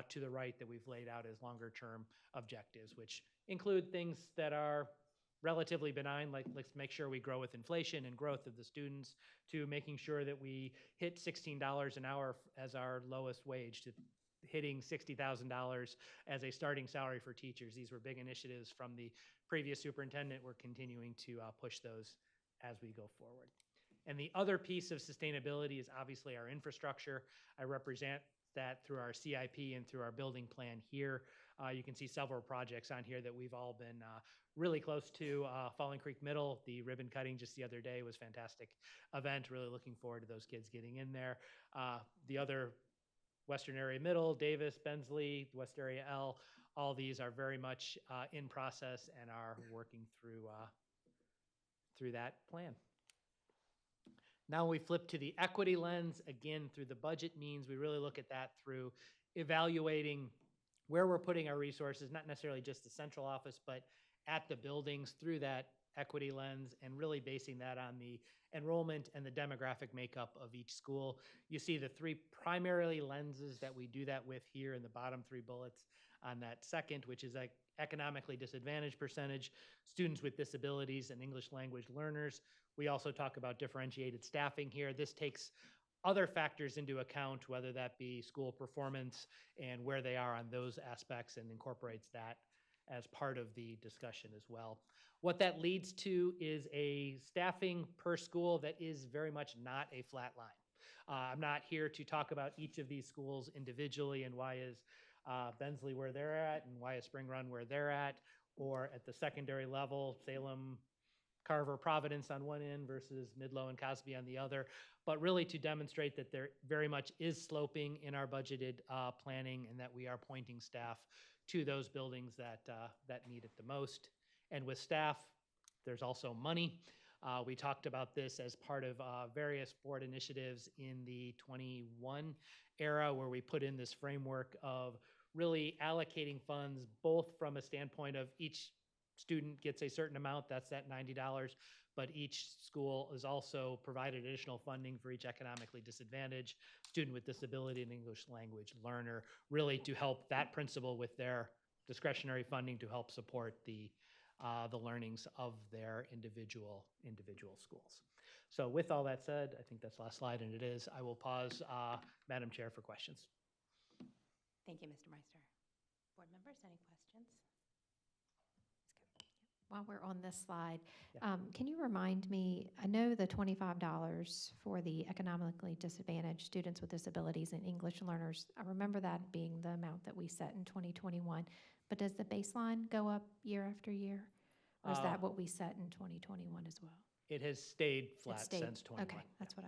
to the right that we've laid out as longer-term objectives, which include things that are relatively benign, like let's make sure we grow with inflation and growth of the students, to making sure that we hit $16 an hour as our lowest wage, to hitting $60,000 as a starting salary for teachers. These were big initiatives from the previous superintendent. We're continuing to push those as we go forward. And the other piece of sustainability is obviously our infrastructure. I represent that through our CIP and through our building plan here. You can see several projects on here that we've all been really close to. Falling Creek Middle, the ribbon cutting just the other day was a fantastic event. Really looking forward to those kids getting in there. The other Western Area Middle, Davis, Bensley, West Area L, all these are very much in process and are working through that plan. Now we flip to the equity lens, again, through the budget means we really look at that through evaluating where we're putting our resources, not necessarily just the central office, but at the buildings through that equity lens, and really basing that on the enrollment and the demographic makeup of each school. You see the three primarily lenses that we do that with here in the bottom 3 bullets on that second, which is like economically disadvantaged percentage, students with disabilities, and English language learners. We also talk about differentiated staffing here. This takes other factors into account, whether that be school performance and where they are on those aspects, and incorporates that as part of the discussion as well. What that leads to is a staffing per school that is very much not a flat line. I'm not here to talk about each of these schools individually and why is Bensley where they're at and why is Spring Run where they're at, or at the secondary level, Salem, Carver, Providence on one end versus Midlow and Cosby on the other, but really to demonstrate that there very much is sloping in our budgeted planning and that we are pointing staff to those buildings that need it the most. And with staff, there's also money. We talked about this as part of various board initiatives in the 21 era, where we put in this framework of really allocating funds both from a standpoint of each student gets a certain amount, that's that $90, but each school is also provided additional funding for each economically disadvantaged student with disability and English language learner, really to help that principal with their discretionary funding to help support the learnings of their individual schools. So with all that said, I think that's the last slide, and it is, I will pause, Madam Chair, for questions. Thank you, Mr. Meister. Board members, any questions? While we're on this slide, Yeah. can you remind me, I know the $25 for the economically disadvantaged students with disabilities and English learners, I remember that being the amount that we set in 2021, but does the baseline go up year after year? Or is that what we set in 2021 as well? It has stayed flat It stayed- since 21. Okay, that's what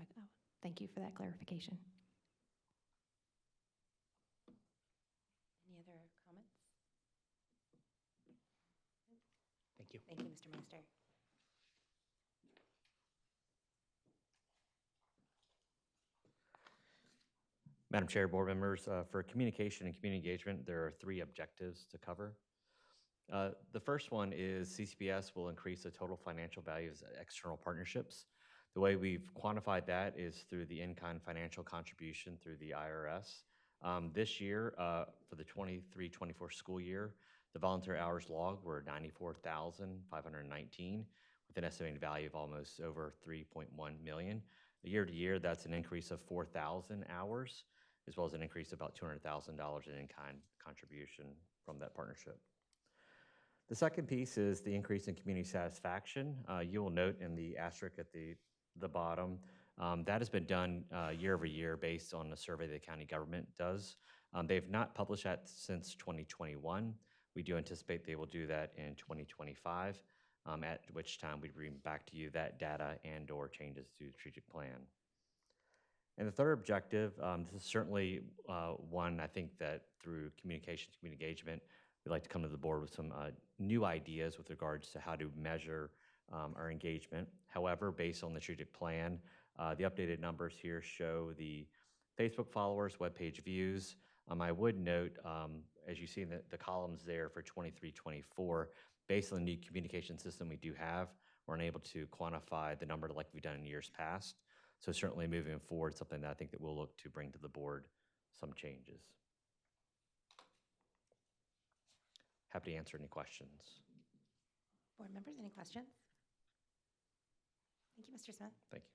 thank you for that clarification. Any other comments? Thank you. Thank you, Mr. Meister. Madam Chair, board members, for communication and community engagement, there are 3 objectives to cover. The first one is CCPS will increase the total financial value of external partnerships. The way we've quantified that is through the in-kind financial contribution through the IRS. This year, for the 23-24 school year, the voluntary hours logged were 94,519 with an estimated value of almost over 3.1 million. Year to year, that's an increase of 4,000 hours, as well as an increase of about $200,000 in in-kind contribution from that partnership. The second piece is the increase in community satisfaction. You will note in the asterisk at the bottom, that has been done year over year based on a survey the county government does. They've not published that since 2021. We do anticipate they will do that in 2025, at which time we bring back to you that data and/or changes to the strategic plan. And the third objective, this is certainly one I think that through communication, community engagement, we'd like to come to the board with some new ideas with regards to how to measure our engagement. However, based on the strategic plan, the updated numbers here show the Facebook followers, webpage views. I would note, as you see in the columns there for 23-24, based on the new communication system we do have, we're unable to quantify the number like we've done in years past. So certainly moving forward, something that I think that we'll look to bring to the board some changes. Happy to answer any questions. Board members, any questions? Thank you, Mr. Smith. Thank you.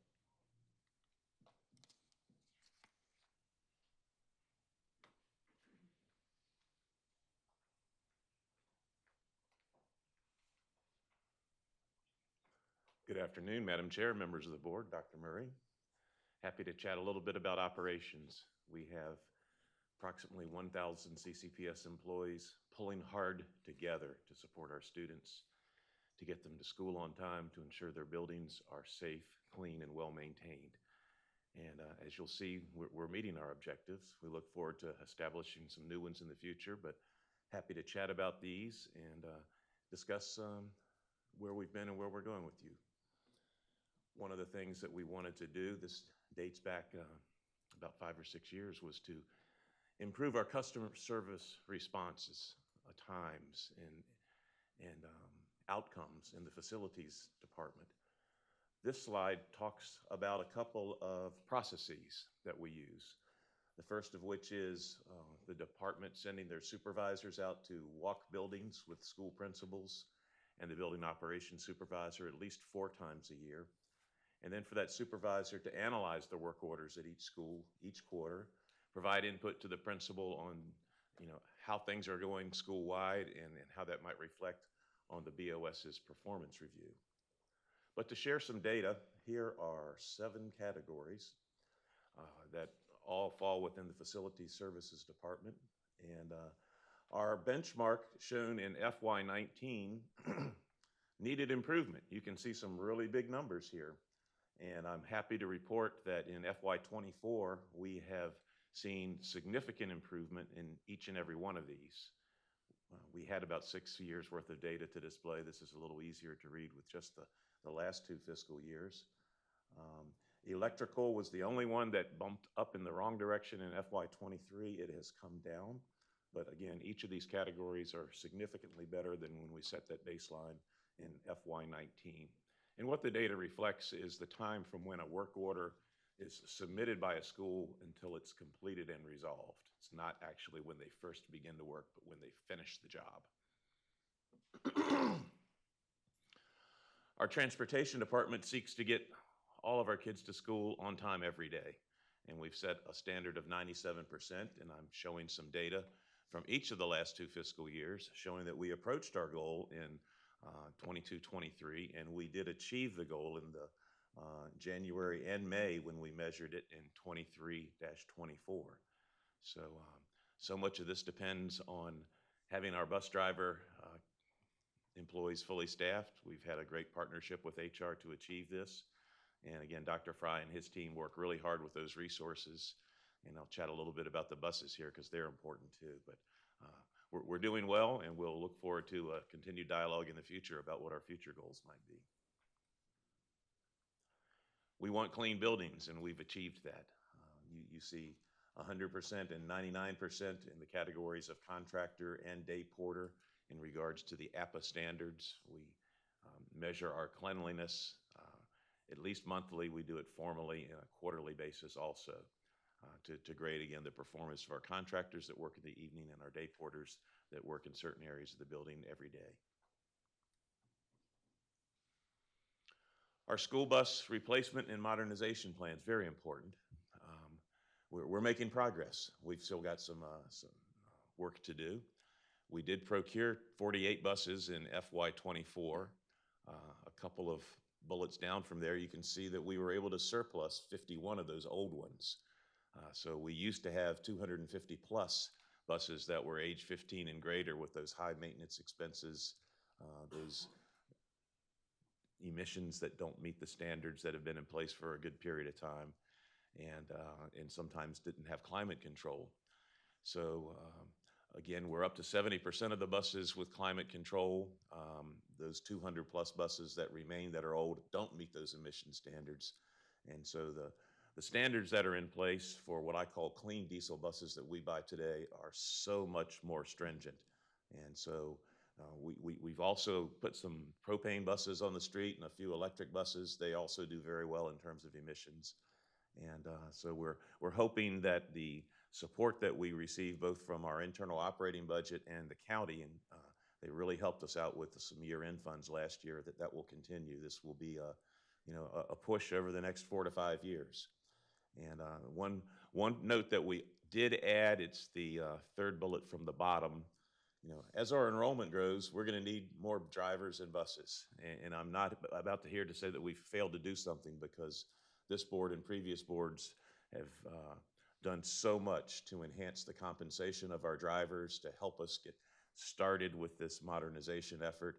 Good afternoon, Madam Chair, members of the board, Dr. Murray. Happy to chat a little bit about operations. We have approximately 1,000 CCPS employees pulling hard together to support our students, to get them to school on time, to ensure their buildings are safe, clean, and well-maintained. And as you'll see, we're meeting our objectives. We look forward to establishing some new ones in the future, but happy to chat about these and discuss where we've been and where we're going with you. One of the things that we wanted to do, this dates back about 5 or 6 years, was to improve our customer service responses, times, and outcomes in the facilities department. This slide talks about a couple of processes that we use. The first of which is the department sending their supervisors out to walk buildings with school principals and the building operations supervisor at least 4 times a year. And then for that supervisor to analyze the work orders at each school each quarter, provide input to the principal on how things are going school-wide and how that might reflect on the BOS's performance review. But to share some data, here are 7 categories that all fall within the Facility Services Department. And our benchmark shown in FY19 needed improvement. You can see some really big numbers here. And I'm happy to report that in FY24, we have seen significant improvement in each and every one of these. We had about 6 years worth of data to display. This is a little easier to read with just the last 2 fiscal years. Electrical was the only one that bumped up in the wrong direction in FY23. It has come down. But again, each of these categories are significantly better than when we set that baseline in FY19. And what the data reflects is the time from when a work order is submitted by a school until it's completed and resolved. It's not actually when they first begin to work, but when they finish the job. Our transportation department seeks to get all of our kids to school on time every day. And we've set a standard of 97%, and I'm showing some data from each of the last 2 fiscal years showing that we approached our goal in 22-23, and we did achieve the goal in the January and May when we measured it in 23-24. So much of this depends on having our bus driver employees fully staffed. We've had a great partnership with HR to achieve this. And again, Dr. Fry and his team work really hard with those resources. And I'll chat a little bit about the buses here because they're important too. But we're doing well, and we'll look forward to a continued dialogue in the future about what our future goals might be. We want clean buildings, and we've achieved that. You see 100% and 99% in the categories of contractor and day porter in regards to the APA standards. We measure our cleanliness at least monthly. We do it formally on a quarterly basis also. To grade, again, the performance of our contractors that work in the evening and our day porters that work in certain areas of the building every day. Our school bus replacement and modernization plan is very important. We're making progress. We've still got some work to do. We did procure 48 buses in FY24. A couple of bullets down from there, you can see that we were able to surplus 51 of those old ones. So we used to have 250 plus buses that were age 15 and greater with those high maintenance expenses, those emissions that don't meet the standards that have been in place for a good period of time, and sometimes didn't have climate control. So again, we're up to 70% of the buses with climate control. Those 200 plus buses that remain that are old don't meet those emission standards. And so the standards that are in place for what I call clean diesel buses that we buy today are so much more stringent. And so we've also put some propane buses on the street and a few electric buses. They also do very well in terms of emissions. And so we're hoping that the support that we receive both from our internal operating budget and the county, and they really helped us out with some year-end funds last year, that will continue. This will be a push over the next 4 to 5 years. And one note that we did add, it's the third bullet from the bottom. As our enrollment grows, we're going to need more drivers and buses. And I'm not about to hear to say that we've failed to do something, because this board and previous boards have done so much to enhance the compensation of our drivers, to help us get started with this modernization effort.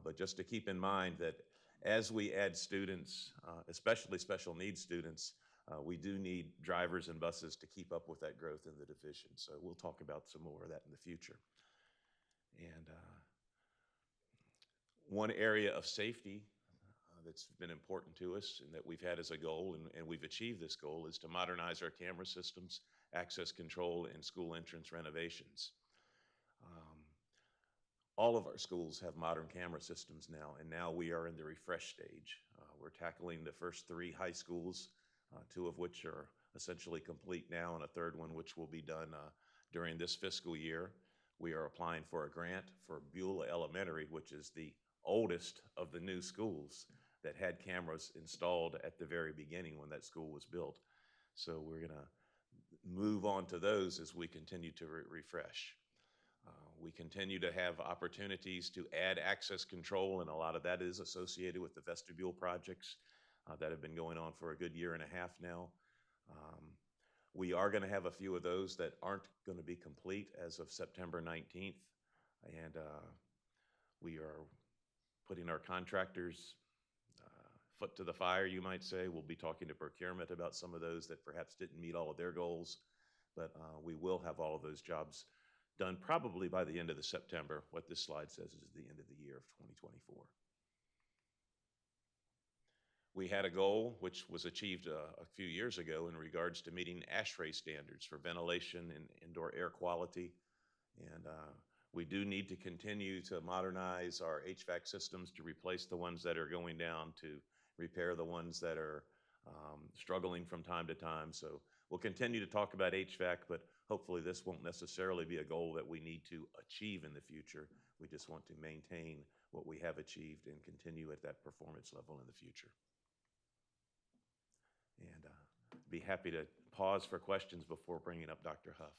But just to keep in mind that as we add students, especially special needs students, we do need drivers and buses to keep up with that growth in the division. So we'll talk about some more of that in the future. And one area of safety that's been important to us and that we've had as a goal, and we've achieved this goal, is to modernize our camera systems, access control, and school entrance renovations. All of our schools have modern camera systems now, and now we are in the refresh stage. We're tackling the first 3 high schools, 2 of which are essentially complete now, and a third one which will be done during this fiscal year. We are applying for a grant for Beulah Elementary, which is the oldest of the new schools that had cameras installed at the very beginning when that school was built. So we're going to move on to those as we continue to refresh. We continue to have opportunities to add access control, and a lot of that is associated with the vestibule projects that have been going on for a good year and a half now. We are going to have a few of those that aren't going to be complete as of September 19th, and we are putting our contractors foot to the fire, you might say. We'll be talking to procurement about some of those that perhaps didn't meet all of their goals, but we will have all of those jobs done probably by the end of the September. What this slide says is the end of the year of 2024. We had a goal which was achieved a few years ago in regards to meeting ASHRAE standards for ventilation and indoor air quality. And we do need to continue to modernize our HVAC systems to replace the ones that are going down, to repair the ones that are struggling from time to time. So we'll continue to talk about HVAC, but hopefully this won't necessarily be a goal that we need to achieve in the future. We just want to maintain what we have achieved and continue at that performance level in the future. And be happy to pause for questions before bringing up Dr. Huff.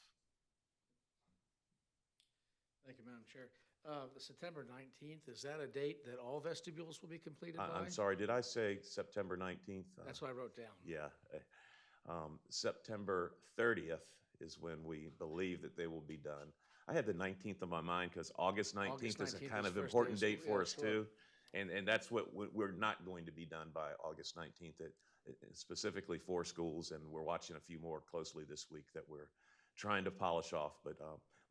Thank you, Madam Chair. The September 19th, is that a date that all vestibules will be completed by? I'm sorry, did I say September 19th? That's what I wrote down. Yeah. September 30th is when we believe that they will be done. I had the 19th on my mind because August 19th is a 19th kind is of first important day of date school. for Yeah, us sure. too. And that's what we're not going to be done by August 19th, specifically for schools. And we're watching a few more closely this week that we're trying to polish off, but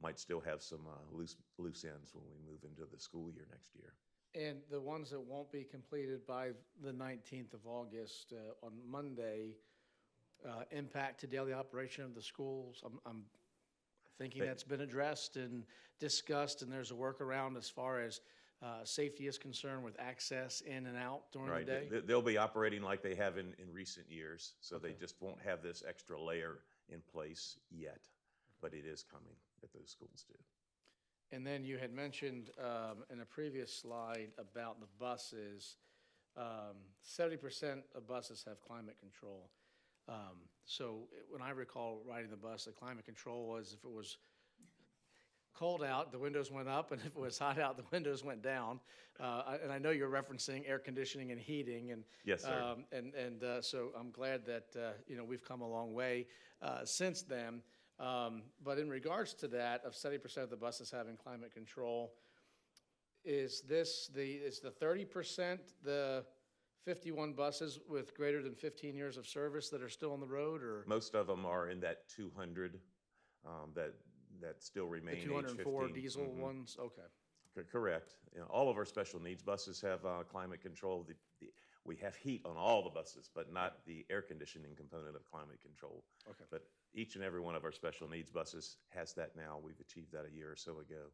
might still have some loose ends when we move into the school year next year. And the ones that won't be completed by the 19th of August on Monday, impact to daily operation of the schools. I'm thinking that's been addressed and discussed, and there's a workaround as far as safety is concerned with access in and out during the day. They'll be operating like they have in recent years, so Okay. they just won't have this extra layer in place yet, but it is coming that those schools do. And then you had mentioned in a previous slide about the buses, 70% of buses have climate control. So when I recall riding the bus, the climate control was if it was cold out, the windows went up, and if it was hot out, the windows went down. And I know you're referencing air conditioning and heating, and Yes, sir. So I'm glad that we've come a long way since then. But in regards to that, of 70% of the buses having climate control, is the 30% the 51 buses with greater than 15 years of service that are still on the road, or Most of them are in that 200 that still the remain age 204 15. diesel Mhm. ones? Okay. Correct. All of our special needs buses have climate control. We have heat on all the buses, but not the air conditioning component of climate control. Okay. But each and every one of our special needs buses has that now. We've achieved that a year or so ago.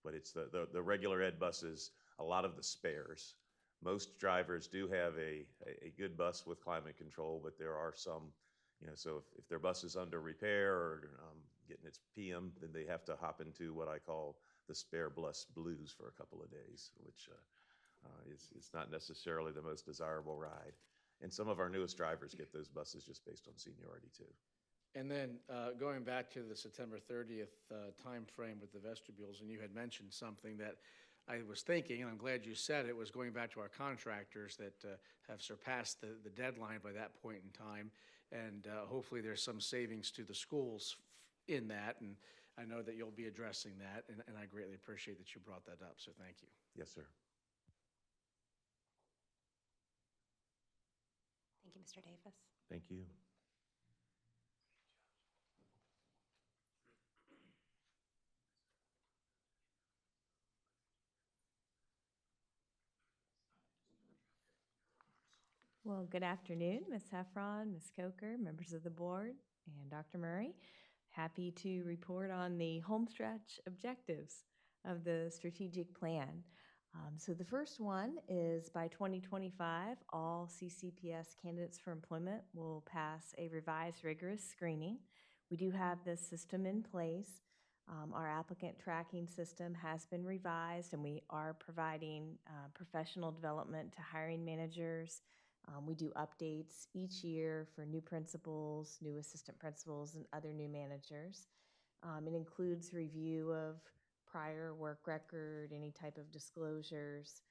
But it's the regular ed buses, a lot of the spares. Most drivers do have a good bus with climate control, but there are some, so if their bus is under repair or getting its PM, then they have to hop into what I call the spare bus blues for a couple of days, which is not necessarily the most desirable ride. And some of our newest drivers get those buses just based on seniority too. And then going back to the September 30th timeframe with the vestibules, and you had mentioned something that I was thinking, and I'm glad you said it, was going back to our contractors that have surpassed the deadline by that point in time. And hopefully there's some savings to the schools in that. And I know that you'll be addressing that, and I greatly appreciate that you brought that up. So thank you. Yes, sir. Thank you, Mr. Davis. Thank you. Well, good afternoon, Ms. Heffron, Ms. Coker, members of the board, and Dr. Murray. Happy to report on the homestretch objectives of the strategic plan. So the first one is by 2025, all CCPS candidates for employment will pass a revised rigorous screening. We do have this system in place. Our applicant tracking system has been revised, and we are providing professional development to hiring managers. We do updates each year for new principals, new assistant principals, and other new managers. It includes review of prior work record, any type of disclosures,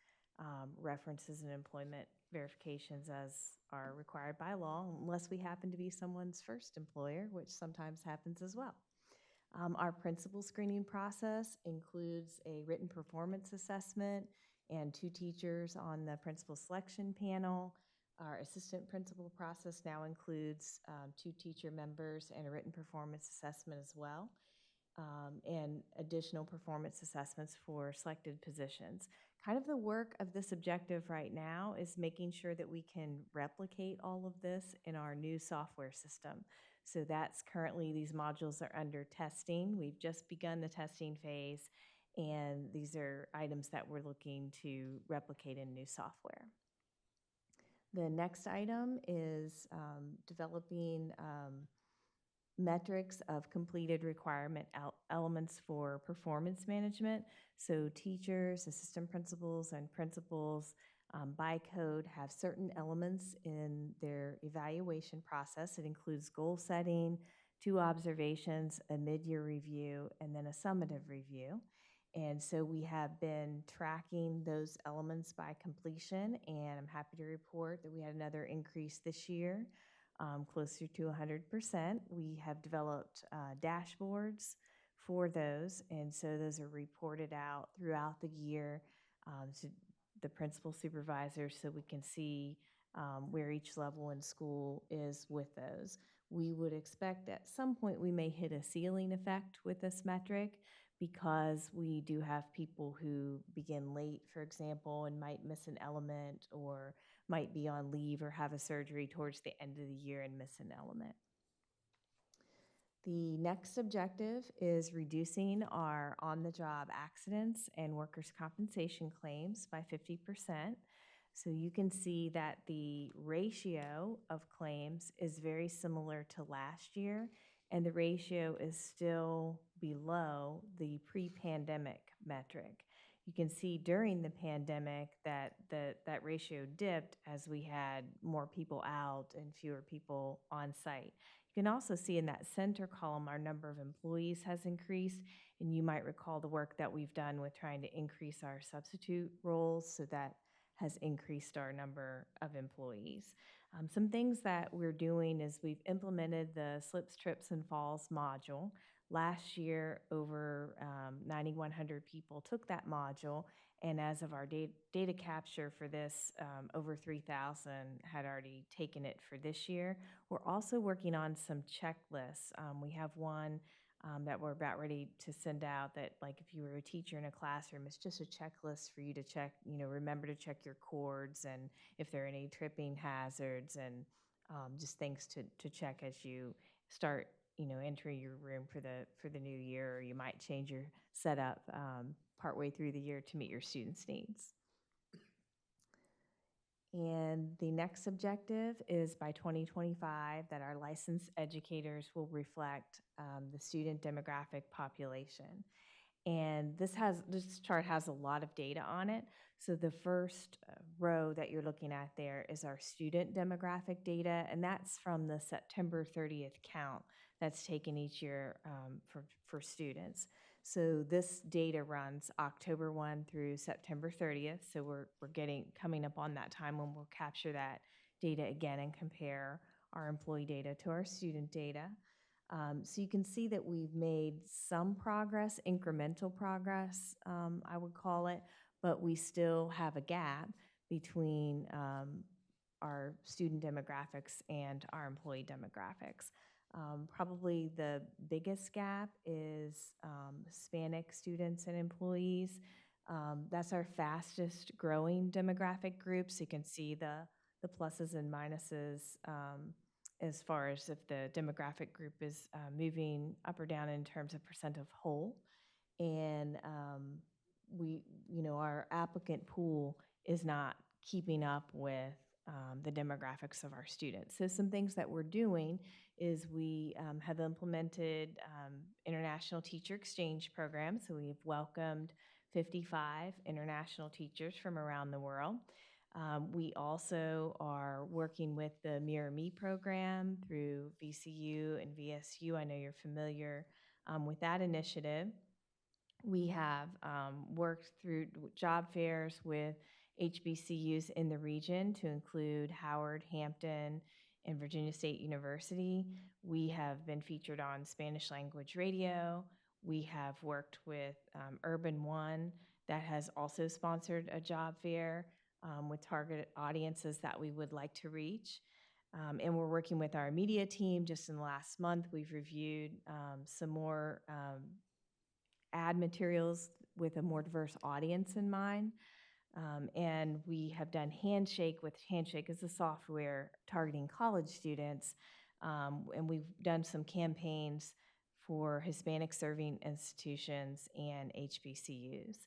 references, and employment verifications as are required by law, unless we happen to be someone's first employer, which sometimes happens as well. Our principal screening process includes a written performance assessment and 2 teachers on the principal selection panel. Our assistant principal process now includes 2 teacher members and a written performance assessment as well, and additional performance assessments for selected positions. Kind of the work of this objective right now is making sure that we can replicate all of this in our new software system. So that's currently, these modules are under testing. We've just begun the testing phase, and these are items that we're looking to replicate in new software. The next item is developing metrics of completed requirement elements for performance management. So teachers, assistant principals, and principals by code have certain elements in their evaluation process. It includes goal setting, 2 observations, a mid-year review, and then a summative review. And so we have been tracking those elements by completion, and I'm happy to report that we had another increase this year, closer to 100%. We have developed dashboards for those, and so those are reported out throughout the year to the principal supervisors, so we can see where each level in school is with those. We would expect at some point we may hit a ceiling effect with this metric, because we do have people who begin late, for example, and might miss an element, or might be on leave or have a surgery towards the end of the year and miss an element. The next objective is reducing our on-the-job accidents and workers' compensation claims by 50%. So you can see that the ratio of claims is very similar to last year, and the ratio is still below the pre-pandemic metric. You can see during the pandemic that that ratio dipped as we had more people out and fewer people on site. You can also see in that center column our number of employees has increased, and you might recall the work that we've done with trying to increase our substitute roles, so that has increased our number of employees. Some things that we're doing is we've implemented the slips, trips, and falls module. Last year, over 9,100 people took that module, and as of our data capture for this, over 3,000 had already taken it for this year. We're also working on some checklists. We have one that we're about ready to send out that, like, if you were a teacher in a classroom, it's just a checklist for you to check, remember to check your cords, and if there are any tripping hazards, and just things to check as you start entering your room for the new year, or you might change your setup partway through the year to meet your students' needs. And the next objective is by 2025 that our licensed educators will reflect the student demographic population. And this chart has a lot of data on it. So the first row that you're looking at there is our student demographic data, and that's from the September 30th count that's taken each year for students. So this data runs October 1 through September 30th. So we're coming up on that time when we'll capture that data again and compare our employee data to our student data. So you can see that we've made some progress, incremental progress, I would call it, but we still have a gap between our student demographics and our employee demographics. Probably the biggest gap is Hispanic students and employees. That's our fastest growing demographic group, so you can see the pluses and minuses as far as if the demographic group is moving up or down in terms of percent of whole. And our applicant pool is not keeping up with the demographics of our students. So some things that we're doing is we have implemented international teacher exchange programs. So we've welcomed 55 international teachers from around the world. We also are working with the Mirror Me program through VCU and VSU. I know you're familiar with that initiative. We have worked through job fairs with HBCUs in the region to include Howard, Hampton, and Virginia State University. We have been featured on Spanish language radio. We have worked with Urban One that has also sponsored a job fair with targeted audiences that we would like to reach. And we're working with our media team. Just in the last month, we've reviewed some more ad materials with a more diverse audience in mind. And we have done Handshake with Handshake as a software targeting college students. And we've done some campaigns for Hispanic serving institutions and HBCUs.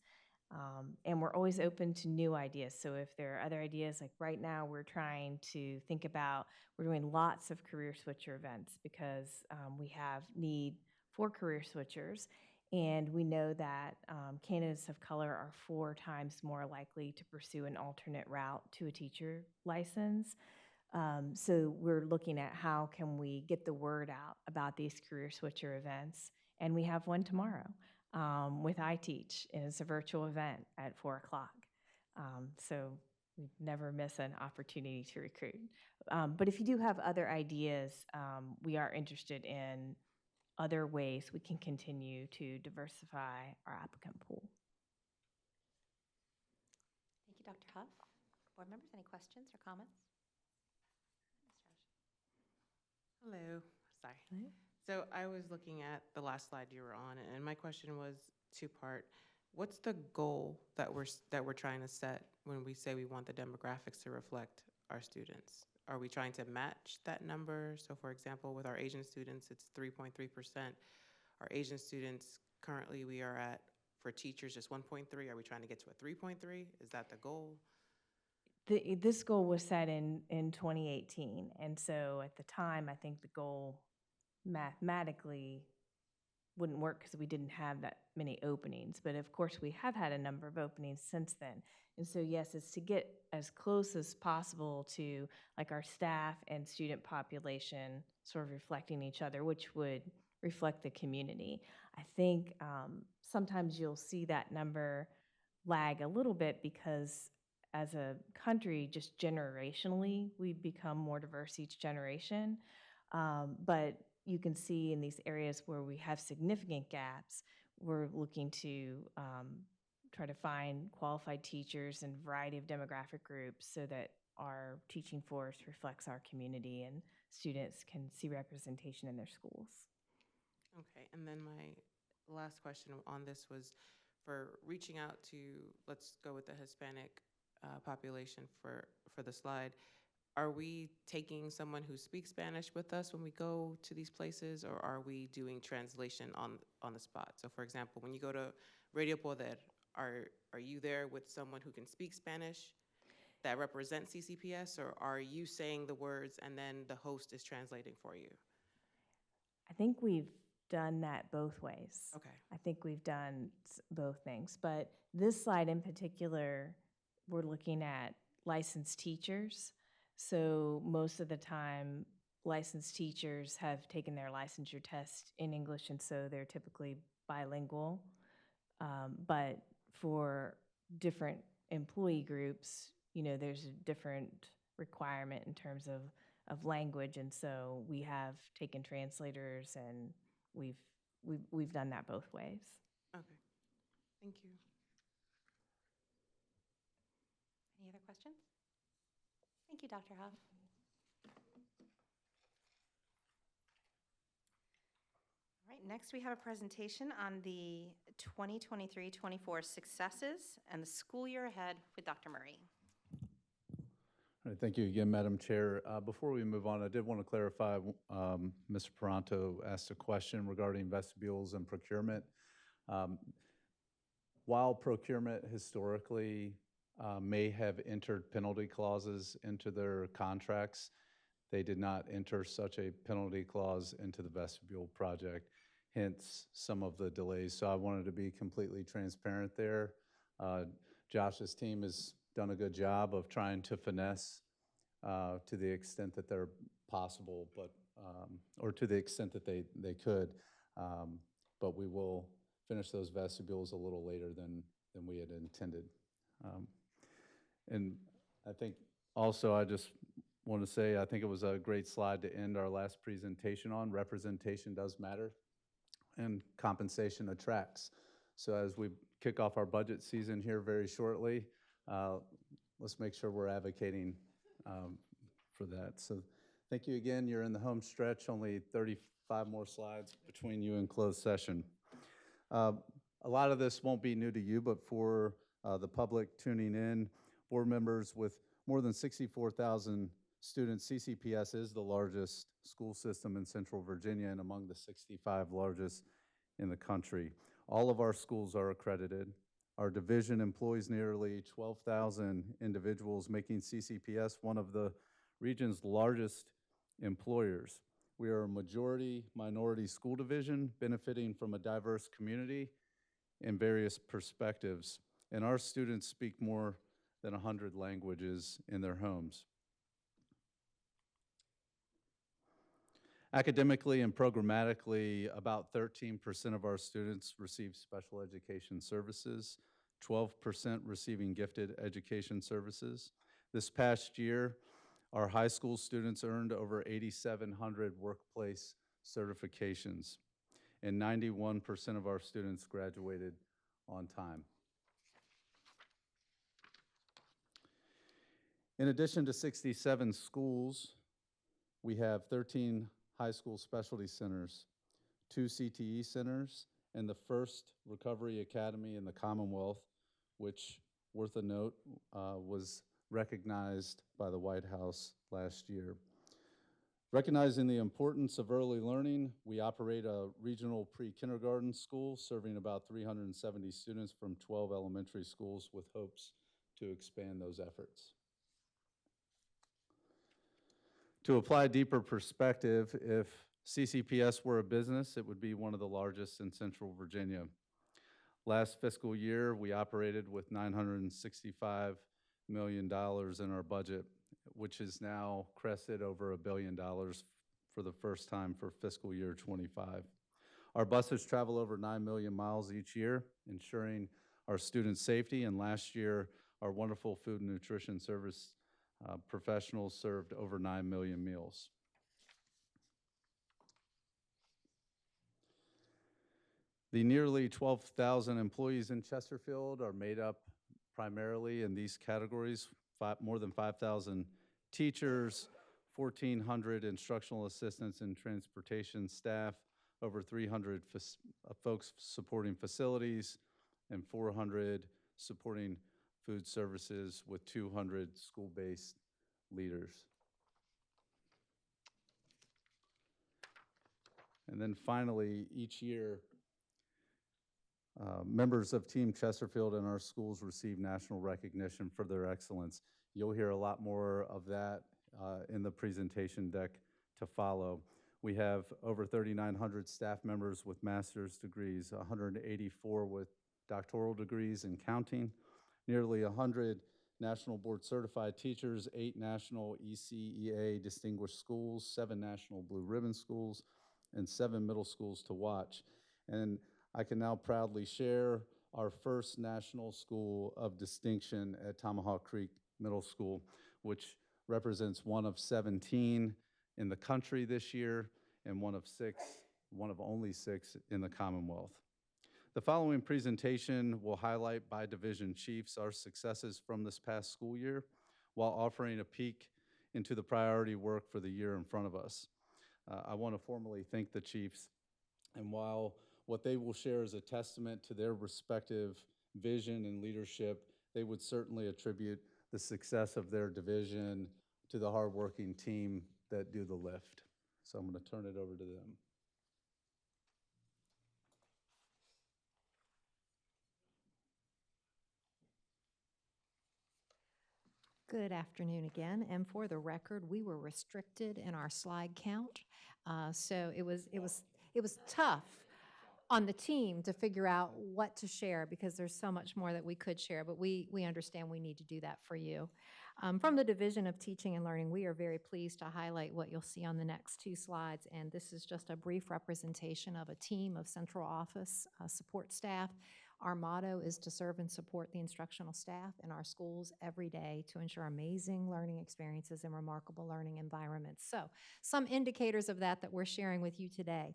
And we're always open to new ideas. So if there are other ideas, like right now we're trying to think about, we're doing lots of career switcher events because we have need for career switchers. And we know that candidates of color are 4 times more likely to pursue an alternate route to a teacher license. So we're looking at how can we get the word out about these career switcher events. And we have one tomorrow with iTeach, and it's a virtual event at 4 o'clock. So we never miss an opportunity to recruit. But if you do have other ideas, we are interested in other ways we can continue to diversify our applicant pool. Thank you, Dr. Huff. Board members, any questions or comments? Hello, sorry. So I was looking at the last slide you were on, and my question was 2-part. What's the goal that we're trying to set when we say we want the demographics to reflect our students? Are we trying to match that number? So for example, with our Asian students, it's 3.3%. Our Asian students, currently we are at, for teachers, just 1.3. Are we trying to get to a 3.3? Is that the goal? This goal was set in 2018. And so at the time, I think the goal mathematically wouldn't work because we didn't have that many openings. But of course, we have had a number of openings since then. And so yes, it's to get as close as possible to like our staff and student population sort of reflecting each other, which would reflect the community. I think sometimes you'll see that number lag a little bit because as a country, just generationally, we've become more diverse each generation. But you can see in these areas where we have significant gaps, we're looking to try to find qualified teachers in a variety of demographic groups so that our teaching force reflects our community and students can see representation in their schools. Okay, and then my last question on this was for reaching out to, let's go with the Hispanic population for the slide. Are we taking someone who speaks Spanish with us when we go to these places, or are we doing translation on the spot? So for example, when you go to Radio Poder, are you there with someone who can speak Spanish that represents CCPS, or are you saying the words and then the host is translating for you? I think we've done that both ways. Okay. I think we've done both things. But this slide in particular, we're looking at licensed teachers. So most of the time, licensed teachers have taken their licensure test in English, and so they're typically bilingual. But for different employee groups, you know, there's a different requirement in terms of language, and so we have taken translators, and we've done that both ways. Okay, thank you. Any other questions? Thank you, Dr. Huff. All right, next we have a presentation on the 2023-24 successes and the school year ahead with Dr. Murray. All right, thank you again, Madam Chair. Before we move on, I did want to clarify, Mr. Paranto asked a question regarding vestibules and procurement. While procurement historically may have entered penalty clauses into their contracts, they did not enter such a penalty clause into the vestibule project, hence some of the delays. So I wanted to be completely transparent there. Josh's team has done a good job of trying to finesse to the extent that they're possible, but or to the extent that they could. But we will finish those vestibules a little later than we had intended. And I think also I just want to say I think it was a great slide to end our last presentation on. Representation does matter. and compensation attracts. So as we kick off our budget season here very shortly, let's make sure we're advocating for that. So thank you again. You're in the home stretch, only 35 more slides between you and closed session. A lot of this won't be new to you, but for the public tuning in, board members, with more than 64,000 students, CCPS is the largest school system in Central Virginia and among the 65 largest in the country. All of our schools are accredited. Our division employs nearly 12,000 individuals, making CCPS one of the region's largest employers. We are a majority minority school division benefiting from a diverse community and various perspectives. And our students speak more than 100 languages in their homes. Academically and programmatically, about 13% of our students receive special education services, 12% receiving gifted education services. This past year, our high school students earned over 8,700 workplace certifications, and 91% of our students graduated on time. In addition to 67 schools, we have 13 high school specialty centers, 2 CTE centers, and the first recovery academy in the Commonwealth, which, worth a note, was recognized by the White House last year. Recognizing the importance of early learning, we operate a regional pre-kindergarten school serving about 370 students from 12 elementary schools with hopes to expand those efforts. To apply deeper perspective, if CCPS were a business, it would be one of the largest in Central Virginia. Last fiscal year, we operated with $965 million in our budget, which is now crested over $1 billion for the first time for fiscal year 25. Our buses travel over 9 million miles each year, ensuring our students' safety, and last year, our wonderful food and nutrition service professionals served over 9 million meals. The nearly 12,000 employees in Chesterfield are made up primarily in these categories: more than 5,000 teachers, 1,400 instructional assistants and transportation staff, over 300 folks supporting facilities, and 400 supporting food services, with 200 school-based leaders. And then finally, each year, members of Team Chesterfield in our schools receive national recognition for their excellence. You'll hear a lot more of that in the presentation deck to follow. We have over 3,900 staff members with master's degrees, 184 with doctoral degrees and counting, nearly 100 national board certified teachers, 8 national ECEA distinguished schools, 7 national blue ribbon schools, and 7 middle schools to watch. And I can now proudly share our first national school of distinction at Tomahawk Creek Middle School, which represents one of 17 in the country this year and one of only 6 in the Commonwealth. The following presentation will highlight by division chiefs our successes from this past school year, while offering a peek into the priority work for the year in front of us. I want to formally thank the chiefs, and while what they will share is a testament to their respective vision and leadership, they would certainly attribute the success of their division to the hardworking team that do the lift. So I'm going to turn it over to them. Good afternoon again, and for the record, we were restricted in our slide count, so it was tough on the team to figure out what to share, because there's so much more that we could share, but we understand we need to do that for you. From the Division of Teaching and Learning, we are very pleased to highlight what you'll see on the next 2 slides, and this is just a brief representation of a team of central office support staff. Our motto is to serve and support the instructional staff in our schools every day to ensure amazing learning experiences and remarkable learning environments. So, some indicators of that we're sharing with you today.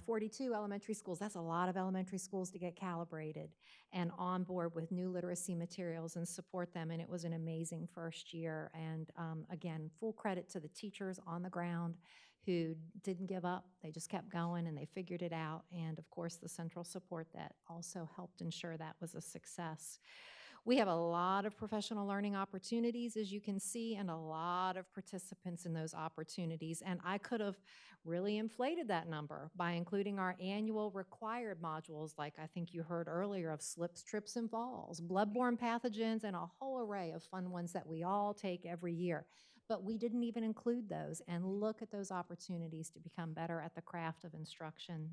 42 elementary schools, that's a lot of elementary schools to get calibrated and on board with new literacy materials and support them. And it was an amazing first year. And again, full credit to the teachers on the ground who didn't give up. They just kept going and they figured it out. And of course, the central support that also helped ensure that was a success. We have a lot of professional learning opportunities, as you can see, and a lot of participants in those opportunities. And I could have really inflated that number by including our annual required modules, like I think you heard earlier, of slips, trips, and falls, bloodborne pathogens, and a whole array of fun ones that we all take every year. But we didn't even include those, and look at those opportunities to become better at the craft of instruction.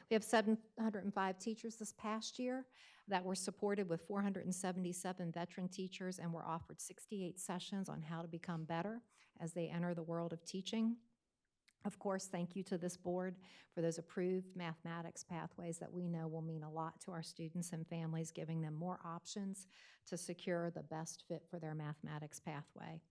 We have 705 teachers this past year that were supported with 477 veteran teachers and were offered 68 sessions on how to become better as they enter the world of teaching. Of course, thank you to this board for those approved mathematics pathways that we know will mean a lot to our students and families, giving them more options to secure the best fit for their mathematics pathway.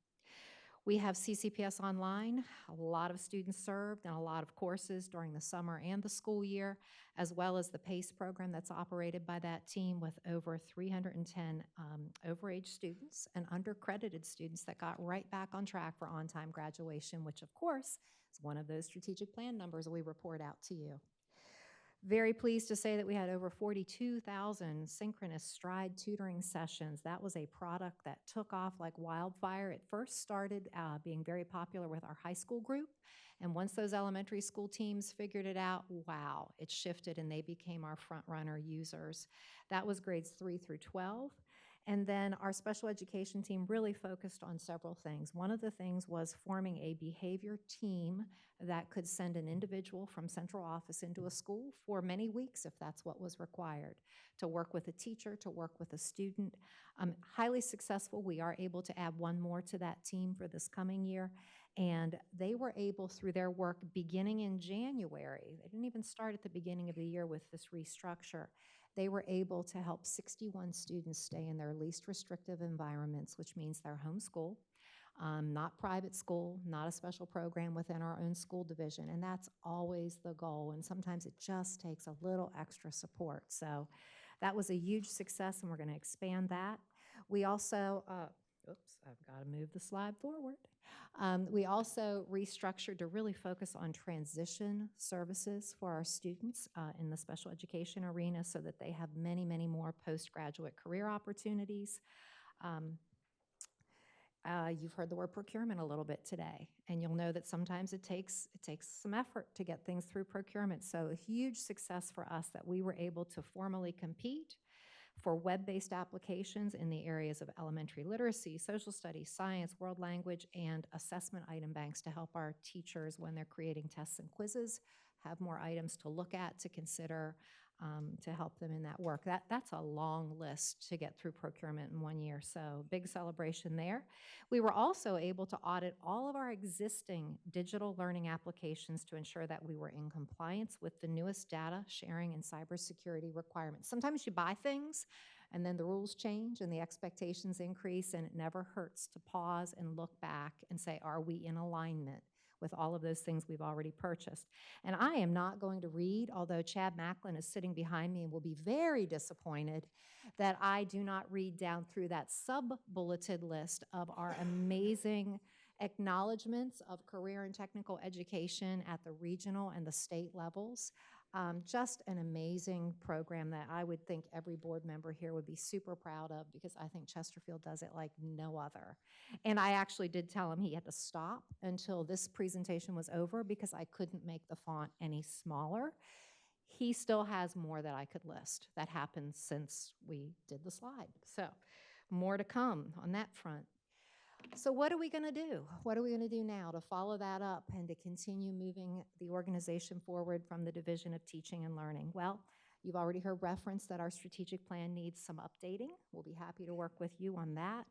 We have CCPS Online, a lot of students served and a lot of courses during the summer and the school year, as well as the PACE program that's operated by that team with over 310 overage students and undercredited students that got right back on track for on-time graduation, which of course is one of those strategic plan numbers we report out to you. Very pleased to say that we had over 42,000 synchronous stride tutoring sessions. That was a product that took off like wildfire. It first started being very popular with our high school group. And once those elementary school teams figured it out, wow, it shifted and they became our front runner users. That was grades 3 through 12. And then our special education team really focused on several things. One of the things was forming a behavior team that could send an individual from central office into a school for many weeks, if that's what was required, to work with a teacher, to work with a student. Highly successful. We are able to add one more to that team for this coming year. And they were able, through their work beginning in January, they didn't even start at the beginning of the year with this restructure, they were able to help 61 students stay in their least restrictive environments, which means their home school, not private school, not a special program within our own school division. And that's always the goal. And sometimes it just takes a little extra support. So that was a huge success, and we're going to expand that. We also, oops, I've got to move the slide forward. We also restructured to really focus on transition services for our students in the special education arena so that they have many, many more postgraduate career opportunities. You've heard the word procurement a little bit today, and you'll know that sometimes it takes some effort to get things through procurement. So a huge success for us that we were able to formally compete for web-based applications in the areas of elementary literacy, social studies, science, world language, and assessment item banks to help our teachers when they're creating tests and quizzes have more items to look at, to consider, to help them in that work. That's a long list to get through procurement in 1 year, so big celebration there. We were also able to audit all of our existing digital learning applications to ensure that we were in compliance with the newest data sharing and cybersecurity requirements. Sometimes you buy things and then the rules change and the expectations increase, and it never hurts to pause and look back and say, are we in alignment with all of those things we've already purchased? And I am not going to read, although Chad Macklin is sitting behind me and will be very disappointed that I do not read down through that sub-bulleted list of our amazing acknowledgments of career and technical education at the regional and the state levels. Just an amazing program that I would think every board member here would be super proud of, because I think Chesterfield does it like no other. And I actually did tell him he had to stop until this presentation was over because I couldn't make the font any smaller. He still has more that I could list that happened since we did the slide. So more to come on that front. So what are we going to do? What are we going to do now to follow that up and to continue moving the organization forward from the Division of Teaching and Learning? Well, you've already heard reference that our strategic plan needs some updating. We'll be happy to work with you on that.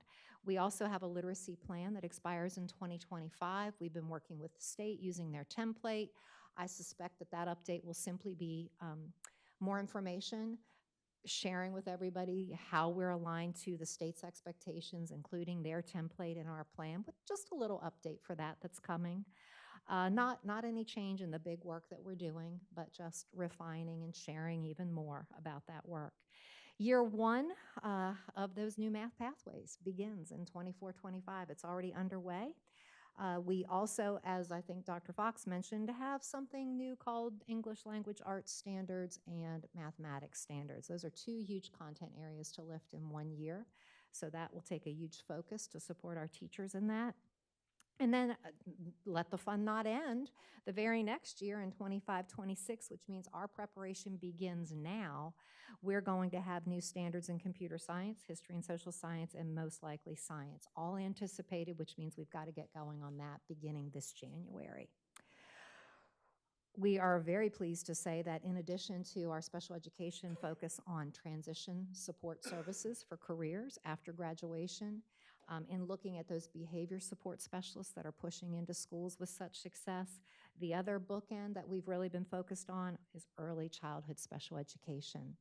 We also have a literacy plan that expires in 2025. We've been working with the state using their template. I suspect that that update will simply be more information, sharing with everybody how we're aligned to the state's expectations, including their template in our plan, with just a little update for that that's coming. Not any change in the big work that we're doing, but just refining and sharing even more about that work. Year one of those new math pathways begins in 24-25. It's already underway. We also, as I think Dr. Fox mentioned, have something new called English Language Arts Standards and Mathematics Standards. Those are two huge content areas to lift in 1 year. So that will take a huge focus to support our teachers in that. And then let the fun not end. The very next year in 25-26, which means our preparation begins now, we're going to have new standards in computer science, history and social science, and most likely science, all anticipated, which means we've got to get going on that beginning this January. We are very pleased to say that in addition to our special education focus on transition support services for careers after graduation, in looking at those behavior support specialists that are pushing into schools with such success, the other bookend that we've really been focused on is early childhood special education.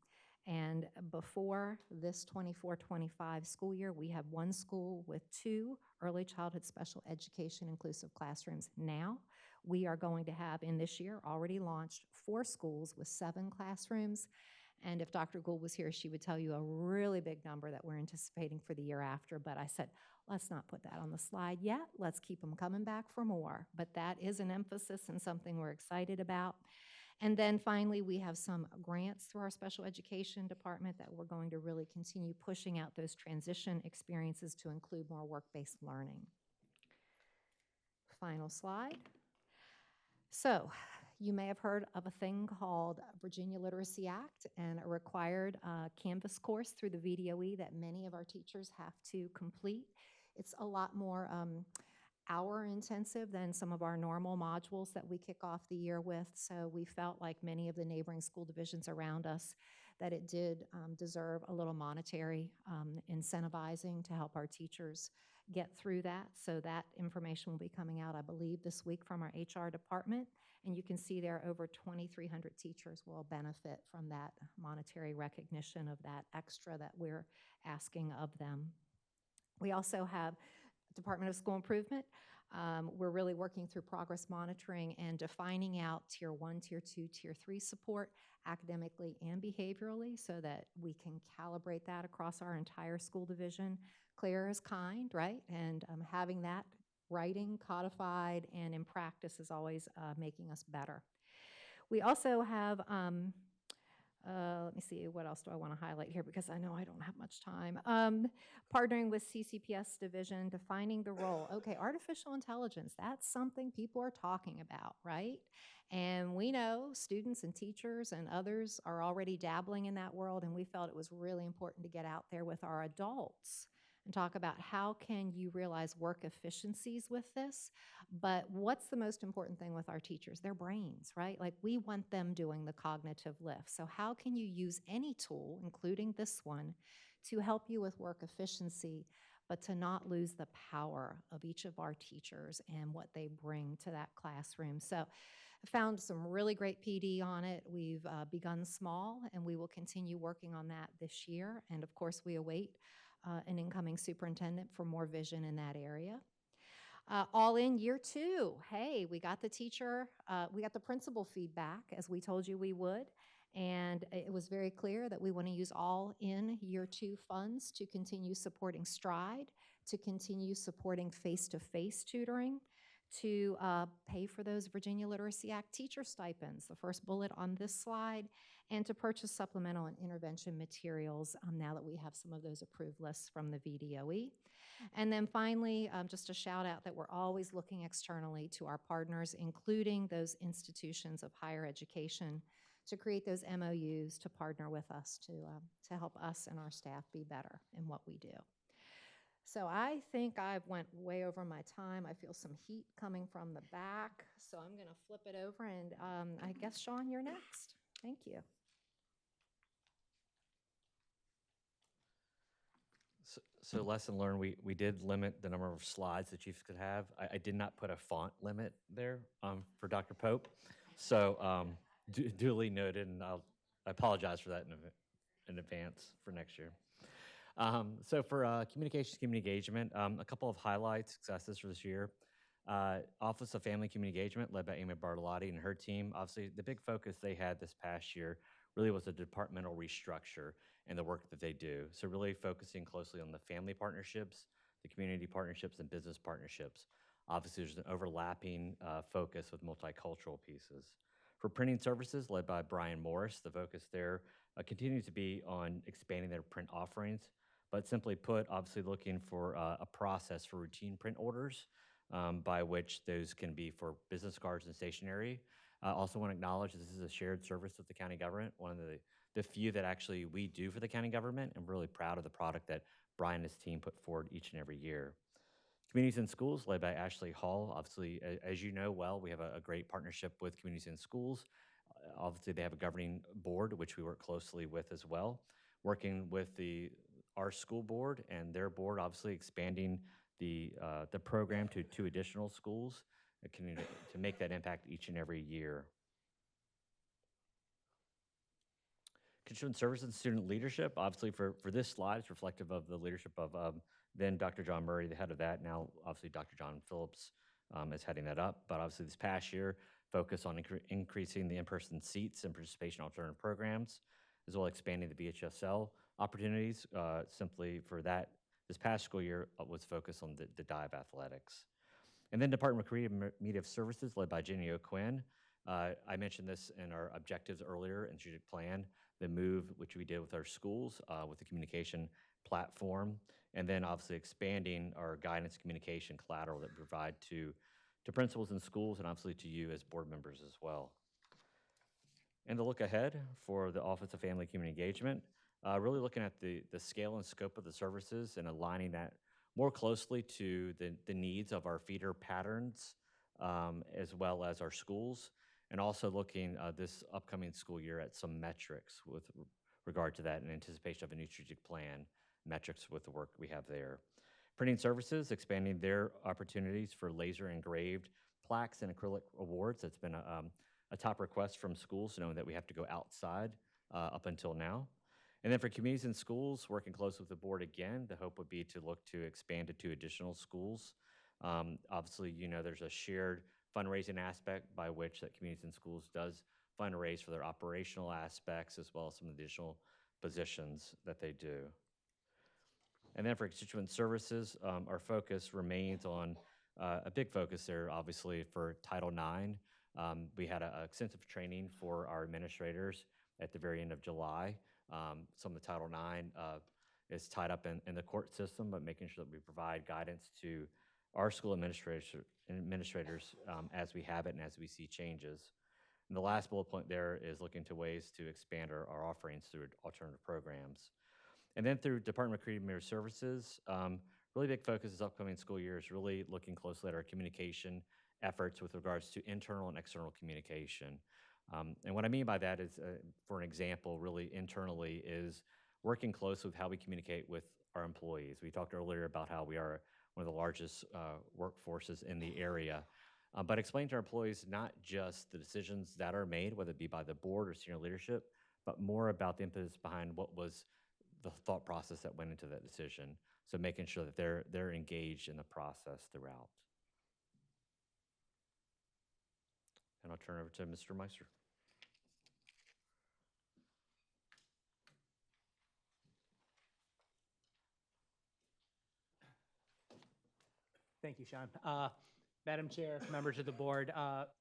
And before this 24-25 school year, we have one school with 2 early childhood special education inclusive classrooms now. We are going to have, in this year, already launched 4 schools with 7 classrooms. And if Dr. Gould was here, she would tell you a really big number that we're anticipating for the year after. But I said, let's not put that on the slide yet. Let's keep them coming back for more. But that is an emphasis and something we're excited about. And then finally, we have some grants through our special education department that we're going to really continue pushing out those transition experiences to include more work-based learning. Final slide. So, you may have heard of a thing called Virginia Literacy Act and a required Canvas course through the VDOE that many of our teachers have to complete. It's a lot more hour intensive than some of our normal modules that we kick off the year with. So we felt like many of the neighboring school divisions around us that it did deserve a little monetary incentivizing to help our teachers get through that. So that information will be coming out, I believe, this week from our HR department. And you can see there over 2,300 teachers will benefit from that monetary recognition of that extra that we're asking of them. We also have Department of School Improvement. We're really working through progress monitoring and defining out Tier 1, Tier 2, Tier 3 support academically and behaviorally so that we can calibrate that across our entire school division. Clear as kind, right? And having that writing, codified, and in practice is always making us better. We also have, let me see, what else do I want to highlight here because I know I don't have much time. Partnering with CCPS division, defining the role. Okay, artificial intelligence, that's something people are talking about, right? And we know students and teachers and others are already dabbling in that world, and we felt it was really important to get out there with our adults and talk about how can you realize work efficiencies with this, but what's the most important thing with our teachers? Their brains, right? Like we want them doing the cognitive lift. So how can you use any tool, including this one, to help you with work efficiency, but to not lose the power of each of our teachers and what they bring to that classroom? So I found some really great PD on it. We've begun small, and we will continue working on that this year. And of course, we await an incoming superintendent for more vision in that area. All in year 2, hey, we got the principal feedback as we told you we would, and it was very clear that we want to use all in year 2 funds to continue supporting Stride, to continue supporting face-to-face tutoring, to pay for those Virginia Literacy Act teacher stipends, the first bullet on this slide, and to purchase supplemental and intervention materials now that we have some of those approved lists from the VDOE. And then finally, just a shout out that we're always looking externally to our partners, including those institutions of higher education, to create those MOUs to partner with us to help us and our staff be better in what we do. So I think I've went way over my time. I feel some heat coming from the back. So I'm going to flip it over, and I guess, Sean, you're next. Thank you. So lesson learned, we did limit the number of slides the chiefs could have. I did not put a font limit there for Dr. Pope. So duly noted, and I apologize for that in advance for next year. So for communication, community engagement, a couple of highlights, successes for this year. Office of Family Community Engagement, led by Amy Bartolotti and her team. Obviously, the big focus they had this past year really was a departmental restructure and the work that they do. So really focusing closely on the family partnerships, the community partnerships, and business partnerships. Obviously, there's an overlapping focus with multicultural pieces. For printing services, led by Brian Morris, the focus there continues to be on expanding their print offerings, but simply put, obviously looking for a process for routine print orders, by which those can be for business cards and stationery. I also want to acknowledge this is a shared service with the county government, one of the few that actually we do for the county government. I'm really proud of the product that Brian and his team put forward each and every year. Communities in Schools, led by Ashley Hall. Obviously, as you know well, we have a great partnership with Communities in Schools. Obviously, they have a governing board, which we work closely with as well, working with our school board and their board, obviously expanding the program to 2 additional schools to make that impact each and every year. Constituent Services and Student Leadership, obviously for this slide, it's reflective of the leadership of then Dr. John Murray, the head of that. Now, obviously, Dr. John Phillips is heading that up. But obviously, this past year, focus on increasing the in-person seats and participation in alternative programs, as well as expanding the BHSL opportunities. Simply for that, this past school year was focused on the dive athletics. And then Department of Creative Services, led by Jenny O'Quinn. I mentioned this in our objectives earlier in the strategic plan, the move which we did with our schools with the communication platform, and then obviously expanding our guidance communication collateral that we provide to principals in schools and obviously to you as board members as well. And to look ahead for the Office of Family Community Engagement, really looking at the scale and scope of the services and aligning that more closely to the needs of our feeder patterns as well as our schools, and also looking this upcoming school year at some metrics with regard to that in anticipation of a new strategic plan, metrics with the work we have there. Printing Services, expanding their opportunities for laser engraved plaques and acrylic awards. That's been a top request from schools, knowing that we have to go outside up until now. And then for Communities in Schools, working close with the board again, the hope would be to look to expand to 2 additional schools. Obviously, you know, there's a shared fundraising aspect by which that Communities in Schools does fundraise for their operational aspects as well as some additional positions that they do. And then for Constituent Services, our focus remains on a big focus there, obviously, for Title IX. We had an extensive training for our administrators at the very end of July. Some of the Title IX is tied up in the court system, but making sure that we provide guidance to our school administrators as we have it and as we see changes. And the last bullet point there is looking to ways to expand our offerings through alternative programs. And then through Department of Creative Services, really big focus this upcoming school year is really looking closely at our communication efforts with regards to internal and external communication. And what I mean by that is, for an example, really internally is working close with how we communicate with our employees. We talked earlier about how we are one of the largest workforces in the area, but explain to our employees not just the decisions that are made, whether it be by the board or senior leadership, but more about the impetus behind what was the thought process that went into that decision. So making sure that they're engaged in the process throughout. And I'll turn over to Mr. Meister. Thank you, Sean. Madam Chair, members of the board,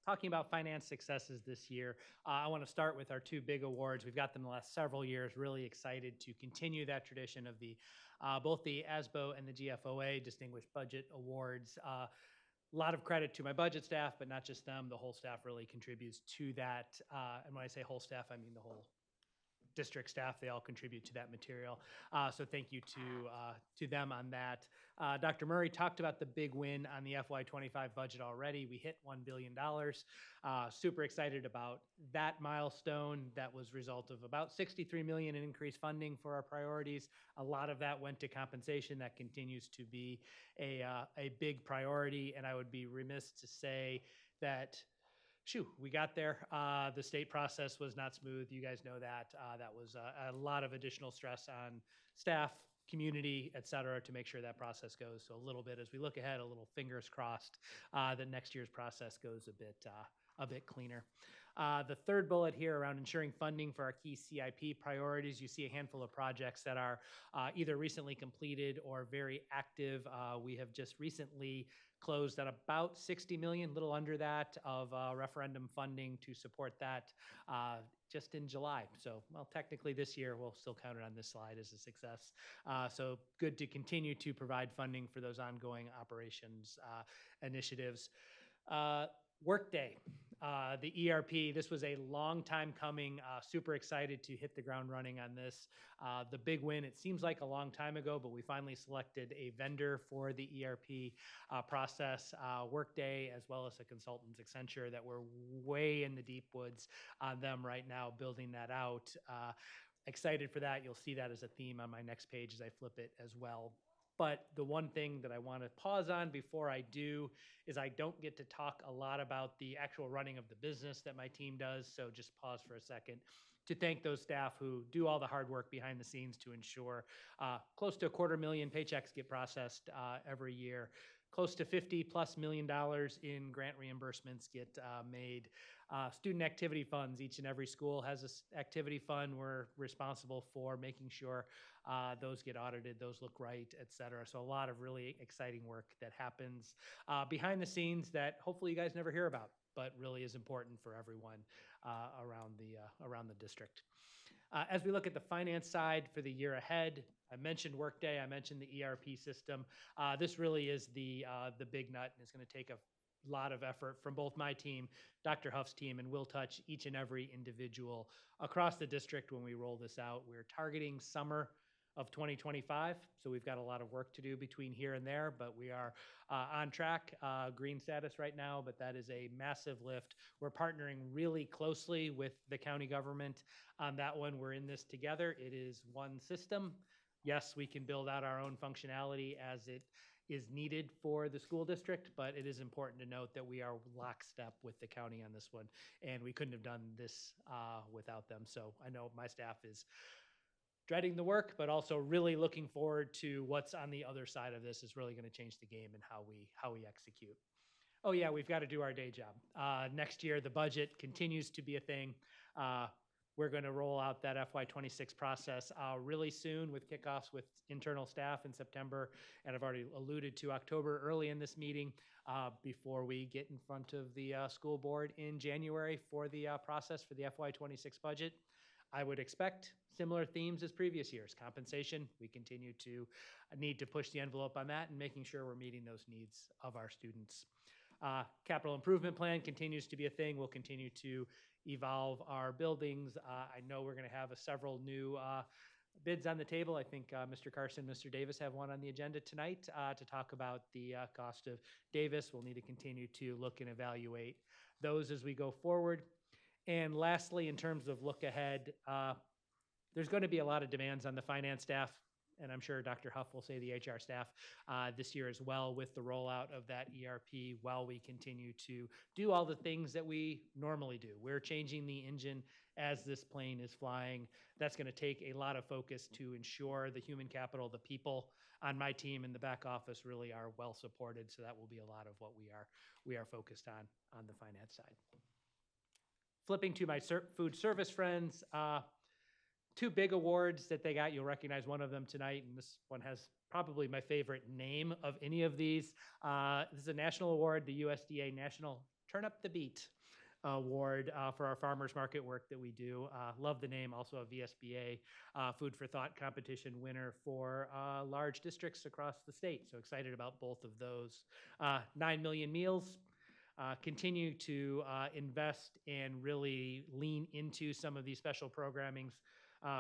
talking about finance successes this year, I want to start with our 2 big awards. We've got them the last several years, really excited to continue that tradition of both the ASBO and the GFOA Distinguished Budget Awards. A lot of credit to my budget staff, but not just them. The whole staff really contributes to that. And when I say whole staff, I mean the whole district staff. They all contribute to that material. So thank you to them on that. Dr. Murray talked about the big win on the FY25 budget already. We hit $1 billion. Super excited about that milestone. That was a result of about $63 million in increased funding for our priorities. A lot of that went to compensation. That continues to be a big priority. And I would be remiss to say that we got there. The state process was not smooth. You guys know that. That was a lot of additional stress on staff, community, et cetera, to make sure that process goes. So a little bit, as we look ahead, a little fingers crossed that next year's process goes a bit cleaner. The third bullet here around ensuring funding for our key CIP priorities, you see a handful of projects that are either recently completed or very active. We have just recently closed at about 60 million, little under that, of referendum funding to support that just in July. So, well, technically this year, we'll still count it on this slide as a success. So good to continue to provide funding for those ongoing operations initiatives. Workday, the ERP, this was a long time coming. Super excited to hit the ground running on this. The big win, it seems like a long time ago, but we finally selected a vendor for the ERP process, Workday, as well as a consultant, Accenture, that we're way in the deep woods on them right now, building that out. Excited for that. You'll see that as a theme on my next page as I flip it as well. But the one thing that I want to pause on before I do is I don't get to talk a lot about the actual running of the business that my team does. So just pause for a second to thank those staff who do all the hard work behind the scenes to ensure close to $250,000 paychecks get processed every year. Close to $50+ million in grant reimbursements get made. Student activity funds, each and every school has an activity fund. We're responsible for making sure those get audited, those look right, et cetera. So a lot of really exciting work that happens behind the scenes that hopefully you guys never hear about, but really is important for everyone around the district. As we look at the finance side for the year ahead, I mentioned Workday, I mentioned the ERP system. This really is the big nut, and it's going to take a lot of effort from both my team, Dr. Huff's team, and we'll touch each and every individual across the district when we roll this out. We're targeting summer of 2025, so we've got a lot of work to do between here and there, but we are on track, green status right now, but that is a massive lift. We're partnering really closely with the county government on that one. We're in this together. It is one system. Yes, we can build out our own functionality as it is needed for the school district, but it is important to note that we are lockstep with the county on this one, and we couldn't have done this without them. So I know my staff is dreading the work, but also really looking forward to what's on the other side of this is really going to change the game and how we execute. Oh yeah, we've got to do our day job. Next year, the budget continues to be a thing. We're going to roll out that FY26 process really soon with kickoffs with internal staff in September. And I've already alluded to October early in this meeting before we get in front of the school board in January for the process for the FY26 budget. I would expect similar themes as previous years. Compensation, we continue to need to push the envelope on that and making sure we're meeting those needs of our students. Capital improvement plan continues to be a thing. We'll continue to evolve our buildings. I know we're going to have several new bids on the table. I think Mr. Carson, Mr. Davis have one on the agenda tonight to talk about the cost of Davis. We'll need to continue to look and evaluate those as we go forward. And lastly, in terms of look ahead, there's going to be a lot of demands on the finance staff, and I'm sure Dr. Huff will say the HR staff this year as well with the rollout of that ERP while we continue to do all the things that we normally do. We're changing the engine as this plane is flying. That's going to take a lot of focus to ensure the human capital, the people on my team in the back office really are well supported. So that will be a lot of what we are focused on the finance side. Flipping to my food service friends, two big awards that they got. You'll recognize one of them tonight, and this one has probably my favorite name of any of these. This is a national award, the USDA National Turn Up the Beat Award for our farmers market work that we do. Love the name, also a VSBA Food for Thought competition winner for large districts across the state. So excited about both of those. 9 million meals. Continue to invest and really lean into some of these special programmings,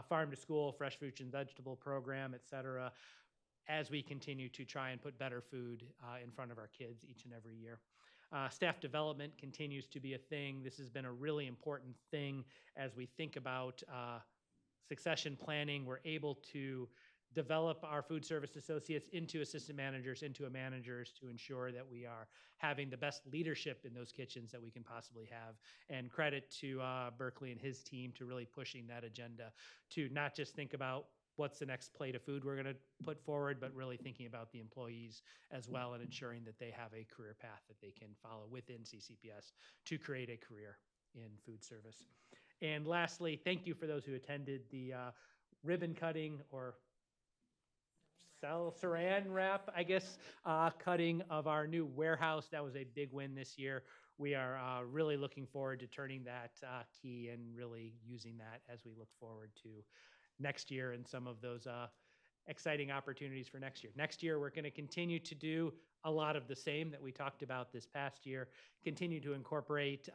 farm to school, fresh fruits and vegetable program, et cetera, as we continue to try and put better food in front of our kids each and every year. Staff development continues to be a thing. This has been a really important thing as we think about succession planning. We're able to develop our food service associates into assistant managers, into managers to ensure that we are having the best leadership in those kitchens that we can possibly have. And credit to Berkeley and his team to really pushing that agenda to not just think about what's the next plate of food we're going to put forward, but really thinking about the employees as well and ensuring that they have a career path that they can follow within CCPS to create a career in food service. And lastly, thank you for those who attended the ribbon cutting or saran wrap, I guess, cutting of our new warehouse. That was a big win this year. We are really looking forward to turning that key and really using that as we look forward to next year and some of those exciting opportunities for next year. Next year, we're going to continue to do a lot of the same that we talked about this past year, continue to incorporate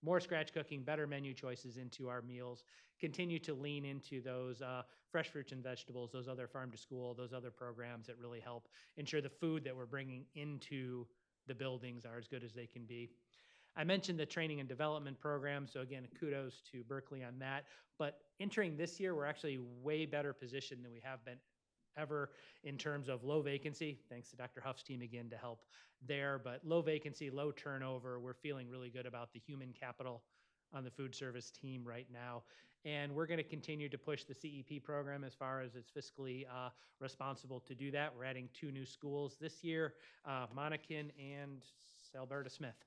more scratch cooking, better menu choices into our meals, continue to lean into those fresh fruits and vegetables, those other farm to school, those other programs that really help ensure the food that we're bringing into the buildings are as good as they can be. I mentioned the training and development program, so again, kudos to Berkeley on that. But entering this year, we're actually way better positioned than we have been ever in terms of low vacancy. Thanks to Dr. Huff's team again to help there, but low vacancy, low turnover. We're feeling really good about the human capital on the food service team right now. And we're going to continue to push the CEP program as far as it's fiscally responsible to do that. We're adding 2 new schools this year, Monacan and Alberta Smith.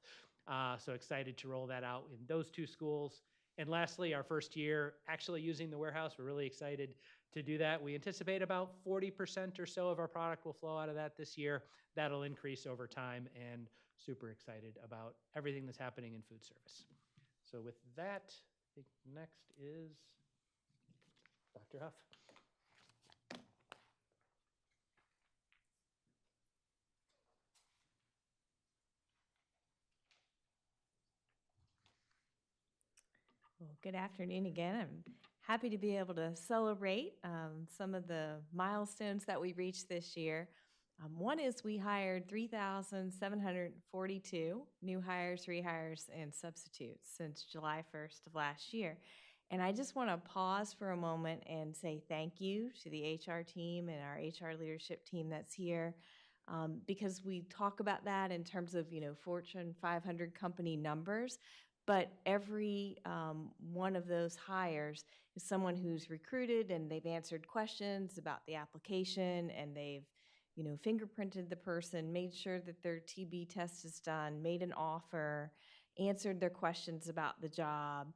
So excited to roll that out in those 2 schools. And lastly, our first year actually using the warehouse. We're really excited to do that. We anticipate about 40% or so of our product will flow out of that this year. That'll increase over time, and super excited about everything that's happening in food service. So with that, I think next is Dr. Huff. Well, good afternoon again. I'm happy to be able to celebrate some of the milestones that we reached this year. One is we hired 3,742 new hires, rehires, and substitutes since July 1st of last year. And I just want to pause for a moment and say thank you to the HR team and our HR leadership team that's here, because we talk about that in terms of, Fortune 500 company numbers. But every one of those hires is someone who's recruited and they've answered questions about the application and they've, fingerprinted the person, made sure that their TB test is done, made an offer, answered their questions about the job,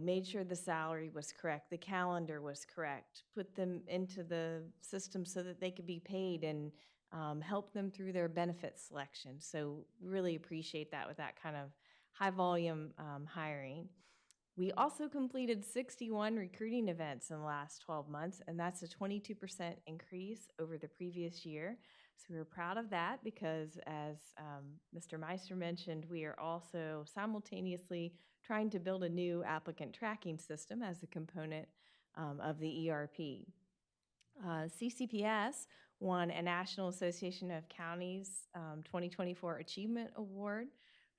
made sure the salary was correct, the calendar was correct, put them into the system so that they could be paid and help them through their benefit selection. So really appreciate that with that kind of high volume hiring. We also completed 61 recruiting events in the last 12 months, and that's a 22% increase over the previous year. So we're proud of that because, as Mr. Meister mentioned, we are also simultaneously trying to build a new applicant tracking system as a component of the ERP. CCPS won a National Association of Counties 2024 Achievement Award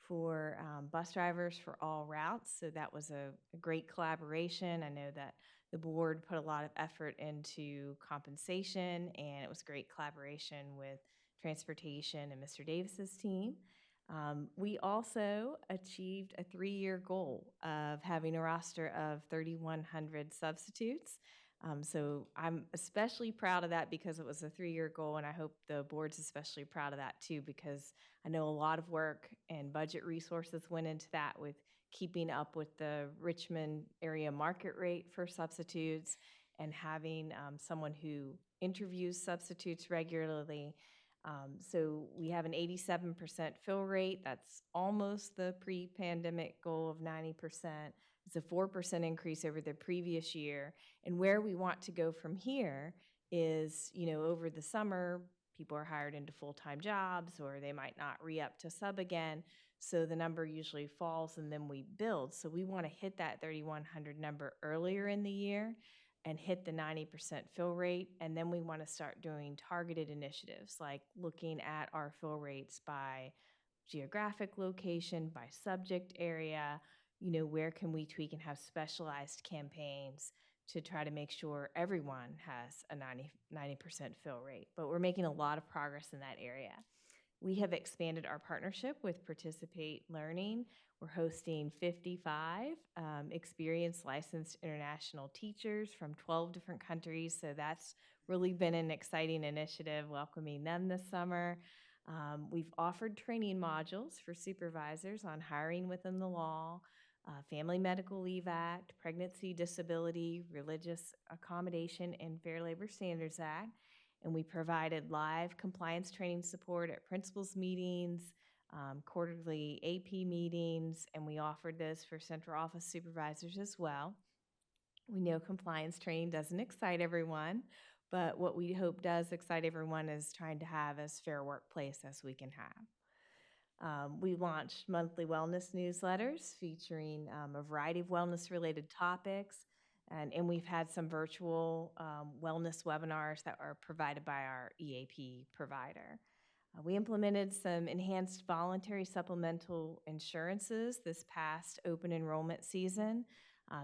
for bus drivers for all routes. So that was a great collaboration. I know that the board put a lot of effort into compensation, and it was great collaboration with transportation and Mr. Davis's team. We also achieved a 3-year goal of having a roster of 3,100 substitutes. So I'm especially proud of that because it was a 3-year goal, and I hope the board's especially proud of that too, because I know a lot of work and budget resources went into that with keeping up with the Richmond area market rate for substitutes and having someone who interviews substitutes regularly. So we have an 87% fill rate. That's almost the pre-pandemic goal of 90%. It's a 4% increase over the previous year. And where we want to go from here is, over the summer, people are hired into full-time jobs or they might not re-up to sub again. So the number usually falls and then we build. So we want to hit that 3,100 number earlier in the year and hit the 90% fill rate. And then we want to start doing targeted initiatives like looking at our fill rates by geographic location, by subject area, where can we tweak and have specialized campaigns to try to make sure everyone has a 90% fill rate. But we're making a lot of progress in that area. We have expanded our partnership with Participate Learning. We're hosting 55 experienced licensed international teachers from 12 different countries. So that's really been an exciting initiative, welcoming them this summer. We've offered training modules for supervisors on hiring within the law, Family Medical Leave Act, Pregnancy, Disability, Religious Accommodation, and Fair Labor Standards Act. And we provided live compliance training support at principals meetings, quarterly AP meetings, and we offered this for central office supervisors as well. We know compliance training doesn't excite everyone, but what we hope does excite everyone is trying to have as fair workplace as we can have. We launched monthly wellness newsletters featuring a variety of wellness-related topics, and we've had some virtual wellness webinars that are provided by our EAP provider. We implemented some enhanced voluntary supplemental insurances this past open enrollment season.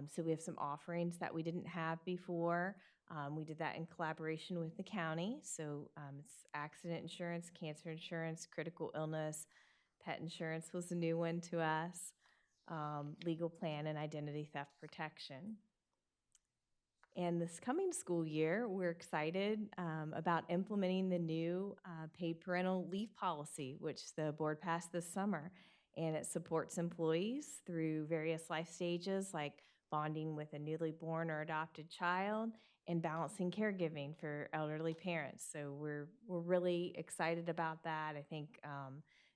So we have some offerings that we didn't have before. We did that in collaboration with the county. So it's accident insurance, cancer insurance, critical illness, pet insurance was a new one to us, legal plan, and identity theft protection. And this coming school year, we're excited about implementing the new paid parental leave policy, which the board passed this summer. And it supports employees through various life stages like bonding with a newly born or adopted child and balancing caregiving for elderly parents. So we're really excited about that. I think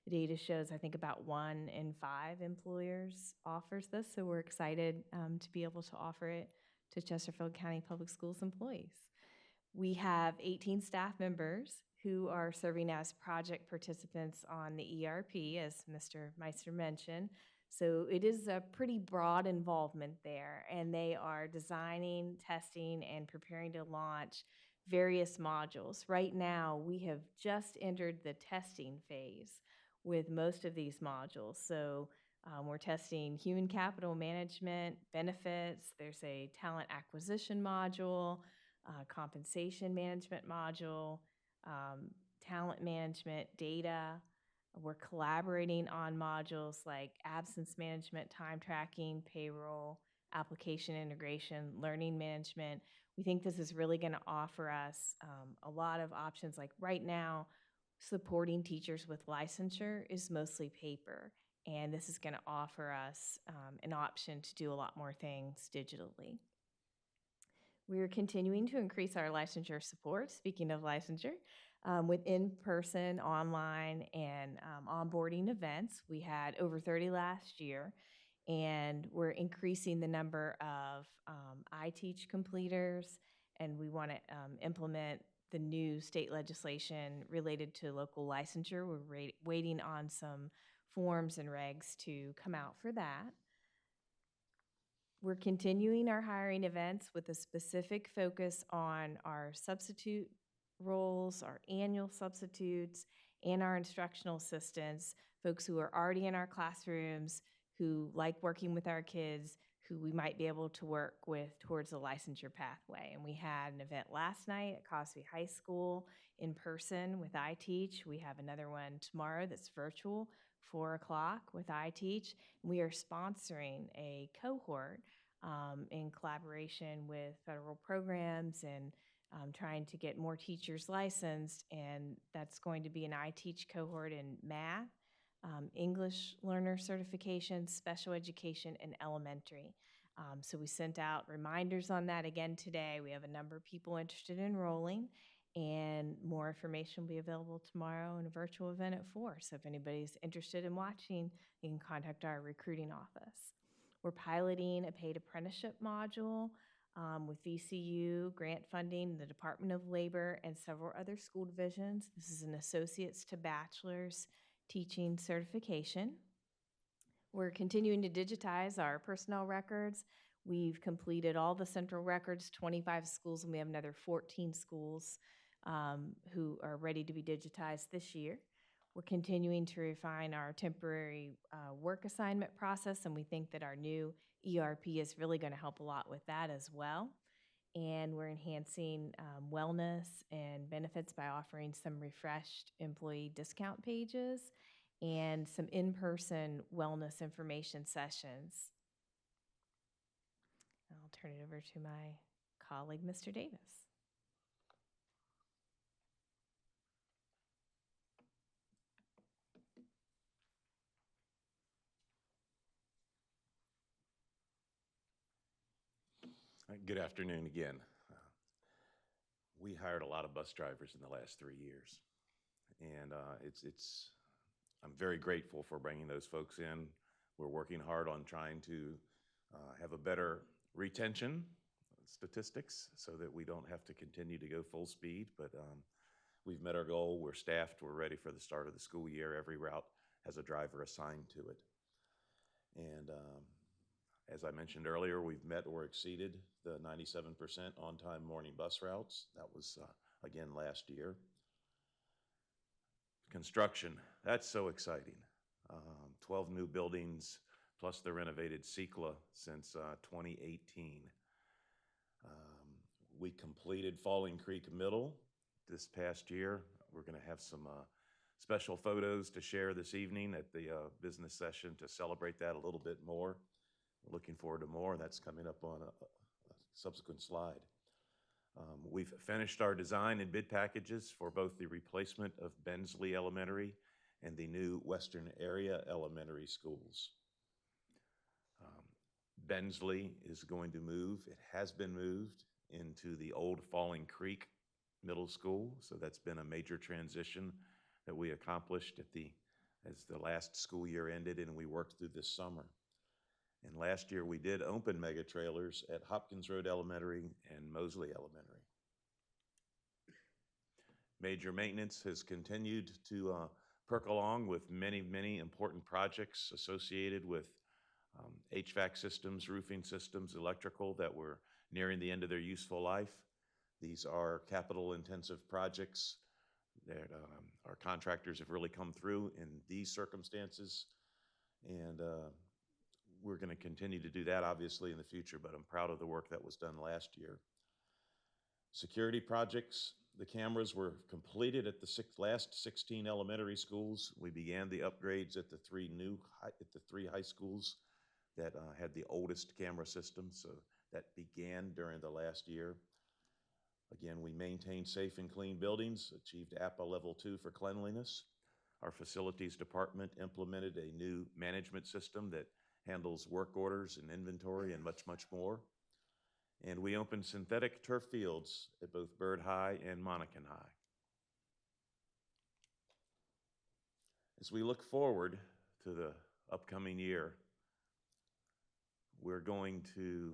the data shows, I think about 1 in 5 employers offers this. So we're excited to be able to offer it to Chesterfield County Public Schools employees. We have 18 staff members who are serving as project participants on the ERP, as Mr. Meister mentioned. So it is a pretty broad involvement there, and they are designing, testing, and preparing to launch various modules. Right now, we have just entered the testing phase with most of these modules. So we're testing human capital management, benefits, there's a talent acquisition module, compensation management module, talent management, data. We're collaborating on modules like absence management, time tracking, payroll, application integration, learning management. We think this is really going to offer us a lot of options. Like right now, supporting teachers with licensure is mostly paper. And this is going to offer us an option to do a lot more things digitally. We are continuing to increase our licensure support, speaking of licensure, with in-person, online, and onboarding events. We had over 30 last year, and we're increasing the number of iTeach completers, and we want to implement the new state legislation related to local licensure. We're waiting on some forms and regs to come out for that. We're continuing our hiring events with a specific focus on our substitute roles, our annual substitutes, and our instructional assistants, folks who are already in our classrooms, who like working with our kids, who we might be able to work with towards a licensure pathway. And we had an event last night at Cosby High School in person with iTeach. We have another one tomorrow that's virtual, 4 o'clock with iTeach. We are sponsoring a cohort in collaboration with federal programs and trying to get more teachers licensed, and that's going to be an iTeach cohort in math, English learner certification, special education, and elementary. So we sent out reminders on that again today. We have a number of people interested in enrolling, and more information will be available tomorrow in a virtual event at 4. So if anybody's interested in watching, you can contact our recruiting office. We're piloting a paid apprenticeship module with VCU, grant funding, the Department of Labor, and several other school divisions. This is an associate's to bachelor's teaching certification. We're continuing to digitize our personnel records. We've completed all the central records, 25 schools, and we have another 14 schools who are ready to be digitized this year. We're continuing to refine our temporary work assignment process, and we think that our new ERP is really going to help a lot with that as well. and we're enhancing wellness and benefits by offering some refreshed employee discount pages and some in-person wellness information sessions. I'll turn it over to my colleague, Mr. Davis. Good afternoon again. We hired a lot of bus drivers in the last 3 years, and I'm very grateful for bringing those folks in. We're working hard on trying to have a better retention statistics so that we don't have to continue to go full speed, but we've met our goal. We're staffed. We're ready for the start of the school year. Every route has a driver assigned to it. And as I mentioned earlier, we've met or exceeded the 97% on-time morning bus routes. That was, again, last year. Construction, that's so exciting. 12 new buildings, plus the renovated CECLA since 2018. We completed Falling Creek Middle this past year. We're going to have some special photos to share this evening at the business session to celebrate that a little bit more. Looking forward to more. That's coming up on a subsequent slide. We've finished our design and bid packages for both the replacement of Bensley Elementary and the new Western Area Elementary schools. Bensley is going to move. It has been moved into the old Falling Creek Middle School, so that's been a major transition that we accomplished as the last school year ended and we worked through this summer. And last year we did open mega trailers at Hopkins Road Elementary and Mosley Elementary. Major maintenance has continued to perk along with many, many important projects associated with HVAC systems, roofing systems, electrical that were nearing the end of their useful life. These are capital intensive projects that our contractors have really come through in these circumstances. And we're going to continue to do that obviously in the future, but I'm proud of the work that was done last year. Security projects, the cameras were completed at the last 16 elementary schools. We began the upgrades at the three high schools that had the oldest camera systems, so that began during the last year. Again, we maintained safe and clean buildings, achieved APA Level 2 for cleanliness. Our facilities department implemented a new management system that handles work orders and inventory and much, much more. And we opened synthetic turf fields at both Byrd High and Monacan High. As we look forward to the upcoming year, we're going to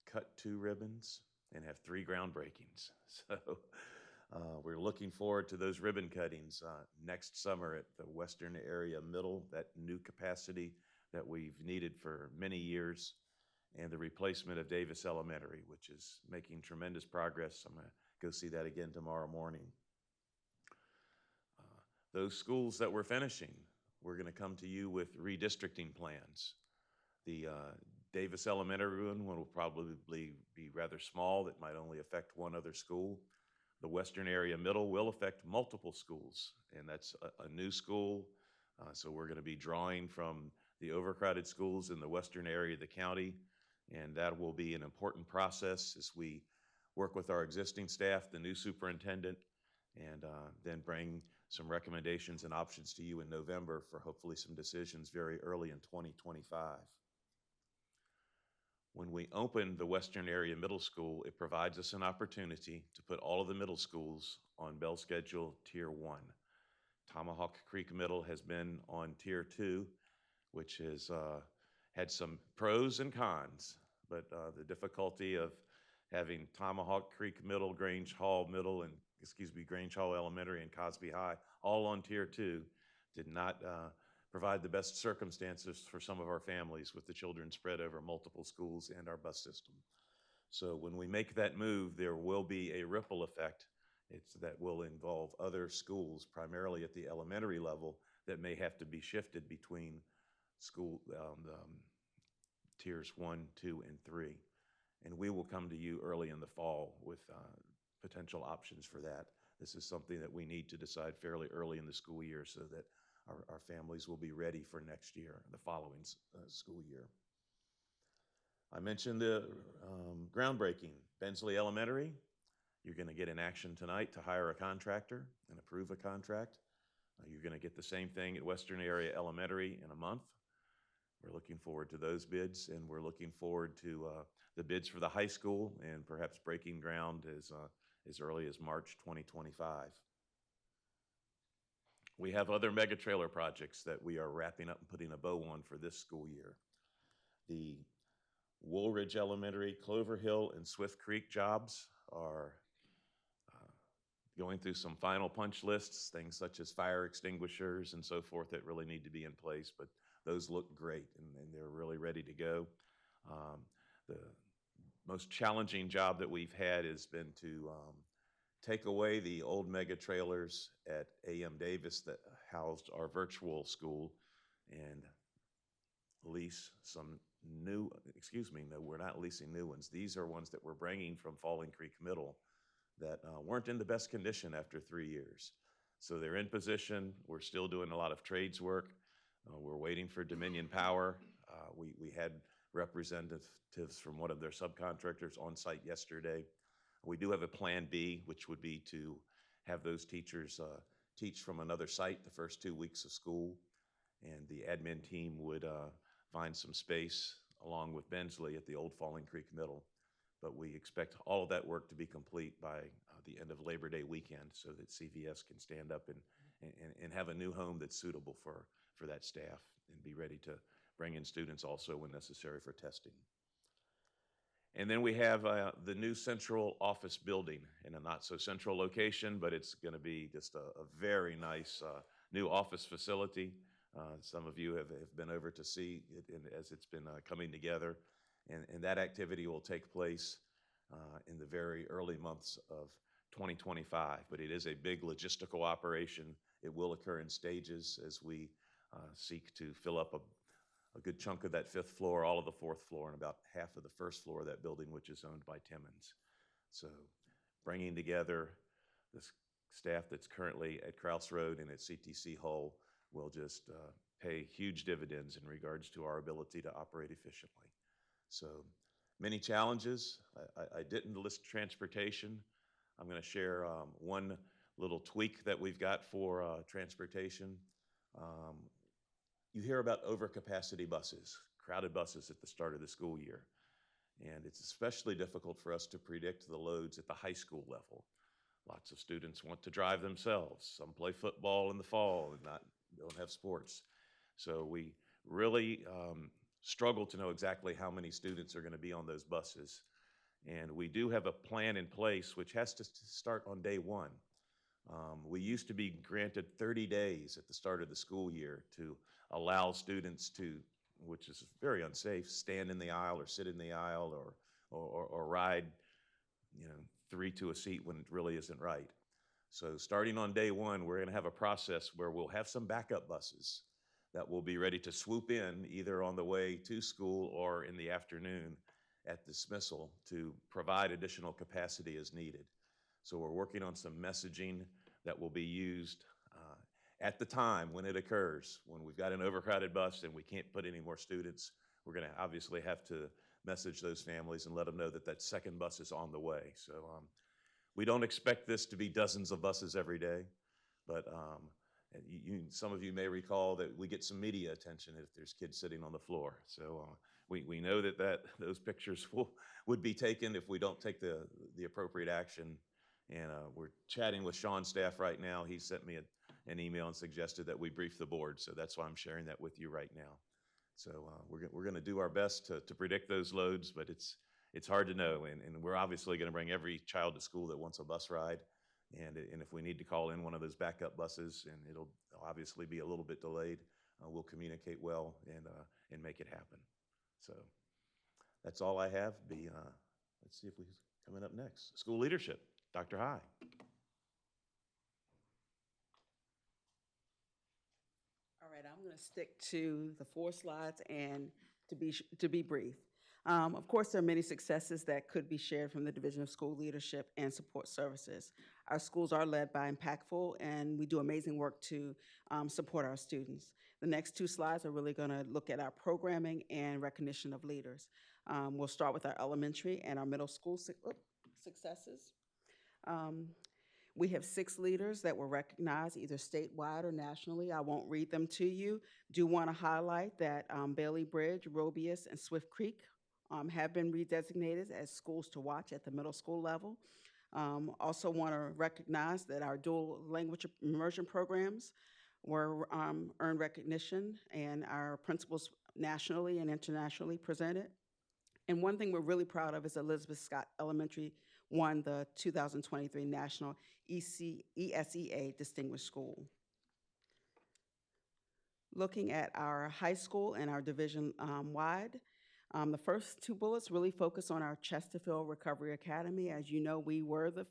cut 2 ribbons and have 3 groundbreakings. So we're looking forward to those ribbon cuttings next summer at the Western Area Middle, that new capacity that we've needed for many years, and the replacement of Davis Elementary, which is making tremendous progress. I'm going to go see that again tomorrow morning. Those schools that we're finishing, we're going to come to you with redistricting plans. The Davis Elementary one will probably be rather small. That might only affect 1 other school. The Western Area Middle will affect multiple schools, and that's a new school. So we're going to be drawing from the overcrowded schools in the western area of the county, and that will be an important process as we work with our existing staff, the new superintendent, and then bring some recommendations and options to you in November for hopefully some decisions very early in 2025. When we open the Western Area Middle School, it provides us an opportunity to put all of the middle schools on bell schedule Tier 1. Tomahawk Creek Middle has been on Tier 2, which has had some pros and cons, but the difficulty of having Tomahawk Creek Middle, Grange Hall Middle, and Grange Hall Elementary and Cosby High all on Tier 2 did not provide the best circumstances for some of our families with the children spread over multiple schools and our bus system. So when we make that move, there will be a ripple effect that will involve other schools, primarily at the elementary level, that may have to be shifted between school tiers 1, 2, and 3. And we will come to you early in the fall with potential options for that. This is something that we need to decide fairly early in the school year so that our families will be ready for next year, the following school year. I mentioned the groundbreaking. Bensley Elementary, you're going to get in action tonight to hire a contractor and approve a contract. You're going to get the same thing at Western Area Elementary in a month. We're looking forward to those bids, and we're looking forward to the bids for the high school and perhaps breaking ground as early as March 2025. We have other mega trailer projects that we are wrapping up and putting a bow on for this school year. The Woolridge Elementary, Clover Hill, and Swift Creek jobs are going through some final punch lists, things such as fire extinguishers and so forth that really need to be in place, but those look great and they're really ready to go. The most challenging job that we've had has been to take away the old mega trailers at A.M. Davis that housed our virtual school and lease some new, no, we're not leasing new ones. These are ones that we're bringing from Falling Creek Middle that weren't in the best condition after 3 years. So they're in position. We're still doing a lot of trades work. We're waiting for Dominion Power. We had representatives from one of their subcontractors on site yesterday. We do have a plan B, which would be to have those teachers teach from another site the first 2 weeks of school, and the admin team would find some space along with Bensley at the old Falling Creek Middle. But we expect all of that work to be complete by the end of Labor Day weekend so that CVS can stand up and have a new home that's suitable for that staff and be ready to bring in students also when necessary for testing. And then we have the new central office building in a not so central location, but it's going to be just a very nice new office facility. Some of you have been over to see it as it's been coming together. And that activity will take place in the very early months of 2025. But it is a big logistical operation. It will occur in stages as we seek to fill up a good chunk of that 5th floor, all of the 4th floor, and about half of the 1st floor of that building, which is owned by Timmons. So bringing together the staff that's currently at Krause Road and at CTC Hull will just pay huge dividends in regards to our ability to operate efficiently. So many challenges. I didn't list transportation. I'm going to share one little tweak that we've got for transportation. You hear about overcapacity buses, crowded buses at the start of the school year. And it's especially difficult for us to predict the loads at the high school level. Lots of students want to drive themselves. Some play football in the fall and don't have sports. So we really struggle to know exactly how many students are going to be on those buses. And we do have a plan in place which has to start on day one. We used to be granted 30 days at the start of the school year to allow students to, which is very unsafe, stand in the aisle or sit in the aisle or ride 3 to a seat when it really isn't right. So starting on day one, we're going to have a process where we'll have some backup buses that will be ready to swoop in either on the way to school or in the afternoon at dismissal to provide additional capacity as needed. So we're working on some messaging that will be used at the time when it occurs. When we've got an overcrowded bus and we can't put any more students, we're going to obviously have to message those families and let them know that that second bus is on the way. So we don't expect this to be dozens of buses every day, but some of you may recall that we get some media attention if there's kids sitting on the floor. So we know that those pictures would be taken if we don't take the appropriate action. And we're chatting with Sean's staff right now. He sent me an email and suggested that we brief the board. So that's why I'm sharing that with you right now. So we're going to do our best to predict those loads, but it's hard to know. And we're obviously going to bring every child to school that wants a bus ride. And if we need to call in one of those backup buses, and it'll obviously be a little bit delayed, we'll communicate well and make it happen. So that's all I have. Let's see if we're coming up next. School leadership, Dr. High. All right, I'm going to stick to the 4 slides and to be brief. Of course, there are many successes that could be shared from the Division of School Leadership and Support Services. Our schools are led by impactful, and we do amazing work to support our students. The next two slides are really going to look at our programming and recognition of leaders. We'll start with our elementary and our middle school successes. We have 6 leaders that were recognized either statewide or nationally. I won't read them to you. Do want to highlight that Bailey Bridge, Robius, and Swift Creek have been redesignated as schools to watch at the middle school level. Also want to recognize that our dual language immersion programs were earned recognition, and our principals nationally and internationally presented. And one thing we're really proud of is Elizabeth Scott Elementary won the 2023 National ESEA Distinguished School. Looking at our high school and our division-wide, the first 2 bullets really focus on our Chesterfield Recovery Academy. As you know, we are the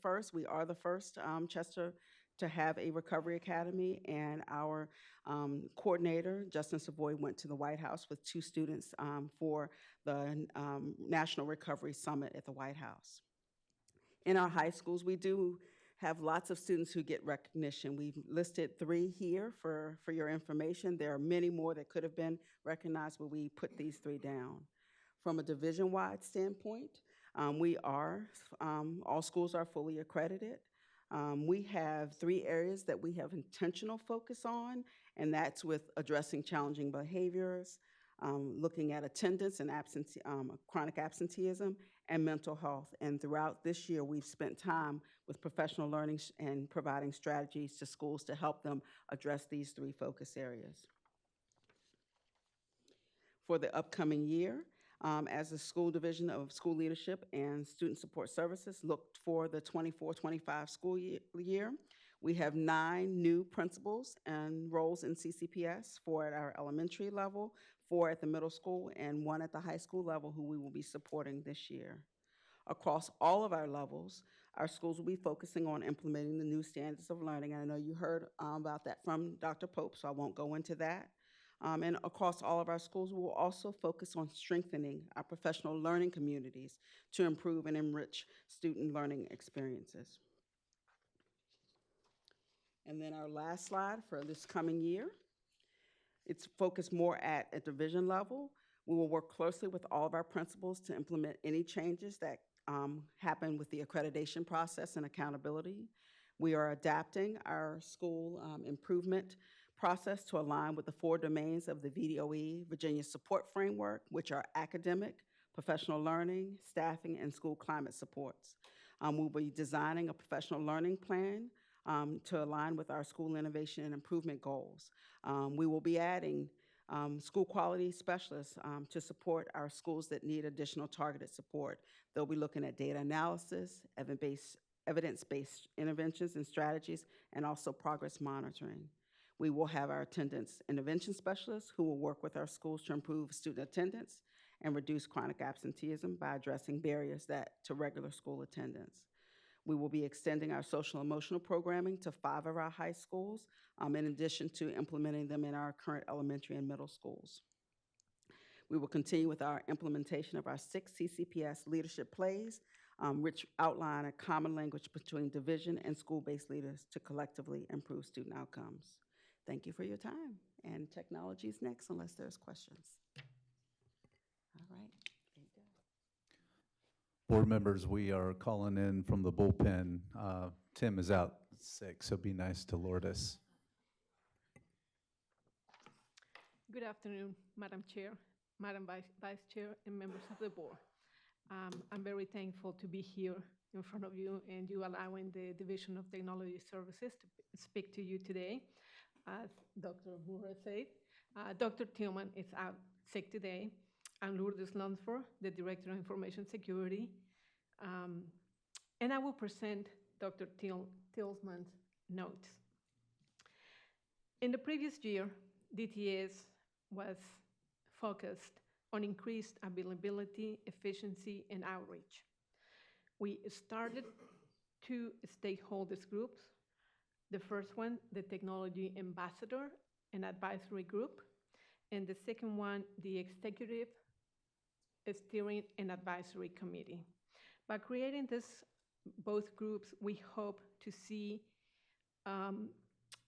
first Chester to have a recovery academy, and our coordinator, Justin Savoy, went to the White House with 2 students for the National Recovery Summit at the White House. In our high schools, we do have lots of students who get recognition. We've listed 3 here for your information. There are many more that could have been recognized, but we put these 3 down. From a division-wide standpoint, all schools are fully accredited. We have 3 areas that we have intentional focus on, and that's with addressing challenging behaviors, looking at attendance and chronic absenteeism, and mental health. And throughout this year, we've spent time with professional learning and providing strategies to schools to help them address these 3 focus areas. For the upcoming year, as the School Division of School Leadership and Student Support Services looked for the 24-25 school year, we have 9 new principals and roles in CCPS, 4 at our elementary level, 4 at the middle school, and 1 at the high school level who we will be supporting this year. Across all of our levels, our schools will be focusing on implementing the new standards of learning. I know you heard about that from Dr. Pope, so I won't go into that. And across all of our schools, we will also focus on strengthening our professional learning communities to improve and enrich student learning experiences. And then our last slide for this coming year, it's focused more at a division level. We will work closely with all of our principals to implement any changes that happen with the accreditation process and accountability. We are adapting our school improvement process to align with the 4 domains of the VDOE Virginia Support Framework, which are academic, professional learning, staffing, and school climate supports. We'll be designing a professional learning plan to align with our school innovation and improvement goals. We will be adding school quality specialists to support our schools that need additional targeted support. They'll be looking at data analysis, evidence-based interventions and strategies, and also progress monitoring. We will have our attendance intervention specialists who will work with our schools to improve student attendance and reduce chronic absenteeism by addressing barriers to regular school attendance. We will be extending our social emotional programming to 5 of our high schools, in addition to implementing them in our current elementary and middle schools. We will continue with our implementation of our 6 CCPS leadership plays, which outline a common language between division and school-based leaders to collectively improve student outcomes. Thank you for your time. And technology is next unless there's questions. All right. There you go. Board members, we are calling in from the bullpen. Tim is out sick, so be nice to Lourdes. Good afternoon, Madam Chair, Madam Vice Chair, and members of the board. I'm very thankful to be here in front of you and you allowing the Division of Technology Services to speak to you today. As Dr. Murray said, Dr. Tillman is out sick today. I'm Lourdes Lunsford, the Director of Information Security, and I will present Dr. Tillman's notes. In the previous year, DTS was focused on increased availability, efficiency, and outreach. We started 2 stakeholders groups. The first one, the Technology Ambassador and Advisory Group, and the second one, the Executive Steering and Advisory Committee. By creating both groups, we hope to see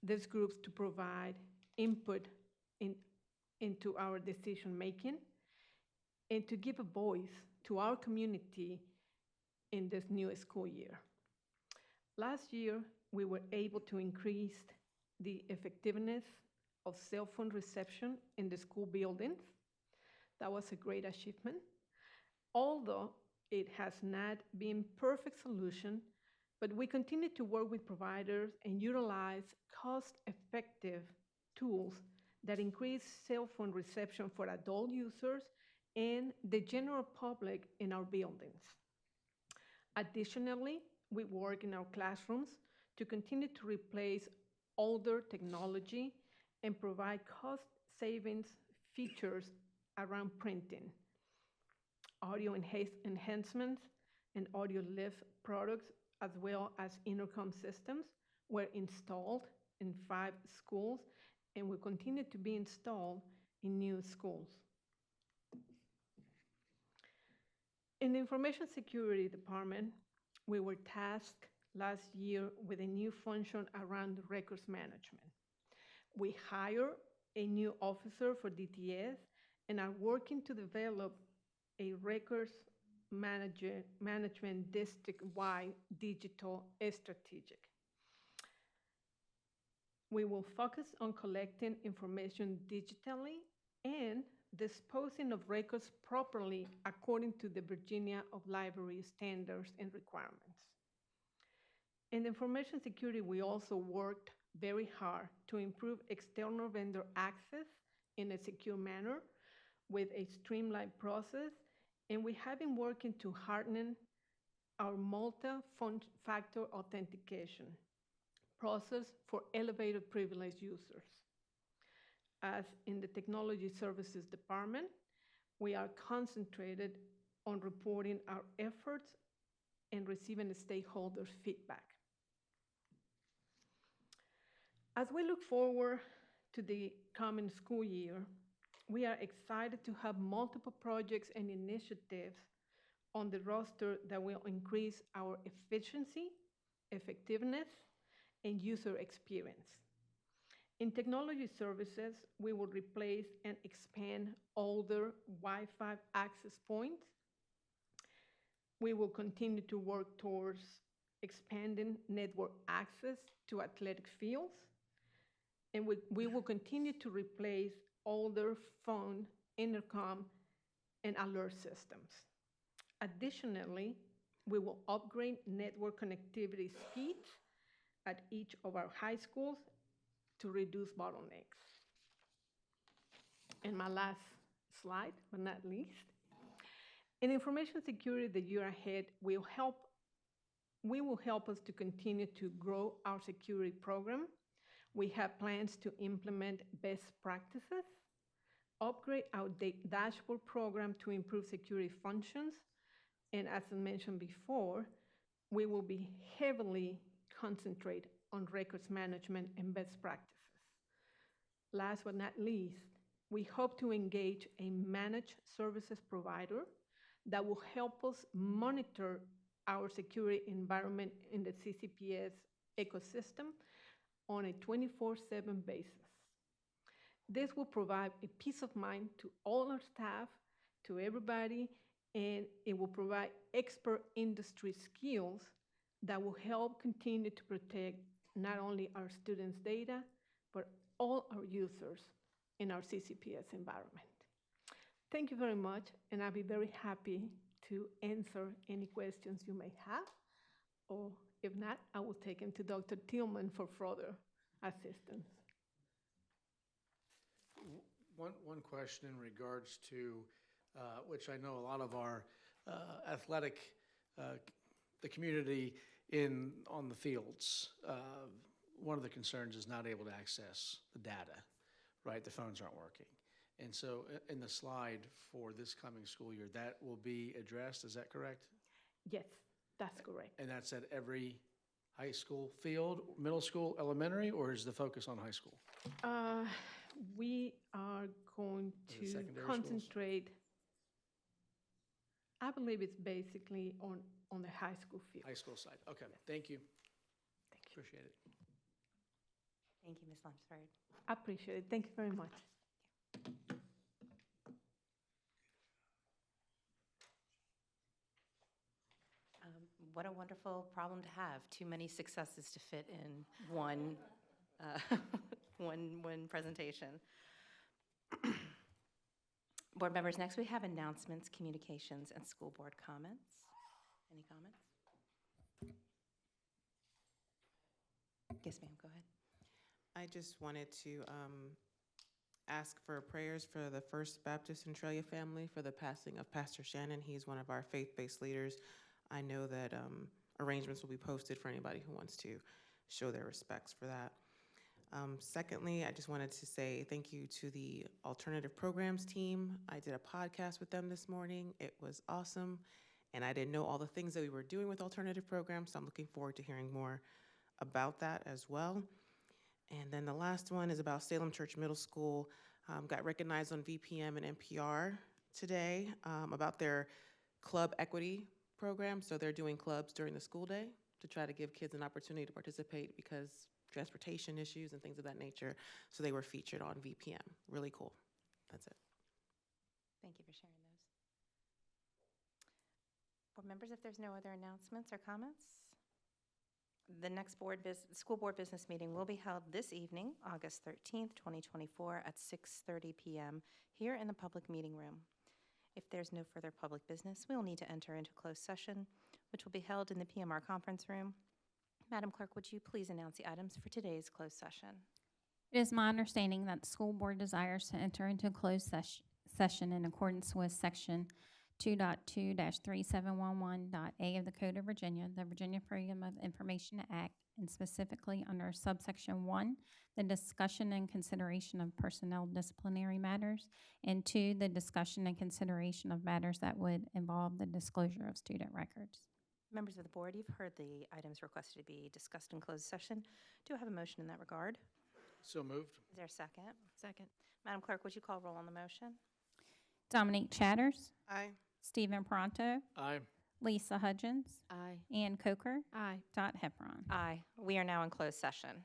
these groups to provide input into our decision-making and to give a voice to our community in this new school year. Last year, we were able to increase the effectiveness of cell phone reception in the school buildings. That was a great achievement. Although it has not been perfect solution, but we continue to work with providers and utilize cost-effective tools that increase cell phone reception for adult users and the general public in our buildings. Additionally, we work in our classrooms to continue to replace older technology and provide cost savings features around printing. Audio enhancements and audio lift products, as well as intercom systems, were installed in 5 schools and will continue to be installed in new schools. In the Information Security Department, we were tasked last year with a new function around records management. We hired a new officer for DTS and are working to develop a records management district-wide digital strategy. We will focus on collecting information digitally and disposing of records properly according to the Virginia of Library standards and requirements. In information security, we also worked very hard to improve external vendor access in a secure manner with a streamlined process, and we have been working to harden our multi-factor authentication process for elevated privilege users. As in the Technology Services Department, we are concentrated on reporting our efforts and receiving stakeholders' feedback. As we look forward to the coming school year, we are excited to have multiple projects and initiatives on the roster that will increase our efficiency, effectiveness, and user experience. In technology services, we will replace and expand older Wi-Fi access points. We will continue to work towards expanding network access to athletic fields, and we will continue to replace older phone, intercom, and alert systems. Additionally, we will upgrade network connectivity speeds at each of our high schools to reduce bottlenecks. And my last slide, but not least, in information security, the year ahead will help us to continue to grow our security program. We have plans to implement best practices, upgrade our dashboard program to improve security functions, and as I mentioned before, we will be heavily concentrate on records management and best practices. Last but not least, we hope to engage a managed services provider that will help us monitor our security environment in the CCPS ecosystem on a 24/7 basis. This will provide a peace of mind to all our staff, to everybody, and it will provide expert industry skills that will help continue to protect not only our students' data, but all our users in our CCPS environment. Thank you very much, and I'll be very happy to answer any questions you may have, or if not, I will take them to Dr. Tillman for further assistance. One question in regards to, which I know a lot of our athletic, the community on the fields, one of the concerns is not able to access the data, right? The phones aren't working. And so in the slide for this coming school year, that will be addressed, is that correct? Yes, that's correct. And that's at every high school field, middle school, elementary, or is the focus on high school? We are going Is it to secondary schools? concentrate I believe it's basically on the high school field. High school side, okay, thank you. Thank you. Appreciate it. Thank you, Ms. Lunsford. I appreciate it. Thank you very much. What a wonderful problem to have. Too many successes to fit in one, one presentation. Board members, next we have announcements, communications, and school board comments. Any comments? Yes, ma'am, go ahead. I just wanted to ask for prayers for the First Baptist Centralia family for the passing of Pastor Shannon. He's one of our faith-based leaders. I know that arrangements will be posted for anybody who wants to show their respects for that. Secondly, I just wanted to say thank you to the alternative programs team. I did a podcast with them this morning. It was awesome, and I didn't know all the things that we were doing with alternative programs, so I'm looking forward to hearing more about that as well. And then the last one is about Salem Church Middle School. Got recognized on VPM and NPR today about their club equity program. So they're doing clubs during the school day to try to give kids an opportunity to participate because transportation issues and things of that nature. So they were featured on VPM. Really cool. That's it. Thank you for sharing those. Board members, if there's no other announcements or comments, the next school board business meeting will be held this evening, August 13th, 2024 at 6:30 p.m. here in the public meeting room. If there's no further public business, we will need to enter into closed session, which will be held in the PMR conference room. Madam Clerk, would you please announce the items for today's closed session? It is my understanding that the school board desires to enter into closed session in accordance with Section 2.2-3711.a of the Code of Virginia, the Virginia Freedom of Information Act, and specifically under subsection 1, the discussion and consideration of personnel disciplinary matters, and 2, the discussion and consideration of matters that would involve the disclosure of student records. Members of the board, you've heard the items requested to be discussed in closed session. Do I have a motion in that regard? So moved. Is there a second? Second. Madam Clerk, would you call roll on the motion? Dominique Chatters, Aye. Stephen Pronto, Aye. Lisa Hudgens, Aye. Ann Coker, Aye. Dot Heffron. Aye. We are now in closed session.